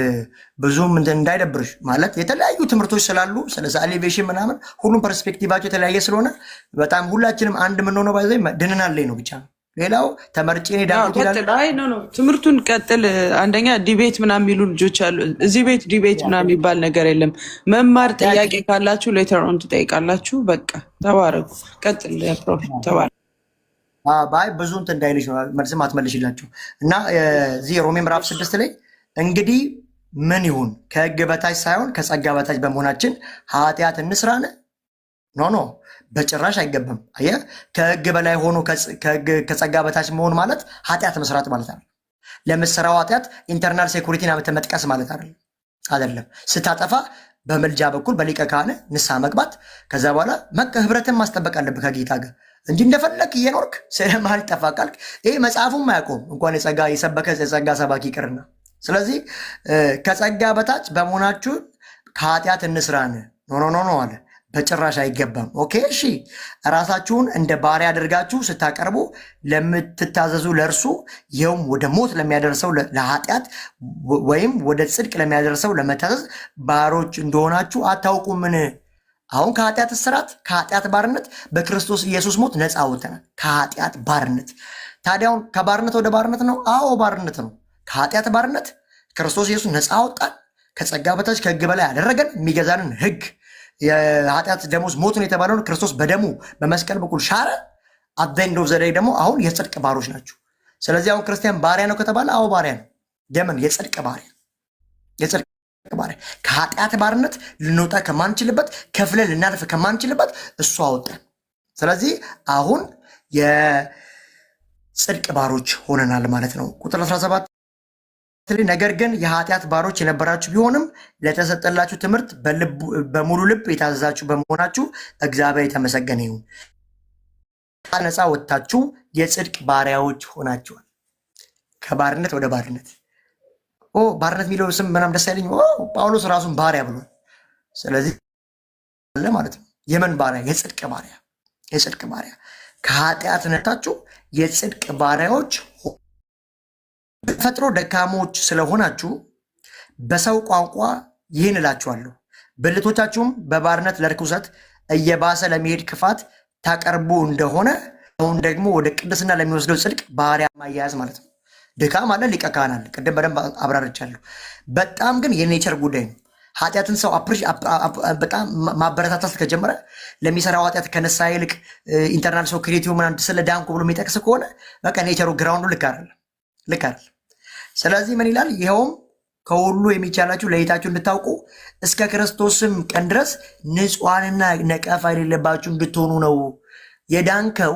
ብዙም እንዳይደብርሽ ማለት የተለያዩ ትምህርቶች ስላሉ ስለ ሳሊቬሽን ምናምን ሁሉም ፐርስፔክቲቫቸው የተለያየ ስለሆነ በጣም ሁላችንም አንድ የምንሆነው ባይዘ ድንናለኝ ነው ብቻ ነው። ሌላው ተመርጬ ዳንኩት ይላል። ትምህርቱን ቀጥል። አንደኛ ዲቤት ምናምን የሚሉ ልጆች አሉ። እዚህ ቤት ዲቤት ምናምን የሚባል ነገር የለም። መማር ጥያቄ ካላችሁ ሌተር ኦን ትጠይቃላችሁ። በቃ ተባረኩ። ቀጥል ፕሮፌት ተባረኩ። ባይ ብዙ እንትን እንዳይልሽ ነው መልስም አትመልሽላችሁ እና እዚህ ሮሜ ምዕራፍ 6 ላይ እንግዲህ ምን ይሁን ከሕግ በታች ሳይሆን ከጸጋ በታች በመሆናችን ኃጢአት እንስራን? ኖ በጭራሽ አይገባም። አየህ ከሕግ በላይ ሆኖ ከጸጋ በታች መሆን ማለት ኃጢአት መስራት ማለት አይደለም። ለምትሰራው ኃጢአት ኢንተርናል ሴኩሪቲን መጥቀስ ማለት አይደለም። ስታጠፋ በምልጃ በኩል በሊቀ ካህን ንስሐ መግባት ከዛ በኋላ ህብረትን ማስጠበቅ አለብህ ከጌታ ጋር እንጂ እንደፈለክ እየኖርክ ስለማልጠፋ ቃልክ ይህ መጽሐፉም አያውቀውም እንኳን የሰበከ የጸጋ ሰባኪ ይቅርና። ስለዚህ ከጸጋ በታች በመሆናችሁ ከኃጢአት እንስራን ኖ አለ። በጭራሽ አይገባም። ኦኬ እሺ፣ ራሳችሁን እንደ ባሪያ አድርጋችሁ ስታቀርቡ ለምትታዘዙ ለእርሱ ይኸውም ወደ ሞት ለሚያደርሰው ለኃጢአት ወይም ወደ ጽድቅ ለሚያደርሰው ለመታዘዝ ባሮች እንደሆናችሁ አታውቁምን? አሁን ከኃጢአት እስራት ከኃጢአት ባርነት በክርስቶስ ኢየሱስ ሞት ነፃ ወጥተናል። ከኃጢአት ባርነት ታዲያውን ከባርነት ወደ ባርነት ነው። አዎ ባርነት ነው። ከኃጢአት ባርነት ክርስቶስ ኢየሱስ ነፃ ወጣን። ከጸጋ በታች ከሕግ በላይ ያደረገን የሚገዛንን ሕግ የኃጢአት ደሞዝ ሞት ነው የተባለውን ክርስቶስ በደሙ በመስቀል በኩል ሻረ። አዘንዶ ዘዳይ ደግሞ አሁን የጽድቅ ባሮች ናቸው። ስለዚህ አሁን ክርስቲያን ባሪያ ነው ከተባለ አዎ ባሪያ ነው። የምን የጽድቅ ባሪያ ባሪያ ከኃጢአት ባርነት ልንወጣ ከማንችልበት ከፍለን ልናልፍ ከማንችልበት እሱ አወጣን። ስለዚህ አሁን የጽድቅ ባሮች ሆነናል ማለት ነው። ቁጥር 17 ነገር ግን የኃጢአት ባሮች የነበራችሁ ቢሆንም ለተሰጠላችሁ ትምህርት በሙሉ ልብ የታዘዛችሁ በመሆናችሁ እግዚአብሔር የተመሰገነ ይሁን። ነፃ ወጥታችሁ የጽድቅ ባሪያዎች ሆናችኋል። ከባርነት ወደ ባርነት ባርነት የሚለው ስም ምናምን ደስ አይለኝ። ጳውሎስ ራሱን ባሪያ ብሏል። ስለዚህ ማለት ነው የምን ባሪያ? የጽድቅ ባሪያ ከኃጢአት ነታችሁ የጽድቅ ባሪያዎች ተፈጥሮ ደካሞች ስለሆናችሁ በሰው ቋንቋ ይህን እላችኋለሁ፣ ብልቶቻችሁም በባርነት ለርኩሰት እየባሰ ለሚሄድ ክፋት ታቀርቡ እንደሆነ አሁን ደግሞ ወደ ቅድስና ለሚወስደው ጽድቅ ባሪያ ማያያዝ ማለት ነው። ድካም አለ፣ ሊቀ ካህን አለ። ቅድም በደንብ አብራርቻለሁ። በጣም ግን የኔቸር ጉዳይ ነው። ኃጢአትን ሰው በጣም ማበረታታት ከጀመረ ለሚሰራው ኃጢአት ከነሳ ይልቅ ኢንተርናል ሰው ክሬቲቭ ምናምን ስለ ዳንኩ ብሎ የሚጠቅስ ከሆነ በቃ ኔቸሩ ግራውንዱ ልክ አይደለም። ስለዚህ ምን ይላል? ይኸውም ከሁሉ የሚቻላችሁ ለይታችሁ እንድታውቁ እስከ ክርስቶስም ቀን ድረስ ንጹሐንና ነቀፋ የሌለባችሁ እንድትሆኑ ነው። የዳንከው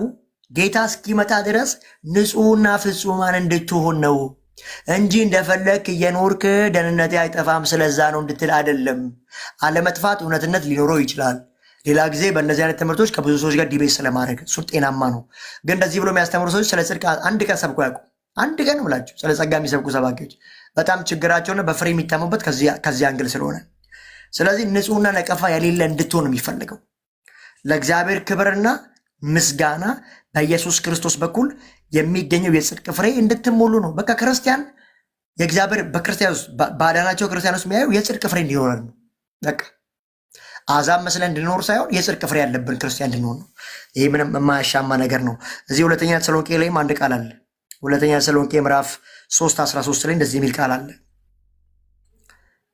ጌታ እስኪመጣ ድረስ ንጹሕና ፍጹማን እንድትሆን ነው እንጂ እንደፈለክ እየኖርክ ደህንነቴ አይጠፋም ስለዛ ነው እንድትል አይደለም። አለመጥፋት እውነትነት ሊኖረው ይችላል። ሌላ ጊዜ በእነዚህ አይነት ትምህርቶች ከብዙ ሰዎች ጋር ዲቤት ስለማድረግ እሱ ጤናማ ነው። ግን እንደዚህ ብሎ የሚያስተምሩ ሰዎች ስለ ጽድቅ አንድ ቀን ሰብኮ ያውቁ አንድ ቀን ብላችሁ ስለ ጸጋ የሚሰብኩ ሰባኪዎች በጣም ችግራቸውና በፍሬ የሚታሙበት ከዚህ አንግል ስለሆነ፣ ስለዚህ ንጹሕና ነቀፋ የሌለ እንድትሆን የሚፈልገው ለእግዚአብሔር ክብርና ምስጋና በኢየሱስ ክርስቶስ በኩል የሚገኘው የጽድቅ ፍሬ እንድትሞሉ ነው። በቃ ክርስቲያን የእግዚአብሔር በክርስቲያን ውስጥ ባዳናቸው ክርስቲያን ውስጥ የሚያየው የጽድቅ ፍሬ እንዲኖረን ነው። በቃ አሕዛብ መስለን እንድንኖር ሳይሆን የጽድቅ ፍሬ ያለብን ክርስቲያን እንድንሆን ነው። ይህ ምንም የማያሻማ ነገር ነው። እዚህ ሁለተኛ ተሰሎንቄ ላይም አንድ ቃል አለ። ሁለተኛ ተሰሎንቄ ምዕራፍ 3:13 ላይ እንደዚህ የሚል ቃል አለ።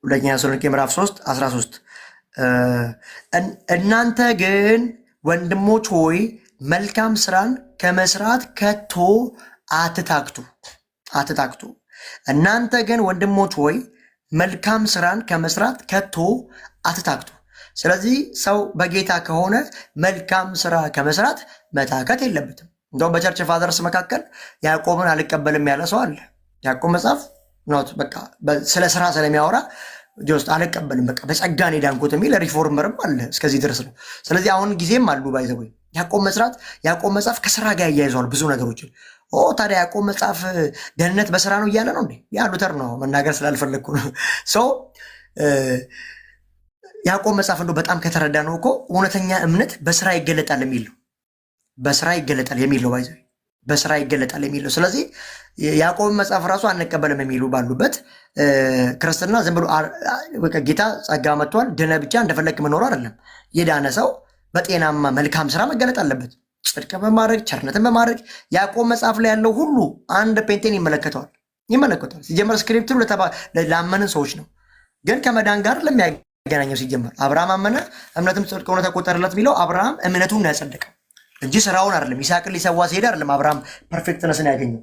ሁለተኛ ተሰሎንቄ ምዕራፍ 3:13 እናንተ ግን ወንድሞች ሆይ መልካም ስራን ከመስራት ከቶ አትታክቱ። እናንተ ግን ወንድሞች ሆይ መልካም ስራን ከመስራት ከቶ አትታክቱ። ስለዚህ ሰው በጌታ ከሆነ መልካም ስራ ከመስራት መታከት የለበትም። እንደውም በቸርች ፋዘርስ መካከል ያዕቆብን አልቀበልም ያለ ሰው አለ። ያዕቆብ መጽሐፍ ኖት በቃ ስለ ስራ ስለሚያወራ ጆስት አልቀበልም በቃ በጸጋን ዳንኩት የሚል ሪፎርመርም አለ። እስከዚህ ድረስ ነው። ስለዚህ አሁን ጊዜም አሉ ባይዘወይ ያዕቆብ መጽሐፍ ከስራ ጋር ያያይዘዋል ብዙ ነገሮችን። ታዲያ ያዕቆብ መጽሐፍ ደህንነት በስራ ነው እያለ ነው እንዴ? ያ ሉተር ነው መናገር ስላልፈለግኩ ነው። ሰው ያዕቆብ መጽሐፍ እንደው በጣም ከተረዳ ነው እኮ እውነተኛ እምነት በስራ ይገለጣል የሚል ነው። በስራ ይገለጣል የሚል ነው። ባይዘወይ በስራ ይገለጣል የሚለው። ስለዚህ ያዕቆብ መጽሐፍ ራሱ አንቀበልም የሚሉ ባሉበት ክርስትና ዝም ብሎ ጌታ ጸጋ መጥቷል ድነ ብቻ እንደፈለግ መኖሩ አይደለም። የዳነ ሰው በጤናማ መልካም ስራ መገለጥ አለበት። ጽድቅ በማድረግ ቸርነትን በማድረግ ያዕቆብ መጽሐፍ ላይ ያለው ሁሉ አንድ ጴንጤን ይመለከተዋል። ሲጀመር ስክሪፕቱ ላመንን ሰዎች ነው፣ ግን ከመዳን ጋር ለሚያገናኘው ሲጀመር አብርሃም አመነ እምነትም ጽድቅ ሆኖ ተቆጠረለት የሚለው አብርሃም እምነቱን ነው ያጸደቀው እንጂ ስራውን አይደለም። ይስሐቅን ሊሰዋ ሲሄድ አይደለም አብርሃም ፐርፌክትነስን ያገኘው።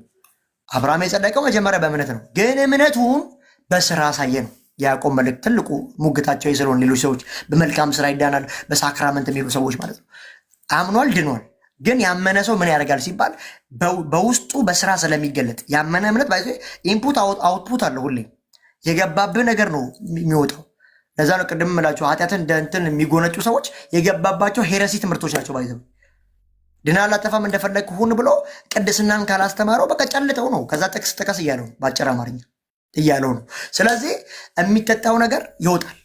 አብርሃም የጸደቀው መጀመሪያ በእምነት ነው፣ ግን እምነቱን በስራ አሳየ ነው። የያዕቆብ መልእክት ትልቁ ሙግታቸው ስለሆነ ሌሎች ሰዎች በመልካም ስራ ይዳናል፣ በሳክራመንት የሚሉ ሰዎች ማለት ነው። አምኗል፣ ድኗል። ግን ያመነ ሰው ምን ያደርጋል ሲባል በውስጡ በስራ ስለሚገለጥ ያመነ እምነት ባይዞ ኢንፑት አውትፑት አለ። ሁሌ የገባብህ ነገር ነው የሚወጣው። ለዛ ነው ቅድም ምላቸው ኃጢአትን እንትን የሚጎነጩ ሰዎች የገባባቸው ሄረሲ ትምህርቶች ናቸው። ባይዘው ድና አላጠፋም እንደፈለግ ሁን ብሎ ቅድስናን ካላስተማረው በቃ ጨልጠው ነው። ከዛ ጥቅስ ጥቀስ እያለው ነው፣ በአጭር አማርኛ እያለው ነው። ስለዚህ የሚጠጣው ነገር ይወጣል፣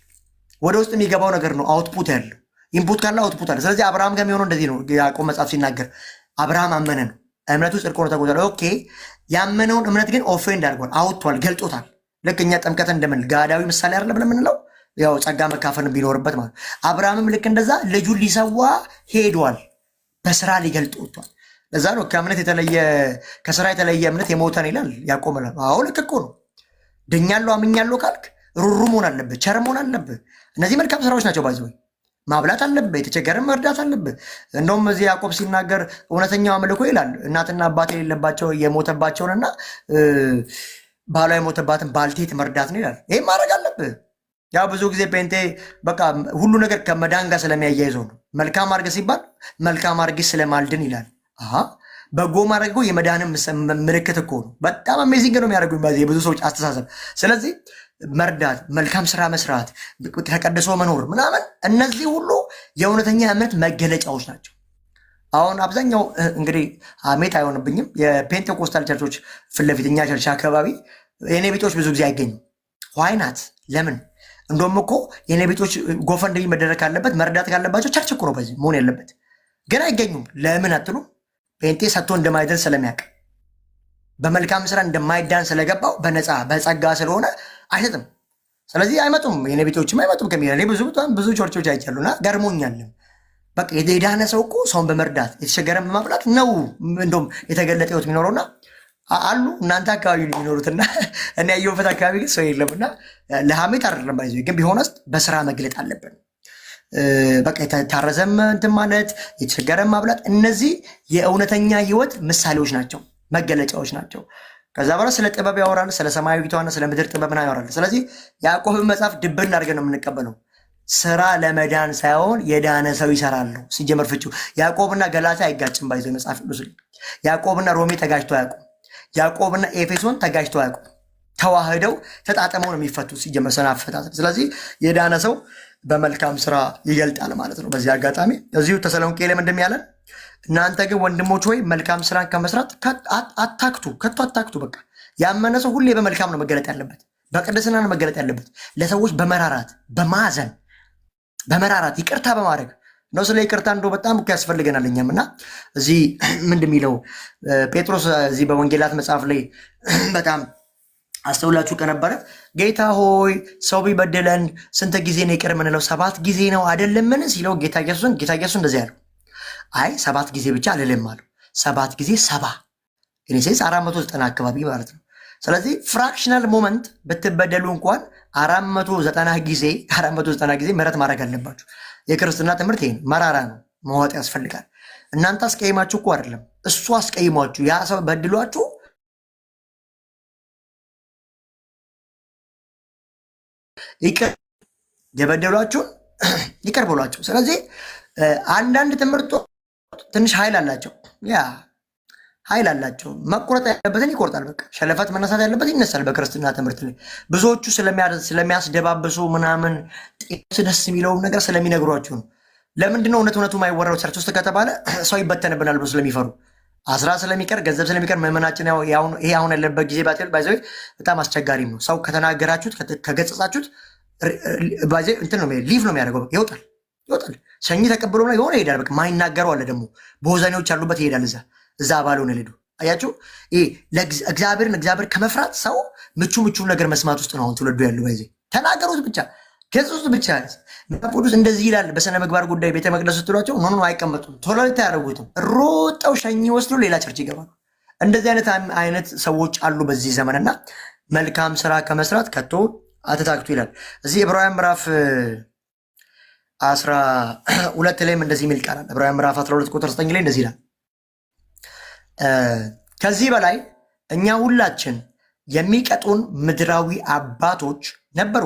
ወደ ውስጥ የሚገባው ነገር ነው አውትፑት ያለው። ኢንፑት ካለ አውትፑት አለ። ስለዚህ አብርሃም ጋር የሚሆነው እንደዚህ ነው። ያዕቆብ መጽሐፍ ሲናገር አብርሃም አመነ ነው፣ እምነቱ ጽድቅ ሆኖ ተቆጠረ። ኦኬ፣ ያመነውን እምነት ግን ኦፌንድ አድርጓል፣ አውጥቷል፣ ገልጦታል። ልክ እኛ ጥምቀት እንደምን ጋዳዊ ምሳሌ አይደለ ብለን የምንለው ያው ጸጋ መካፈል ቢኖርበት ማለት አብርሃምም ልክ እንደዛ ልጁን ሊሰዋ ሄዷል፣ በስራ ሊገልጥ ወጥቷል። ለዛ ነው ከእምነት የተለየ ከስራ የተለየ እምነት የሞተን ይላል ያዕቆብ። አዎ ልክ እኮ ነው። ድኛለሁ አምኛለሁ ካልክ ሩሩ መሆን አለብህ፣ ቸር መሆን አለብህ። እነዚህ መልካም ስራዎች ናቸው። ባይዘ ማብላት አለብህ፣ የተቸገረን መርዳት አለብህ። እንደውም እዚህ ያዕቆብ ሲናገር እውነተኛው አምልኮ ይላል እናትና አባት የሌለባቸው የሞተባቸውንና ባሏ የሞተባትን ባልቴት መርዳት ነው ይላል። ይህም ማድረግ አለብህ። ያው ብዙ ጊዜ ፔንቴ በቃ ሁሉ ነገር ከመዳን ጋር ስለሚያያይዘው ነው። መልካም አድርግ ሲባል መልካም አድርግ ስለማልድን ይላል። በጎ ማድረግ እኮ የመዳንም ምልክት እኮ ነው። በጣም አሜዚንግ ነው የሚያደርጉ የብዙ ሰዎች አስተሳሰብ። ስለዚህ መርዳት፣ መልካም ስራ መስራት፣ ተቀድሶ መኖር ምናምን እነዚህ ሁሉ የእውነተኛ እምነት መገለጫዎች ናቸው። አሁን አብዛኛው እንግዲህ አሜት አይሆንብኝም የፔንቴኮስታል ቸርቾች ፊት ለፊት እኛ ቸርች አካባቢ የኔ ቤቶች ብዙ ጊዜ አይገኙም። ዋይናት ለምን? እንደውም እኮ የኔ ቤቶች ጎፈንድሚ መደረግ ካለበት መርዳት ካለባቸው ቸርች እኮ ነው በዚህ መሆን ያለበት፣ ግን አይገኙም። ለምን አትሉ? ፔንቴ ሰጥቶ እንደማይደን ስለሚያውቅ በመልካም ስራ እንደማይዳን ስለገባው በነፃ በጸጋ ስለሆነ አይሰጥም። ስለዚህ አይመጡም፣ የኔ ቤቶችም አይመጡም። ከሚለ ብዙ ቸርቾች አይቻሉና ገርሞኛልም። በቃ የዳነ ሰው እኮ ሰውን በመርዳት የተቸገረን በማብላት ነው እንደውም የተገለጠ ህይወት የሚኖረውና አሉ እናንተ አካባቢ የሚኖሩትና እኔ ያየሁበት አካባቢ ግን ሰው የለምና ለሐሜት አይደለም ባይዘ ግን ቢሆንስ በስራ መግለጥ አለብን። በቃ የታረዘም እንትን ማለት የተቸገረን ማብላት እነዚህ የእውነተኛ ህይወት ምሳሌዎች ናቸው፣ መገለጫዎች ናቸው። ከዛ በኋላ ስለ ጥበብ ያወራል፣ ስለ ሰማያዊቷና ስለ ምድር ጥበብና ያወራል። ስለዚህ ያዕቆብን መጽሐፍ ድብን አድርገን ነው የምንቀበለው። ስራ ለመዳን ሳይሆን የዳነ ሰው ይሰራል ነው ሲጀመር ፍቺው። ያዕቆብና ገላትያ አይጋጭም ባይዘ መጽሐፍ ቅዱስ። ያዕቆብና ሮሜ ተጋጭቶ አያውቁም። ያዕቆብና ኤፌሶን ተጋጭቶ አያውቁም። ተዋህደው ተጣጥመው ነው የሚፈቱት ሲጀመር ሰናፍታት። ስለዚህ የዳነ ሰው በመልካም ስራ ይገልጣል ማለት ነው። በዚህ አጋጣሚ እዚሁ ተሰሎንቄ ላይ እንደሚያለን እናንተ ግን ወንድሞች ሆይ መልካም ስራን ከመስራት አታክቱ፣ ከቶ አታክቱ። በቃ ያመነ ሰው ሁሌ በመልካም ነው መገለጥ ያለበት፣ በቅድስና ነው መገለጥ ያለበት። ለሰዎች በመራራት በማዘን በመራራት ይቅርታ በማድረግ ነው። ስለ ይቅርታ እንደው በጣም እኮ ያስፈልገናል እኛም እና እዚህ ምንድን የሚለው ጴጥሮስ እዚህ በወንጌላት መጽሐፍ ላይ በጣም አስተውላችሁ ከነበረ ጌታ ሆይ ሰው ቢበድለን ስንት ጊዜ ነው ይቅር የምንለው? 7 ጊዜ ነው አይደለምን ሲለው ጌታ ኢየሱስ እንደዚህ ያለው አይ 7 ጊዜ ብቻ አልልም አለው። 7 ጊዜ 70 ጌኔሲስ 490 አካባቢ ማለት ነው። ስለዚህ ፍራክሽናል ሞመንት ብትበደሉ እንኳን 490 ጊዜ ምህረት ማድረግ አለባችሁ። የክርስትና ትምህርት ይሄ መራራ ነው፣ መዋጥ ያስፈልጋል። እናንተ አስቀይማችሁ እኮ አይደለም እሱ አስቀይሟችሁ ያ ሰው በድሏችሁ ይቅር የበደሏችሁን ይቅር ብሏቸው። ስለዚህ አንዳንድ ትምህርቶች ትንሽ ኃይል አላቸው፣ ኃይል አላቸው። መቆረጥ ያለበትን ይቆርጣል። በቃ ሸለፈት መነሳት ያለበት ይነሳል። በክርስትና ትምህርት ላይ ብዙዎቹ ስለሚያስደባብሱ ምናምን ደስ የሚለውን ነገር ስለሚነግሯችሁ ነው። ለምንድነው እውነቱ የማይወራው ቸርች ውስጥ ከተባለ ሰው ይበተንብናል ብሎ ስለሚፈሩ፣ አስራ ስለሚቀር ገንዘብ ስለሚቀር ምዕመናችን ይሄ አሁን ያለበት ጊዜ ባይዘ በጣም አስቸጋሪም ነው። ሰው ከተናገራችሁት ከገጸጻችሁት እንትን ነው ሊቭ ነው የሚያደርገው። ይወጣል ሰኝ ተቀብሎ ነው የሆነ ይሄዳል። በቃ ማይናገረው አለ ደግሞ በወዛኔዎች ያሉበት ይሄዳል። እዛ ባልሆነ ሄዱ አያችሁ፣ እግዚአብሔር ከመፍራት ሰው ምቹ ነገር መስማት ውስጥ ነው አሁን ትውልዱ ያሉ። ይዜ ተናገሩት ብቻ ገጽ ውስጥ ብቻ መጽሐፍ ቅዱስ እንደዚህ ይላል በስነ ምግባር ጉዳይ ቤተ መቅደስ ስትሏቸው ኖ አይቀመጡም፣ ቶለሬት አያደርጉትም። ሮጠው ሸኝ ወስዶ ሌላ ቸርች ይገባሉ። እንደዚህ አይነት ሰዎች አሉ በዚህ ዘመንና መልካም ስራ ከመስራት ከቶ አትታክቱ ይላል። እዚህ ዕብራውያን ምዕራፍ 12 ላይም እንደዚህ የሚል ቃል አለ። ዕብራውያን ምዕራፍ 12 ቁጥር 9 ላይ እንደዚህ ይላል፣ ከዚህ በላይ እኛ ሁላችን የሚቀጡን ምድራዊ አባቶች ነበሩ።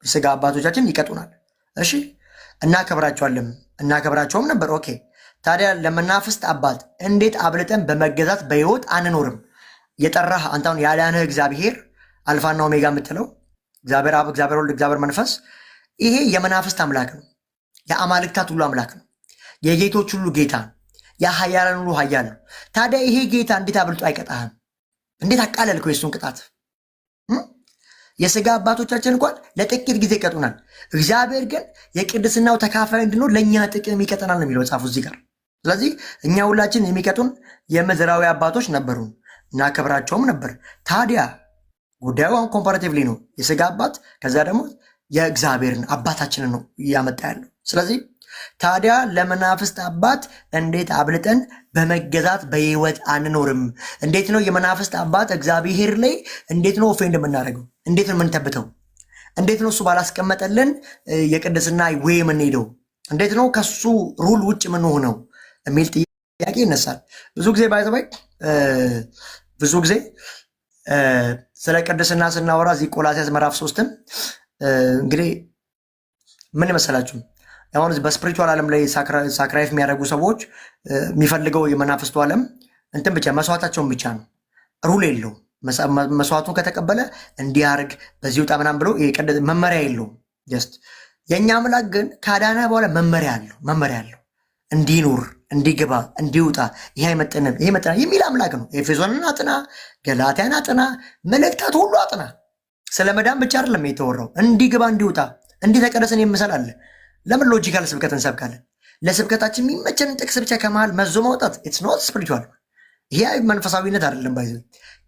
የሥጋ አባቶቻችን ይቀጡናል። እሺ እናከብራቸውም ነበር። ኦኬ ታዲያ ለመናፍስት አባት እንዴት አብልጠን በመገዛት በሕይወት አንኖርም? የጠራህ አንተን ያዳነህ እግዚአብሔር አልፋና ኦሜጋ የምትለው እግዚአብሔር አብ፣ እግዚአብሔር ወልድ፣ እግዚአብሔር መንፈስ ይሄ የመናፍስት አምላክ ነው። የአማልክታት ሁሉ አምላክ ነው። የጌቶች ሁሉ ጌታ ነው። የኃያላን ሁሉ ኃያል ነው። ታዲያ ይሄ ጌታ እንዴት አብልጦ አይቀጣህም? እንዴት አቃለልከው የሱን ቅጣት? የሥጋ አባቶቻችን እንኳን ለጥቂት ጊዜ ይቀጡናል። እግዚአብሔር ግን የቅድስናው ተካፋይ እንድንሆን ለእኛ ጥቅም ይቀጠናል ነው የሚለው ጻፉ እዚህ ጋር። ስለዚህ እኛ ሁላችን የሚቀጡን የምድራዊ አባቶች ነበሩን፣ እናከብራቸውም ነበር። ታዲያ ጉዳዩ አሁን ኮምፓራቲቭሊ ነው። የሥጋ አባት ከዛ ደግሞ የእግዚአብሔርን አባታችንን ነው እያመጣ ያለው። ስለዚህ ታዲያ ለመናፍስት አባት እንዴት አብልጠን በመገዛት በሕይወት አንኖርም? እንዴት ነው የመናፍስት አባት እግዚአብሔር ላይ እንዴት ነው ኦፌንድ የምናደርገው? እንዴት ነው የምንተብተው? እንዴት ነው እሱ ባላስቀመጠልን የቅድስና ወይ የምንሄደው? እንዴት ነው ከሱ ሩል ውጭ የምንሆነው የሚል ጥያቄ ይነሳል። ብዙ ጊዜ ባይዘባይ ብዙ ጊዜ ስለ ቅድስና ስናወራ እዚህ ቆላስይስ ምዕራፍ 3ም እንግዲህ ምን ይመስላችሁ? አሁን በስፒሪቹዋል ዓለም ላይ ሳክራይፍ የሚያደርጉ ሰዎች የሚፈልገው የመናፍስቱ ዓለም እንትን ብቻ መስዋዕታቸውን ብቻ ነው። ሩል የለውም። መስዋዕቱን ከተቀበለ እንዲያርግ በዚህ ውጣ ምናምን ብሎ መመሪያ የለውም። ጀስት የእኛ አምላክ ግን ካዳነ በኋላ መመሪያ አለው። እንዲኖር፣ እንዲገባ፣ እንዲውጣ፣ ይህ አይመጥንም፣ ይህ መጥና የሚል አምላክ ነው። ኤፌሶንን አጥና፣ ገላትያን አጥና፣ መልእክታት ሁሉ አጥና። ስለ መዳን ብቻ አይደለም የተወራው፣ እንዲገባ፣ እንዲውጣ፣ እንዲተቀደስን የምሰል አለ። ለምን ሎጂካል ስብከት እንሰብካለን? ለስብከታችን የሚመቸንን ጥቅስ ብቻ ከመሃል መዞ ማውጣት ኢትስ ኖት ስፒሪቹዋል። ይሄ መንፈሳዊነት አይደለም። ባይዘ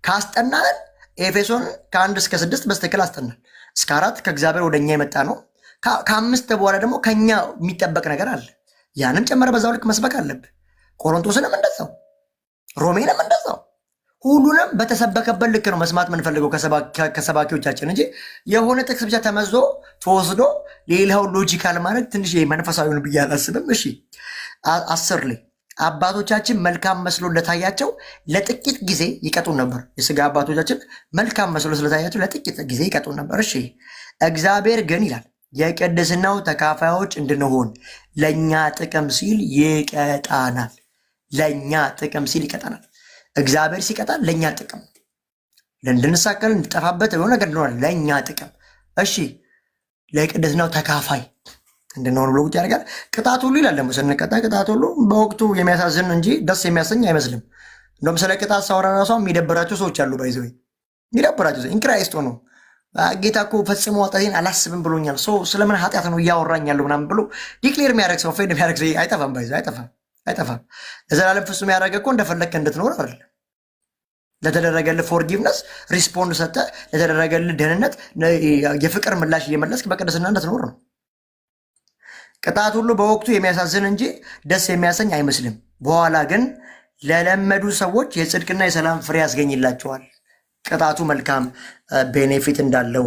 ካስጠናን ኤፌሶን ከ1 እስከ 6 በስትክክል አስጠናን። እስከ 4 ከእግዚአብሔር ወደኛ የመጣ ነው። ከ5 በኋላ ደግሞ ከኛ የሚጠበቅ ነገር አለ። ያንም ጨመረ በዛው ልክ መስበክ አለብህ። ቆሮንቶስንም እንደዛው፣ ሮሜንም እንደዛው። ሁሉንም በተሰበከበት ልክ ነው መስማት የምንፈልገው ከሰባኪዎቻችን እንጂ የሆነ ጥቅስ ብቻ ተመዞ ተወስዶ ሌላው ሎጂካል ማለት ትንሽ መንፈሳዊውን ብዬ አላስብም። እሺ 10 ላይ አባቶቻችን መልካም መስሎ እንደታያቸው ለጥቂት ጊዜ ይቀጡን ነበር። የሥጋ አባቶቻችን መልካም መስሎ ስለታያቸው ለጥቂት ጊዜ ይቀጡን ነበር። እሺ እግዚአብሔር ግን ይላል የቅድስናው ተካፋዮች እንድንሆን ለእኛ ጥቅም ሲል ይቀጣናል። ለእኛ ጥቅም ሲል ይቀጣናል። እግዚአብሔር ሲቀጣን ለእኛ ጥቅም እንድንሳከል እንድጠፋበት የሆነ ነገር እንሆናል። ለእኛ ጥቅም እሺ ለቅድስናው ተካፋይ እንድንሆን ብሎ ቁጭ ያደርጋል። ቅጣት ሁሉ ይላል ደግሞ ስንቀጣ ቅጣት ሁሉ በወቅቱ የሚያሳዝን እንጂ ደስ የሚያሰኝ አይመስልም። እንደውም ስለ ቅጣት ሳወራ ራሷ የሚደብራቸው ሰዎች አሉ። ባይዘ የሚደብራቸው ኢንክራይስቶ ነው። ጌታ እኮ ፈጽሞ ኃጢአቴን አላስብም ብሎኛል። ስለምን ኃጢአት ነው እያወራኛለሁ ምናምን ብሎ ዲክሌር የሚያደርግ ሰው ፌንድ የሚያደርግ ሰው አይጠፋም። ባይዘ አይጠፋም። ለዘላለም ፍጹም ያደረገ እኮ እንደፈለግከ እንድትኖር አይደለም። ለተደረገልህ ፎርጊቭነስ ሪስፖንድ ሰጠ። ለተደረገልህ ደህንነት የፍቅር ምላሽ እየመለስክ በቅድስና እንድትኖር ነው። ቅጣት ሁሉ በወቅቱ የሚያሳዝን እንጂ ደስ የሚያሰኝ አይመስልም። በኋላ ግን ለለመዱ ሰዎች የጽድቅና የሰላም ፍሬ ያስገኝላቸዋል። ቅጣቱ መልካም ቤኔፊት እንዳለው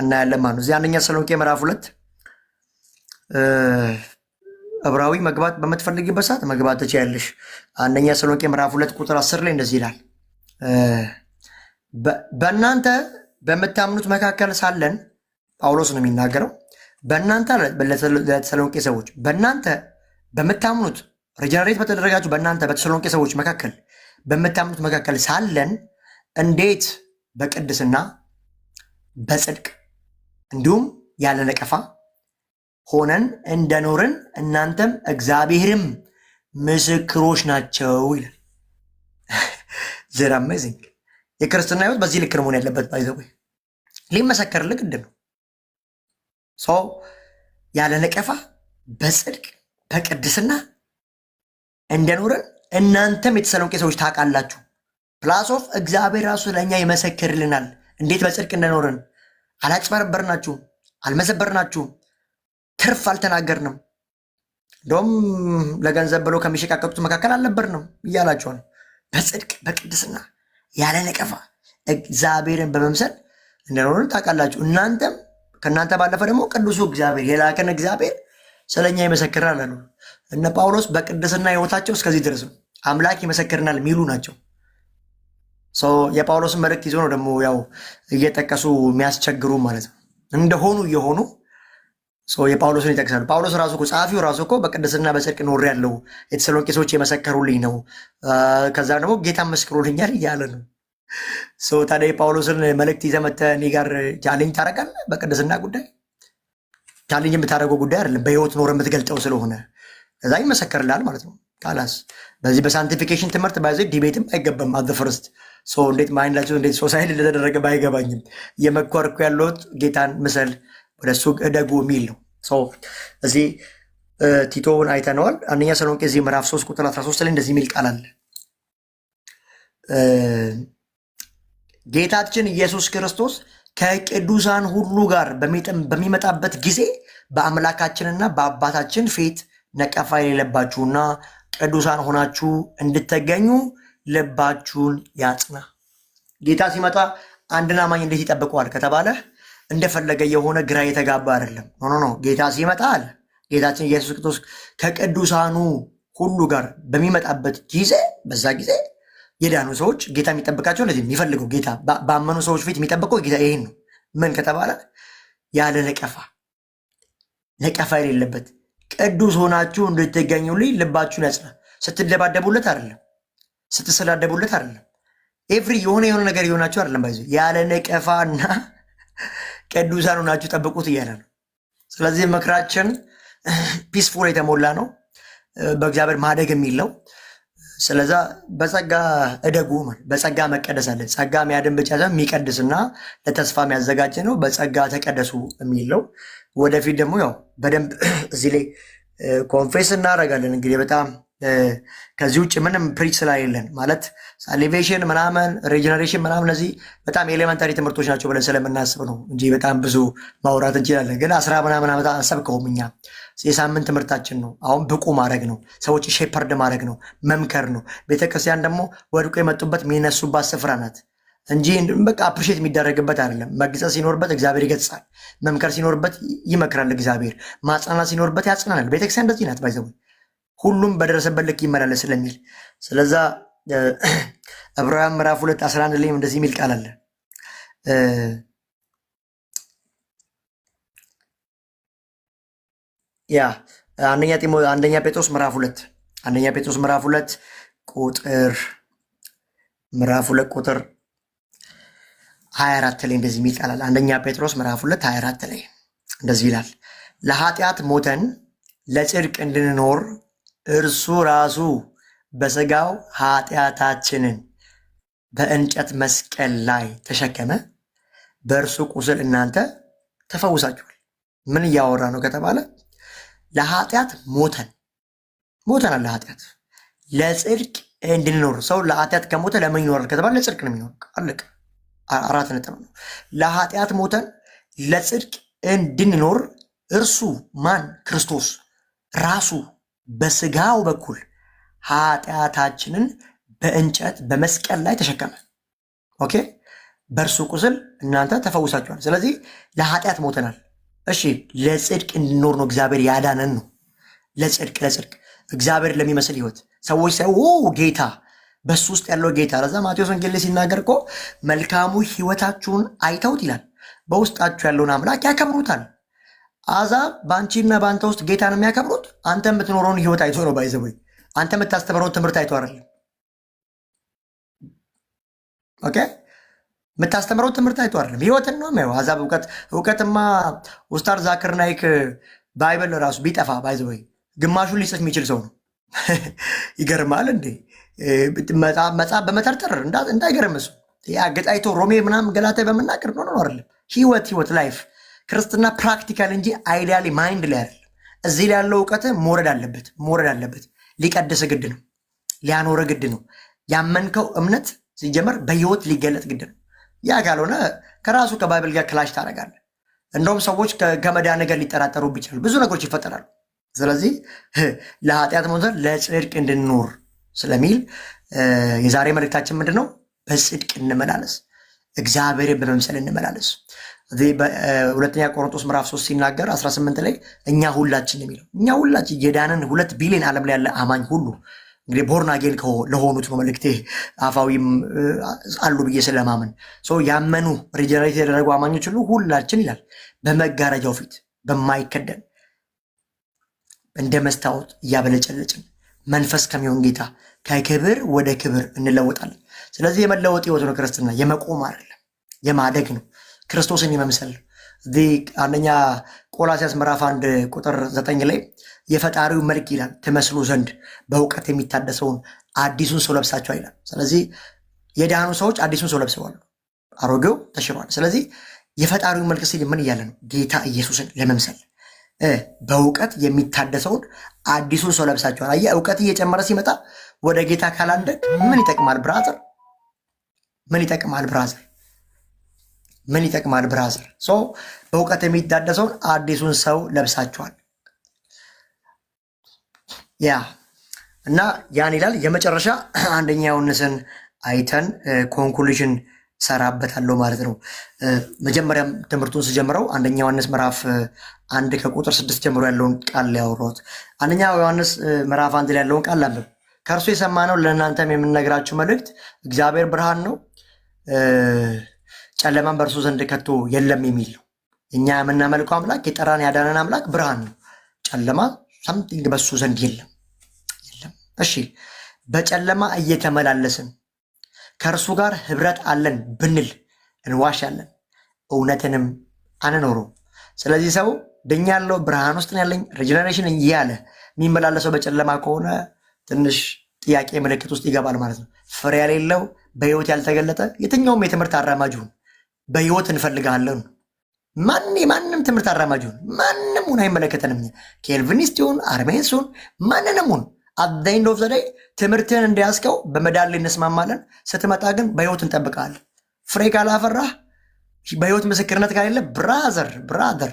እናያለን ማለት ነው። እዚህ አንደኛ ተሰሎንቄ ምዕራፍ 2 ዕብራዊ መግባት በምትፈልጊበት ሰዓት መግባት ትችያለሽ። አንደኛ ተሰሎንቄ ምዕራፍ 2 ቁጥር 10 ላይ እንደዚህ ይላል፣ በእናንተ በምታምኑት መካከል ሳለን ጳውሎስ ነው የሚናገረው። በእናንተ ለተሰሎንቄ ሰዎች በእናንተ በምታምኑት ሪጀነሬት በተደረጋችሁ በእናንተ በተሰሎንቄ ሰዎች መካከል በምታምኑት መካከል ሳለን እንዴት በቅድስና በጽድቅ እንዲሁም ያለ ነቀፋ ሆነን እንደኖርን እናንተም እግዚአብሔርም ምስክሮች ናቸው ይላል። ዘር አሜዚንግ። የክርስትና ሕይወት በዚህ ልክ ነው መሆን ያለበት። ባይዘው ሊመሰከርልህ ግድ ነው። ሰው ያለ ነቀፋ በጽድቅ በቅድስና እንደኖርን እናንተም የተሰሎንቄ ሰዎች ታውቃላችሁ። ፕላስ ኦፍ እግዚአብሔር ራሱ ለእኛ ይመሰክርልናል እንዴት በጽድቅ እንደኖርን። አላጭበረበርናችሁም፣ አልመዘበርናችሁም፣ ትርፍ አልተናገርንም። እንደውም ለገንዘብ ብሎ ከሚሸቃቀጡት መካከል አልነበርንም እያላችኋል። በጽድቅ በቅድስና ያለ ነቀፋ እግዚአብሔርን በመምሰል እንደኖርን ታውቃላችሁ። እናንተም ከእናንተ ባለፈ ደግሞ ቅዱሱ እግዚአብሔር የላከን እግዚአብሔር ስለኛ ይመሰክራል አሉ። እነ ጳውሎስ በቅድስና ህይወታቸው እስከዚህ ድረስ ነው። አምላክ ይመሰክርናል የሚሉ ናቸው። የጳውሎስን መልእክት ይዞ ነው ደግሞ ያው እየጠቀሱ የሚያስቸግሩ ማለት ነው። እንደሆኑ እየሆኑ የጳውሎስን ይጠቅሳሉ። ጳውሎስ ራሱ ጸሐፊው ራሱ እኮ በቅድስና በጽድቅ ኖር ያለው የተሰሎንቄ ሰዎች የመሰከሩልኝ ነው፣ ከዛ ደግሞ ጌታ መስክሮልኛል እያለ ነው። ታዲያ የጳውሎስን መልእክት ይዘህ መተህ እኔ ጋር ቻሌንጅ ታደርጋለህ? በቅድስና ጉዳይ ቻሌንጅ የምታደርገው ጉዳይ አይደለም፣ በህይወት ኖር የምትገልጠው ስለሆነ ከዛ ይመሰከርልሃል ማለት ነው። ካላስ በዚህ በሳንቲፊኬሽን ትምህርት ባይዘ ዲቤትም አይገባም። አዘ ፈርስት እንዴት ማይንዳቸው እንዴት ሶሳይድ እንደተደረገ ባይገባኝም የመኮርኩ ያለሁት ጌታን ምሰል ወደሱ እደጉ የሚል ነው። እዚህ ቲቶውን አይተነዋል። አንደኛ ተሰሎንቄ እዚህ ምዕራፍ 3 ቁጥር 13 ላይ እንደዚህ የሚል ቃል አለ። ጌታችን ኢየሱስ ክርስቶስ ከቅዱሳን ሁሉ ጋር በሚመጣበት ጊዜ በአምላካችንና በአባታችን ፊት ነቀፋ የሌለባችሁና ቅዱሳን ሆናችሁ እንድትገኙ ልባችሁን ያጽና። ጌታ ሲመጣ አንድን አማኝ እንዴት ይጠብቀዋል ከተባለ እንደፈለገ የሆነ ግራ የተጋባ አይደለም። ኖ ጌታ ሲመጣ አለ ጌታችን ኢየሱስ ክርስቶስ ከቅዱሳኑ ሁሉ ጋር በሚመጣበት ጊዜ በዛ ጊዜ የዳኑ ሰዎች ጌታ የሚጠብቃቸው እንደዚህ የሚፈልገው ጌታ ባመኑ ሰዎች ፊት የሚጠብቀው ጌታ ይሄን ነው። ምን ከተባለ ያለ ነቀፋ የሌለበት ቅዱስ ሆናችሁ እንድትገኙልኝ ልባችሁን ያጽና። ስትደባደቡለት አይደለም፣ ስትሰዳደቡለት አይደለም፣ ኤቭሪ የሆነ ነገር የሆናችሁ አይደለም። ባይዞ ያለ ነቀፋና ቅዱሳን ሆናችሁ ጠብቁት እያለ ነው። ስለዚህ ምክራችን ፒስፉል የተሞላ ነው፣ በእግዚአብሔር ማደግ የሚል ነው። ስለዛ በጸጋ እደጉ። በጸጋ መቀደስ አለ። ጸጋ የሚያድን ብቻ ሳይሆን የሚቀድስና ለተስፋ የሚያዘጋጅ ነው። በጸጋ ተቀደሱ የሚል ነው። ወደፊት ደግሞ ያው በደንብ እዚህ ላይ ኮንፌስ እናደርጋለን። እንግዲህ በጣም ከዚህ ውጭ ምንም ፕሪች ስላሌለን ማለት ሳሊቬሽን ምናምን ሬጀነሬሽን ምናምን እነዚህ በጣም ኤሌመንታሪ ትምህርቶች ናቸው ብለን ስለምናስብ ነው እንጂ በጣም ብዙ ማውራት እንችላለን። ግን 10 ምናምን ዓመት አንሰብከውም እኛ። የሳምንት ትምህርታችን ነው። አሁን ብቁ ማድረግ ነው፣ ሰዎች ሼፐርድ ማድረግ ነው፣ መምከር ነው። ቤተክርስቲያን ደግሞ ወድቆ የመጡበት የሚነሱባት ስፍራ ናት እንጂ በቃ አፕሪሼት የሚደረግበት አይደለም። መግጸጽ ሲኖርበት እግዚአብሔር ይገጽጻል። መምከር ሲኖርበት ይመክራል እግዚአብሔር። ማጽናናት ሲኖርበት ያጽናናል። ቤተክርስቲያን እንደዚህ ናት። ባይዘው ሁሉም በደረሰበት ልክ ይመላለስ ስለሚል ስለዛ ዕብራውያን ምዕራፍ 2:11 ላይ እንደዚህ የሚል ቃል አለ። ያ አንደኛ ጴጥሮስ ምዕራፍ 2 ቁጥር 24 ላይ እንደዚህ የሚል ቃል አለ። አንደኛ ጴጥሮስ ምዕራፍ 2:24 ላይ እንደዚህ ይላል፣ ለኃጢአት ሞተን ለጽድቅ እንድንኖር እርሱ ራሱ በሥጋው ኃጢአታችንን በእንጨት መስቀል ላይ ተሸከመ፣ በእርሱ ቁስል እናንተ ተፈውሳችኋል። ምን እያወራ ነው ከተባለ ለኃጢአት ሞተናል። ለኃጢአት ለጽድቅ እንድንኖር። ሰው ለኃጢአት ከሞተ ለምን ይኖራል ከተባለ ለጽድቅ ነው የሚኖር። አለቀ። 4 ነጥብ ነው። ለኃጢአት ሞተን ለጽድቅ እንድንኖር እርሱ ማን? ክርስቶስ ራሱ በሥጋው በኩል ኃጢአታችንን በእንጨት በመስቀል ላይ ተሸከመ። ኦኬ፣ በእርሱ ቁስል እናንተ ተፈውሳችኋል። ስለዚህ ለኃጢአት ሞተናል። እሺ፣ ለጽድቅ እንድንኖር ነው እግዚአብሔር ያዳነን ነው። ለጽድቅ እግዚአብሔር ለሚመስል ህይወት ሰዎች ጌታ በሱ ውስጥ ያለው ጌታ። ለዛ ማቴዎስ ወንጌል ላይ ሲናገር እኮ መልካሙ ህይወታችሁን አይተውት ይላል፣ በውስጣችሁ ያለውን አምላክ ያከብሩታል። አሕዛብ በአንቺና በአንተ ውስጥ ጌታን የሚያከብሩት አንተ የምትኖረውን ህይወት አይቶ ነው። ባይዘወይ አንተ የምታስተምረውን ትምህርት አይቶ አይደለም። ኦኬ፣ የምታስተምረው ትምህርት አይቶ አይደለም፣ ህይወትን ነው የሚያየው። አሕዛብ እውቀትማ ኡስታዝ ዛክር ናይክ ባይብል ራሱ ቢጠፋ ባይዘወይ ግማሹን ሊጽፍ የሚችል ሰው ነው። ይገርማል እንዴ! መጽሐፍ በመተርተር እንዳይገርምሱ ገጣይቶ ሮሜ ምናምን ገላታ በመናገር ነው አይደለም። ህይወት ላይፍ ክርስትና ፕራክቲካል እንጂ አይዲያሊ ማይንድ ላይ አይደለም። እዚህ ላይ ያለው እውቀት መውረድ አለበት። ሊቀድስ ግድ ነው፣ ሊያኖረ ግድ ነው። ያመንከው እምነት ሲጀመር በህይወት ሊገለጥ ግድ ነው። ያ ካልሆነ ከራሱ ከባይብል ጋር ክላሽ ታደርጋለህ። እንደውም ሰዎች ከመዳን ነገር ሊጠራጠሩ ይችላሉ። ብዙ ነገሮች ይፈጠራሉ። ስለዚህ ለኃጢአት ሞተን ለጽድቅ እንድንኖር ስለሚል የዛሬ መልእክታችን ምንድን ነው? በጽድቅ እንመላለስ፣ እግዚአብሔርን በመምሰል እንመላለስ። ሁለተኛ ቆሮንቶስ ምዕራፍ 3 ሲናገር 18 ላይ እኛ ሁላችን የሚለው እኛ ሁላችን የዳንን 2 ቢሊዮን ዓለም ላይ ያለ አማኝ ሁሉ እንግዲህ ቦርን አጌን ለሆኑት ነው መልእክቴ። አፋዊም አሉ ብዬ ስለማመን ያመኑ ሪጀነሬት የተደረጉ አማኞች ሁሉ ሁላችን ይላል በመጋረጃው ፊት በማይከደን እንደ መስታወት እያበለጨለጭን መንፈስ ከሚሆን ጌታ ከክብር ወደ ክብር እንለወጣለን። ስለዚህ የመለወጥ ህይወት ነው ክርስትና። የመቆም አይደለም፣ የማደግ ነው። ክርስቶስን የመምሰል አንደኛ ቆላስይስ ምዕራፍ 1 ቁጥር 9 ላይ የፈጣሪው መልክ ይላል ትመስሉ ዘንድ በእውቀት የሚታደሰውን አዲሱን ሰው ለብሳችኋል ይላል። ስለዚህ የዳኑ ሰዎች አዲሱን ሰው ለብሰዋል፣ አሮጌው ተሽሯል። ስለዚህ የፈጣሪው መልክ ሲል ምን እያለ ነው? ጌታ ኢየሱስን ለመምሰል በእውቀት የሚታደሰውን አዲሱን ሰው ለብሳችኋል። አየህ፣ እውቀት እየጨመረ ሲመጣ ወደ ጌታ ካላንደግ ምን ይጠቅማል ብራዘር? ምን ይጠቅማል ብራዘር? ምን ይጠቅማል ብራዘር? በእውቀት የሚታደሰውን አዲሱን ሰው ለብሳችኋል። ያ እና ያን ይላል። የመጨረሻ አንደኛ ዮሐንስን አይተን ኮንክሉዥን ሰራበታለሁ ማለት ነው። መጀመሪያም ትምህርቱን ስጀምረው አንደኛ ዮሐንስ ምዕራፍ 1 ከቁጥር 6 ጀምሮ ያለውን ቃል ላይ ያወራሁት። አንደኛ ዮሐንስ ምዕራፍ 1 ላይ ያለውን ቃል ላንብብ። ከእርሱ የሰማነው ለእናንተም የምንነግራችሁ መልእክት እግዚአብሔር ብርሃን ነው፣ ጨለማን በእርሱ ዘንድ ከቶ የለም የሚል ነው። እኛ የምናመልከው አምላክ የጠራን ያዳነን አምላክ ብርሃን ነው። ጨለማ ሳምቲንግ በሱ ዘንድ የለም። እሺ፣ በጨለማ እየተመላለስን ከእርሱ ጋር ህብረት አለን ብንል እንዋሻለን፣ እውነትንም አንኖረውም። ስለዚህ ሰው ድኛለሁ፣ ብርሃን ውስጥ ያለኝ ሪጀነሬሽን እያለ የሚመላለሰው በጨለማ ከሆነ ትንሽ ጥያቄ ምልክት ውስጥ ይገባል ማለት ነው። ፍሬ የሌለው በህይወት ያልተገለጠ የትኛውም የትምህርት አራማጅሁን በህይወት እንፈልጋለን። ማንም ትምህርት አራማጅሁን ማንም ሁን አይመለከተንም። ኬልቪኒስት ይሁን አርሜንስ ይሁን ማንንም ሁን አት ኤንድ ኦፍ ዘ ዴይ ትምህርትህን እንዲያስከው በመዳን ላይ እንስማማለን። ስትመጣ ግን በህይወት እንጠብቃለን። ፍሬ ካላፈራህ በህይወት ምስክርነት ካሌለ ብራዘር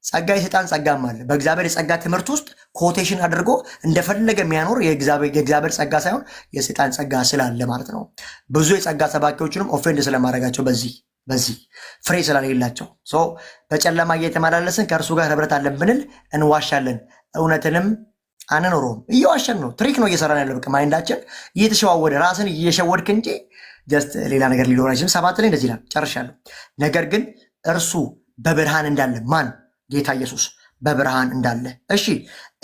ጸጋ የሰይጣን ጸጋም አለ። በእግዚአብሔር የጸጋ ትምህርት ውስጥ ኮቴሽን አድርጎ እንደፈለገ የሚያኖር የእግዚአብሔር ጸጋ ሳይሆን የሰይጣን ጸጋ ስላለ ማለት ነው። ብዙ የጸጋ ሰባኪዎችንም ኦፌንድ ስለማድረጋቸው በዚህ ፍሬ ስለሌላቸው በጨለማ እየተመላለስን ከእርሱ ጋር ህብረት አለን ብንል እንዋሻለን፣ እውነትንም አንኖረውም። እየዋሸን ነው። ትሪክ ነው እየሰራን ያለው። በቃ ማይንዳችን እየተሸዋወደ ራስን እየሸወድክ እንጂ ጀስት ሌላ ነገር ሊኖር አይችልም። 7 ላይ እንደዚህ ይላል፣ ጨርሻለሁ። ነገር ግን እርሱ በብርሃን እንዳለ ማን? ጌታ ኢየሱስ በብርሃን እንዳለ። እሺ፣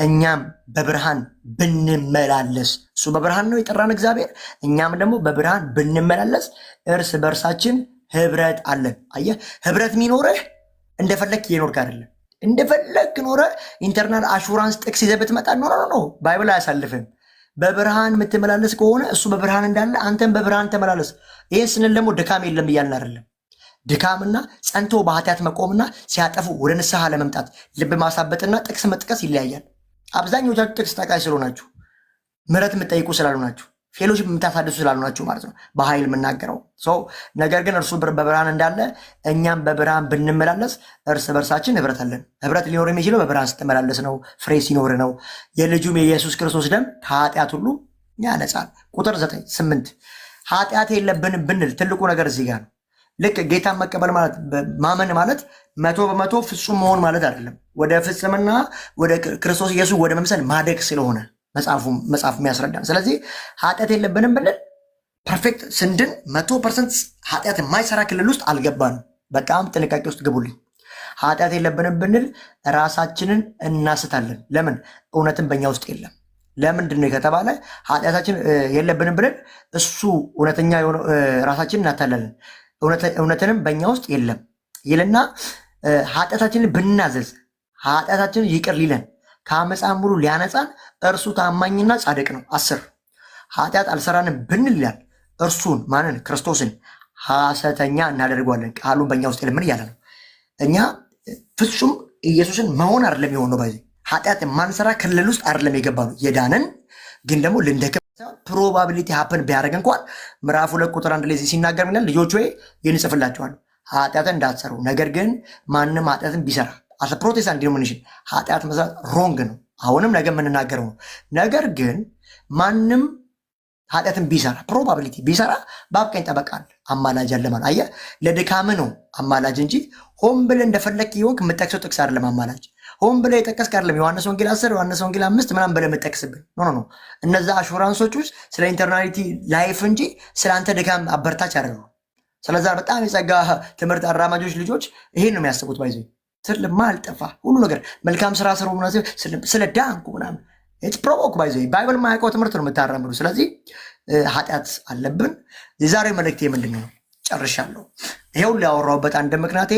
እኛም በብርሃን ብንመላለስ፣ እሱ በብርሃን ነው የጠራን እግዚአብሔር፣ እኛም ደግሞ በብርሃን ብንመላለስ እርስ በእርሳችን ህብረት አለን። አየህ፣ ህብረት የሚኖርህ እንደፈለግ እየኖርክ አይደለም። እንደፈለግ ኖረ ኢንተርናል አሹራንስ ጥቅስ ይዘህ ብትመጣ ኖ ባይብል አያሳልፍም። በብርሃን የምትመላለስ ከሆነ እሱ በብርሃን እንዳለ አንተም በብርሃን ተመላለስ። ይህን ስንል ደግሞ ድካም የለም እያልን አይደለም። ድካምና ጸንቶ በኃጢአት መቆምና ሲያጠፉ ወደ ንስሐ ለመምጣት ልብ ማሳበጥና ጥቅስ መጥቀስ ይለያያል። አብዛኞቻችሁ ጥቅስ ጠቃሽ ስለሆናችሁ፣ ምሕረት የምትጠይቁ ስላልሆናችሁ፣ ፌሎሺፕ የምታሳድሱ ስላልሆናችሁ ማለት ነው በኃይል የምናገረው ነገር ግን እርሱ በብርሃን እንዳለ እኛም በብርሃን ብንመላለስ እርስ በርሳችን ህብረት አለን። ህብረት ሊኖር የሚችለው በብርሃን ስትመላለስ ነው፣ ፍሬ ሲኖር ነው። የልጁም የኢየሱስ ክርስቶስ ደም ከኃጢአት ሁሉ ያነጻል። ቁጥር 9-8 ኃጢአት የለብንም ብንል ትልቁ ነገር እዚህ ጋር ነው። ልክ ጌታን መቀበል ማለት ማመን ማለት 100% ፍጹም መሆን ማለት አይደለም። ወደ ፍጽምና ወደ ክርስቶስ ኢየሱስ ወደ መምሰል ማደግ ስለሆነ መጽሐፍ የሚያስረዳን። ስለዚህ ኃጢአት የለብንም ብንል ፐርፌክት ስንድን 100% ኃጢአት የማይሰራ ክልል ውስጥ አልገባንም። በጣም ጥንቃቄ ውስጥ ግቡልኝ። ኃጢአት የለብንም ብንል ራሳችንን እናስታለን። ለምን? እውነትን በእኛ ውስጥ የለም። ለምንድን ነው ከተባለ ኃጢአታችን የለብንም ብንል እሱ እውነተኛ ራሳችንን እናታለለን፣ እውነትንም በእኛ ውስጥ የለም ይልና ኃጢአታችንን ብናዘዝ ኃጢአታችንን ይቅር ሊለን ከአመፃም ሙሉ ሊያነጻን እርሱ ታማኝና ጻድቅ ነው። 10 ኃጢአት አልሰራንም ብንል ይላል እርሱን ማንን? ክርስቶስን ሐሰተኛ እናደርገዋለን፣ ቃሉን በእኛ ውስጥ የለም እያለ ነው። እኛ ፍጹም ኢየሱስን መሆን አይደለም የሆነው። ባይዘ ኃጢአት የማንሰራ ክልል ውስጥ አይደለም የገባ ነው። የዳንን ግን ደግሞ ልንደክም ፕሮባቢሊቲ ሀፕን ቢያደርግ እንኳን ምዕራፍ 2 ቁጥር 1 ላይ ሲናገር ምን ይላል? ልጆች ሆይ ይህን እጽፍላችኋለሁ ኃጢአትን እንዳትሰሩ፣ ነገር ግን ማንም ኃጢአትን ቢሰራ አስ ፕሮቴስታንት ዲኖሚኔሽን ኃጢአት መስራት ሮንግ ነው። አሁንም ነገ የምንናገረው ነው። ነገር ግን ማንም ኃጢአትን ቢሰራ ፕሮባቢሊቲ ቢሰራ በአብ ቀኝ ጠበቃ አለ፣ አማላጅ አለ ማለት አየህ። ለድካም ነው አማላጅ እንጂ ሆን ብለህ እንደፈለክ ይሆንክ የምጠቅሰው ጥቅስ አይደለም አማላጅ። ሆን ብለህ የጠቀስክ አይደለም ዮሐንስ ወንጌል 10 ዮሐንስ ወንጌል 5 ምናምን ብለህ የምጠቅስብን ኖ። እነዛ አሹራንሶች ውስጥ ስለ ኢንተርናሊቲ ላይፍ እንጂ ስለ አንተ ድካም አበርታች አይደሉም። ስለዛ በጣም የጸጋ ትምህርት አራማጆች ልጆች ይሄን ነው የሚያስቡት። ባይዘ ስለማልጠፋ ሁሉ ነገር መልካም ስራ ስሩ ስለ ዳንኩ ምናምን ኢትስ ፕሮቮክ ባይዘ ባይብል ማያውቀው ትምህርት ነው የምታራምዱ። ስለዚህ ኃጢአት አለብን። የዛሬ መልእክቴ ምንድን ነው? ጨርሻለሁ። ይሄው ሊያወራውበት አንድ ምክንያቴ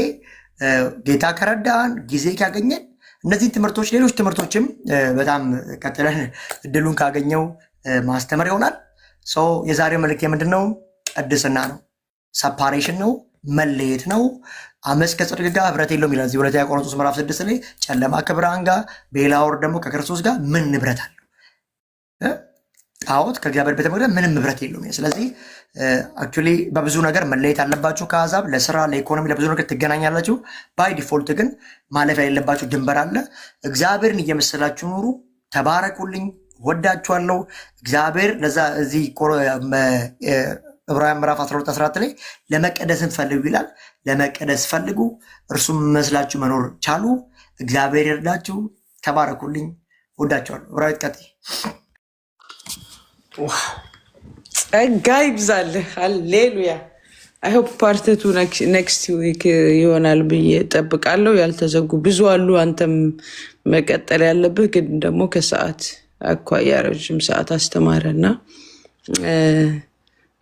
ጌታ ከረዳን ጊዜ ካገኘን እነዚህ ትምህርቶች ሌሎች ትምህርቶችም በጣም ቀጥለን እድሉን ካገኘው ማስተማር ይሆናል። የዛሬ መልእክቴ ምንድን ነው? ቅድስና ነው። ሰፓሬሽን ነው፣ መለየት ነው። አመፅ ከጽድቅ ጋር ህብረት የለውም ይላል እዚህ ሁለተኛ ቆሮንቶስ ምዕራፍ 6 ላይ። ጨለማ ከብርሃን ጋር፣ በሌላ ወር ደግሞ ከክርስቶስ ጋር ምን ንብረት አለው? ጣዖት ከእግዚአብሔር ቤተ መቅደስ ምንም ንብረት የለውም። ስለዚህ አክቹዋሊ በብዙ ነገር መለየት አለባችሁ ከአሕዛብ። ለስራ፣ ለኢኮኖሚ፣ ለብዙ ነገር ትገናኛላችሁ። ባይ ዲፎልት ግን ማለፍ የሌለባችሁ ድንበር አለ። እግዚአብሔርን እየመሰላችሁ ኑሩ። ተባረኩልኝ። ወዳችኋለሁ። እግዚአብሔር ለዛ እዚህ ዕብራውያን ምዕራፍ 12 ላይ ለመቀደስን ፈልጉ ይላል። ለመቀደስ ፈልጉ፣ እርሱም መስላችሁ መኖር ቻሉ። እግዚአብሔር ይርዳችሁ። ተባረኩልኝ። ወዳችኋለሁ። ዕብራዊት ቀጥይ። ጸጋ ይብዛልህ። ሃሌሉያ። አይሆፕ ፓርትቱ ኔክስት ዊክ ይሆናል ብዬ ጠብቃለሁ። ያልተዘጉ ብዙ አሉ። አንተም መቀጠል ያለብህ ግን ደግሞ ከሰዓት አኳያ ረዥም ሰዓት አስተማረና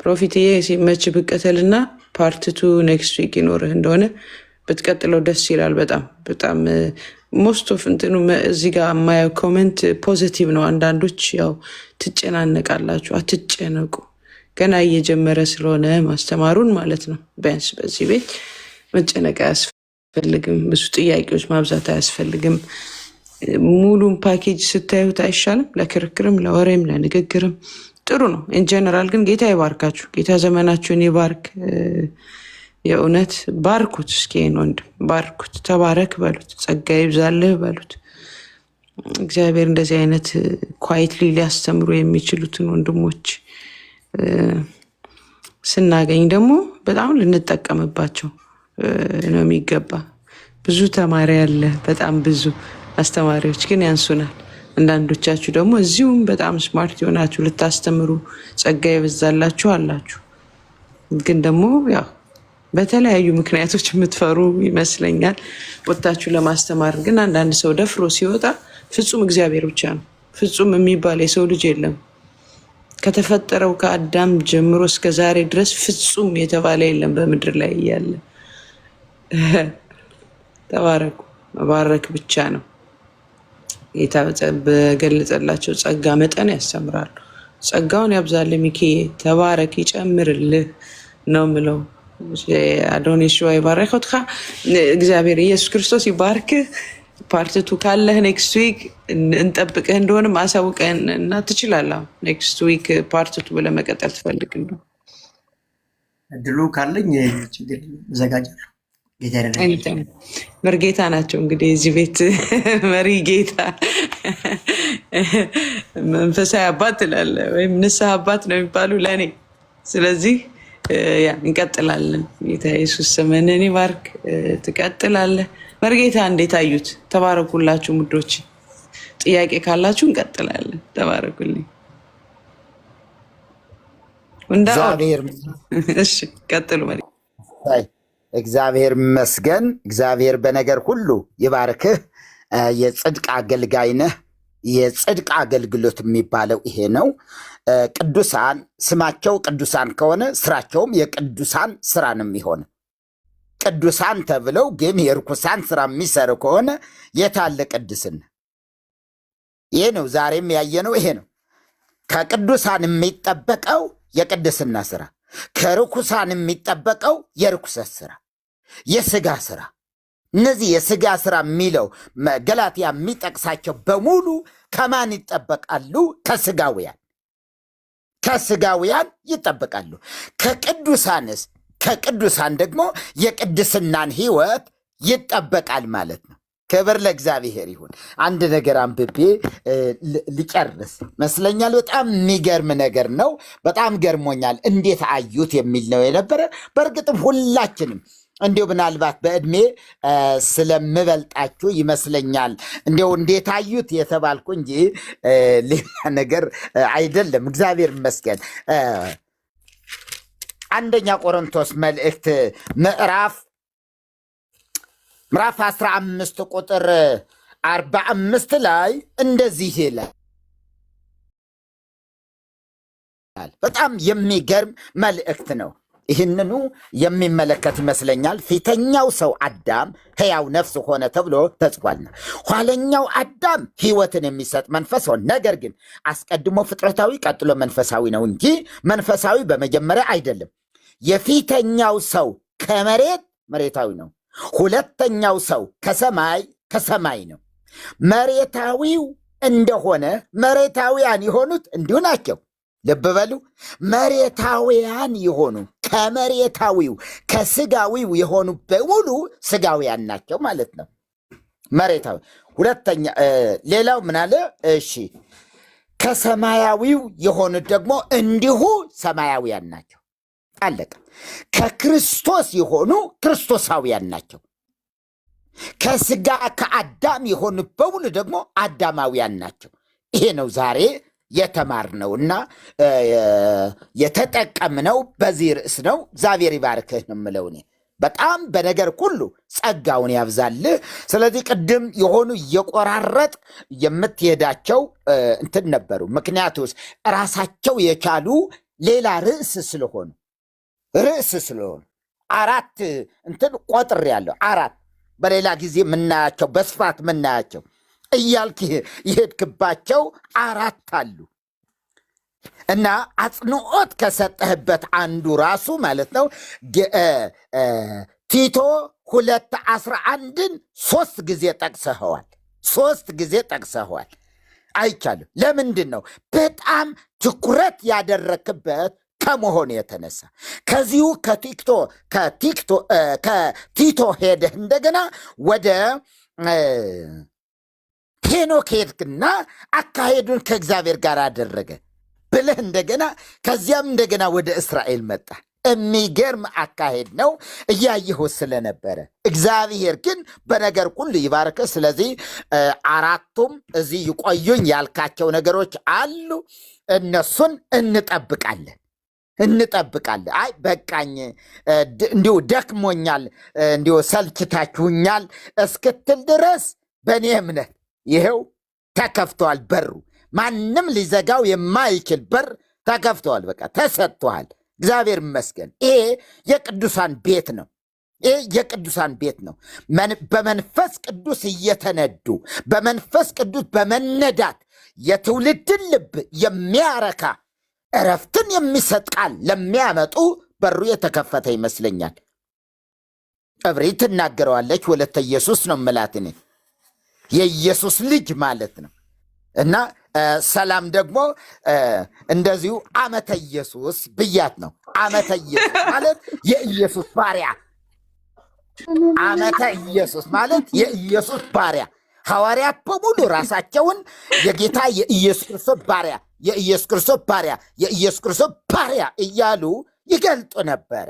ፕሮፊትዬ ሲመች ብቀተልና ፓርትቱ ኔክስት ዊክ ይኖርህ እንደሆነ ብትቀጥለው ደስ ይላል። በጣም በጣም ሞስት ኦፍ እንትኑ እዚህ ጋር የማየው ኮሜንት ፖዚቲቭ ነው። አንዳንዶች ያው ትጨናነቃላችሁ። አትጨነቁ፣ ገና እየጀመረ ስለሆነ ማስተማሩን ማለት ነው። ቢያንስ በዚህ ቤት መጨነቅ አያስፈልግም። ብዙ ጥያቄዎች ማብዛት አያስፈልግም። ሙሉን ፓኬጅ ስታዩት አይሻልም? ለክርክርም፣ ለወሬም፣ ለንግግርም ጥሩ ነው። ኢንጀነራል ግን ጌታ ይባርካችሁ። ጌታ ዘመናችሁን ይባርክ። የእውነት ባርኩት። እስኪ ወንድም ባርኩት። ተባረክ በሉት። ጸጋ ይብዛልህ በሉት። እግዚአብሔር እንደዚህ አይነት ኳይትሊ ሊያስተምሩ የሚችሉትን ወንድሞች ስናገኝ ደግሞ በጣም ልንጠቀምባቸው ነው የሚገባ። ብዙ ተማሪ ያለ፣ በጣም ብዙ አስተማሪዎች ግን ያንሱናል። አንዳንዶቻችሁ ደግሞ እዚሁም በጣም ስማርት የሆናችሁ ልታስተምሩ ጸጋ ይበዛላችሁ አላችሁ። ግን ደግሞ ያው በተለያዩ ምክንያቶች የምትፈሩ ይመስለኛል ወጥታችሁ ለማስተማር። ግን አንዳንድ ሰው ደፍሮ ሲወጣ ፍጹም እግዚአብሔር ብቻ ነው። ፍጹም የሚባል የሰው ልጅ የለም። ከተፈጠረው ከአዳም ጀምሮ እስከ ዛሬ ድረስ ፍጹም የተባለ የለም በምድር ላይ እያለ። ተባረኩ። መባረክ ብቻ ነው። ጌታ በገለጸላቸው ጸጋ መጠን ያስተምራሉ። ጸጋውን ያብዛልህ ሚኪዬ። ተባረክ፣ ይጨምርልህ ነው ምለው። አዶኒስ ሸዋ ይባረከውትካ። እግዚአብሔር ኢየሱስ ክርስቶስ ይባርክህ። ፓርትቱ ካለህ ኔክስት ዊክ እንጠብቅህ እንደሆንም አሳውቀን እና ትችላለህ። ኔክስት ዊክ ፓርትቱ ብለህ መቀጠል ትፈልግ እንደሆነ እድሉ ካለኝ ችግር እዘጋጃለሁ። መርጌታ ናቸው እንግዲህ የዚህ ቤት መሪ ጌታ። መንፈሳዊ አባት ትላለህ ወይም ንስሐ አባት ነው የሚባሉ ለእኔ። ስለዚህ እንቀጥላለን። ጌታ ኢየሱስ ዘመንን ይባርክ። ትቀጥላለህ። መርጌታ እንዴት አዩት? ተባረኩላችሁ ሙዶች። ጥያቄ ካላችሁ እንቀጥላለን። ተባረኩልኝ። እሺ ቀጥሉ። እግዚአብሔር ይመስገን። እግዚአብሔር በነገር ሁሉ ይባርክህ። የጽድቅ አገልጋይ ነህ። የጽድቅ አገልግሎት የሚባለው ይሄ ነው። ቅዱሳን ስማቸው ቅዱሳን ከሆነ ስራቸውም የቅዱሳን ስራ ነው የሚሆነው። ቅዱሳን ተብለው ግን የርኩሳን ስራ የሚሰሩ ከሆነ የታለ ቅድስና? ይሄ ነው ዛሬም ያየነው። ይሄ ነው ከቅዱሳን የሚጠበቀው የቅድስና ስራ፣ ከርኩሳን የሚጠበቀው የርኩሰት ስራ፣ የስጋ ስራ። እነዚህ የስጋ ስራ የሚለው ገላትያ የሚጠቅሳቸው በሙሉ ከማን ይጠበቃሉ? ከስጋውያን ይጠበቃሉ። ከቅዱሳን ደግሞ የቅድስናን ህይወት ይጠበቃል ማለት ነው። ክብር ለእግዚአብሔር ይሁን። አንድ ነገር አንብቤ ሊጨርስ መስለኛል። በጣም የሚገርም ነገር ነው። በጣም ገርሞኛል። እንዴት አዩት የሚል ነው የነበረ። በእርግጥም ሁላችንም እንዲሁ ምናልባት በዕድሜ ስለምበልጣችሁ ይመስለኛል እንዲሁ እንዴት አዩት የተባልኩ እንጂ ሌላ ነገር አይደለም። እግዚአብሔር ይመስገን። አንደኛ ቆሮንቶስ መልእክት ምዕራፍ 15 ቁጥር 45 ላይ እንደዚህ ይላል። በጣም የሚገርም መልእክት ነው። ይህንኑ የሚመለከት ይመስለኛል። ፊተኛው ሰው አዳም ሕያው ነፍስ ሆነ ተብሎ ተጽፏልና፣ ኋለኛው አዳም ሕይወትን የሚሰጥ መንፈስ ሆነ። ነገር ግን አስቀድሞ ፍጥረታዊ ቀጥሎ መንፈሳዊ ነው እንጂ መንፈሳዊ በመጀመሪያ አይደለም። የፊተኛው ሰው መሬታዊ ነው። ሁለተኛው ሰው ከሰማይ ነው። መሬታዊው እንደሆነ መሬታውያን የሆኑት እንዲሁ ናቸው። ልብ በሉ። መሬታውያን የሆኑ ከመሬታዊው ከስጋዊው የሆኑ በሙሉ ስጋውያን ናቸው ማለት ነው። መሬታዊ። ሁለተኛ ሌላው ምን አለ? እሺ ከሰማያዊው የሆኑት ደግሞ እንዲሁ ሰማያውያን ናቸው። አለቀ። ከክርስቶስ የሆኑ ክርስቶሳውያን ናቸው። ከስጋ ከአዳም የሆኑ በሙሉ ደግሞ አዳማውያን ናቸው። ይሄ ነው ዛሬ የተማርነው እና የተጠቀምነው በዚህ ርዕስ ነው። እግዚአብሔር ይባርክህ ነው የምለው እኔ። በጣም በነገር ሁሉ ጸጋውን ያብዛልህ። ስለዚህ ቅድም የሆኑ እየቆራረጥ የምትሄዳቸው እንትን ነበሩ። ምክንያቱስ ራሳቸው የቻሉ ሌላ ርዕስ ስለሆኑ አራት እንትን ቆጥር ያለው አራት በሌላ ጊዜ የምናያቸው በስፋት የምናያቸው እያልክ የሄድክባቸው አራት አሉ እና አጽንዖት ከሰጠህበት አንዱ ራሱ ማለት ነው ቲቶ 2:11 ሶስት ጊዜ ጠቅሰኸዋል። አይቻልም። ለምንድን ነው? በጣም ትኩረት ያደረክበት ከመሆኑ የተነሳ ከዚሁ ከቲቶ ሄደህ እንደገና ወደ ሄኖክ ሄድክና አካሄዱን ከእግዚአብሔር ጋር አደረገ ብለህ እንደገና ከዚያም እንደገና ወደ እስራኤል መጣ። የሚገርም አካሄድ ነው እያየሁ ስለነበረ። እግዚአብሔር ግን በነገር ሁሉ ይባርክ። ስለዚህ አራቱም እዚህ ይቆዩኝ ያልካቸው ነገሮች አሉ። እነሱን እንጠብቃለን። አይ በቃኝ፣ እንዲሁ ደክሞኛል፣ እንዲሁ ሰልችታችሁኛል እስክትል ድረስ በእኔ እምነት ይኸው ተከፍተዋል በሩ። ማንም ሊዘጋው የማይችል በር ተከፍተዋል። በቃ ተሰጥቷል። እግዚአብሔር ይመስገን። ይሄ የቅዱሳን ቤት ነው። በመንፈስ ቅዱስ እየተነዱ በመንፈስ ቅዱስ በመነዳት የትውልድን ልብ የሚያረካ እረፍትን የሚሰጥ ቃል ለሚያመጡ በሩ የተከፈተ ይመስለኛል። እብሪት ትናገረዋለች። ወለተ ኢየሱስ ነው የምላት እኔ፣ የኢየሱስ ልጅ ማለት ነው። እና ሰላም ደግሞ እንደዚሁ አመተ ኢየሱስ ብያት ነው። አመተ ኢየሱስ ማለት የኢየሱስ ባሪያ። አመተ ኢየሱስ ማለት የኢየሱስ ባሪያ። ሐዋርያት በሙሉ ራሳቸውን የጌታ የኢየሱስ ክርስቶስ ባሪያ እያሉ ይገልጡ ነበረ።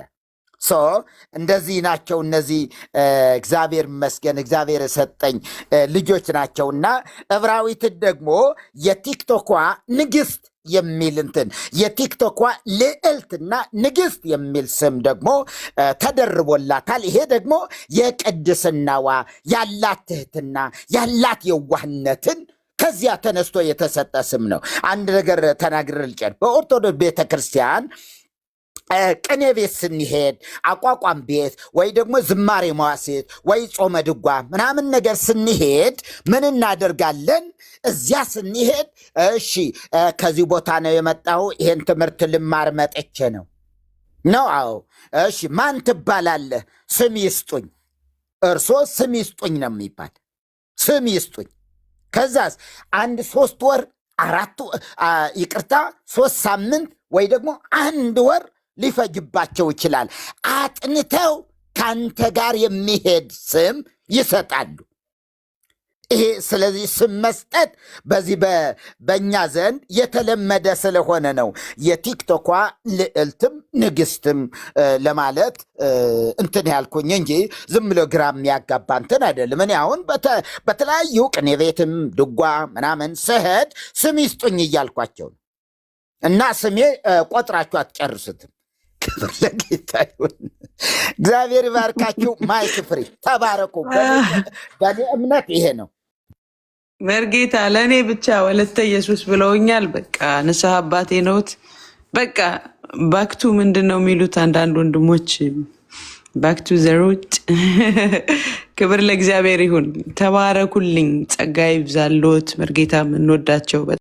እንደዚህ ናቸው እነዚህ። እግዚአብሔር ይመስገን፣ እግዚአብሔር የሰጠኝ ልጆች ናቸውና ዕብራዊትን ደግሞ የቲክቶኳ ንግሥት የሚል የቲክቶኳ ልዕልትና ንግሥት የሚል ስም ደግሞ ተደርቦላታል። ይሄ ደግሞ የቅድስናዋ ያላት ትሕትና ያላት የዋህነትን ከዚያ ተነስቶ የተሰጠ ስም ነው። አንድ ነገር ተናግሬ ልጨርስ። በኦርቶዶክስ ቤተ ክርስቲያን ቅኔ ቤት ስንሄድ፣ አቋቋም ቤት ወይ ደግሞ ዝማሬ መዋሥዕት ወይ ጾመ ድጓ ምናምን ነገር ስንሄድ ምን እናደርጋለን? እዚያ ስንሄድ እሺ ከዚህ ቦታ ነው የመጣው፣ ይሄን ትምህርት ልማር መጥቼ ነው። አዎ እሺ ማን ትባላለህ? ስም ይስጡኝ። እርሶ ስም ይስጡኝ ነው የሚባል። ስም ይስጡኝ። ከዛስ 3 ወር 3 ሳምንት ወይ ደግሞ 1 ወር ሊፈጅባቸው ይችላል። አጥንተው ከአንተ ጋር የሚሄድ ስም ይሰጣሉ። ይሄ ስለዚህ ስም መስጠት በዚህ በእኛ ዘንድ የተለመደ ስለሆነ ነው የቲክቶኳ ልዕልትም ንግስትም ለማለት እንትን ያልኩኝ እንጂ ዝም ብሎ ግራ የሚያጋባ እንትን አይደለም። እኔ አሁን በተለያዩ ቅኔ ቤትም ድጓ ምናምን ስሄድ ስም ይስጡኝ እያልኳቸው ነው። እና ስሜ ቆጥራችሁ አትጨርሱትም። ክብር ለጌታ ይሁን። እግዚአብሔር ይባርካችሁ። ማይክ ፍሪ ተባረኩ። በእኔ እምነት ይሄ ነው። መርጌታ ለእኔ ብቻ ወለተ ኢየሱስ ብለውኛል። በቃ ንስሐ አባቴ ነውት። በቃ ባክቱ ምንድን ነው የሚሉት አንዳንድ ወንድሞች ባክቱ ዘሩጭ። ክብር ለእግዚአብሔር ይሁን። ተባረኩልኝ። ጸጋ ይብዛልዎት። መርጌታ የምንወዳቸው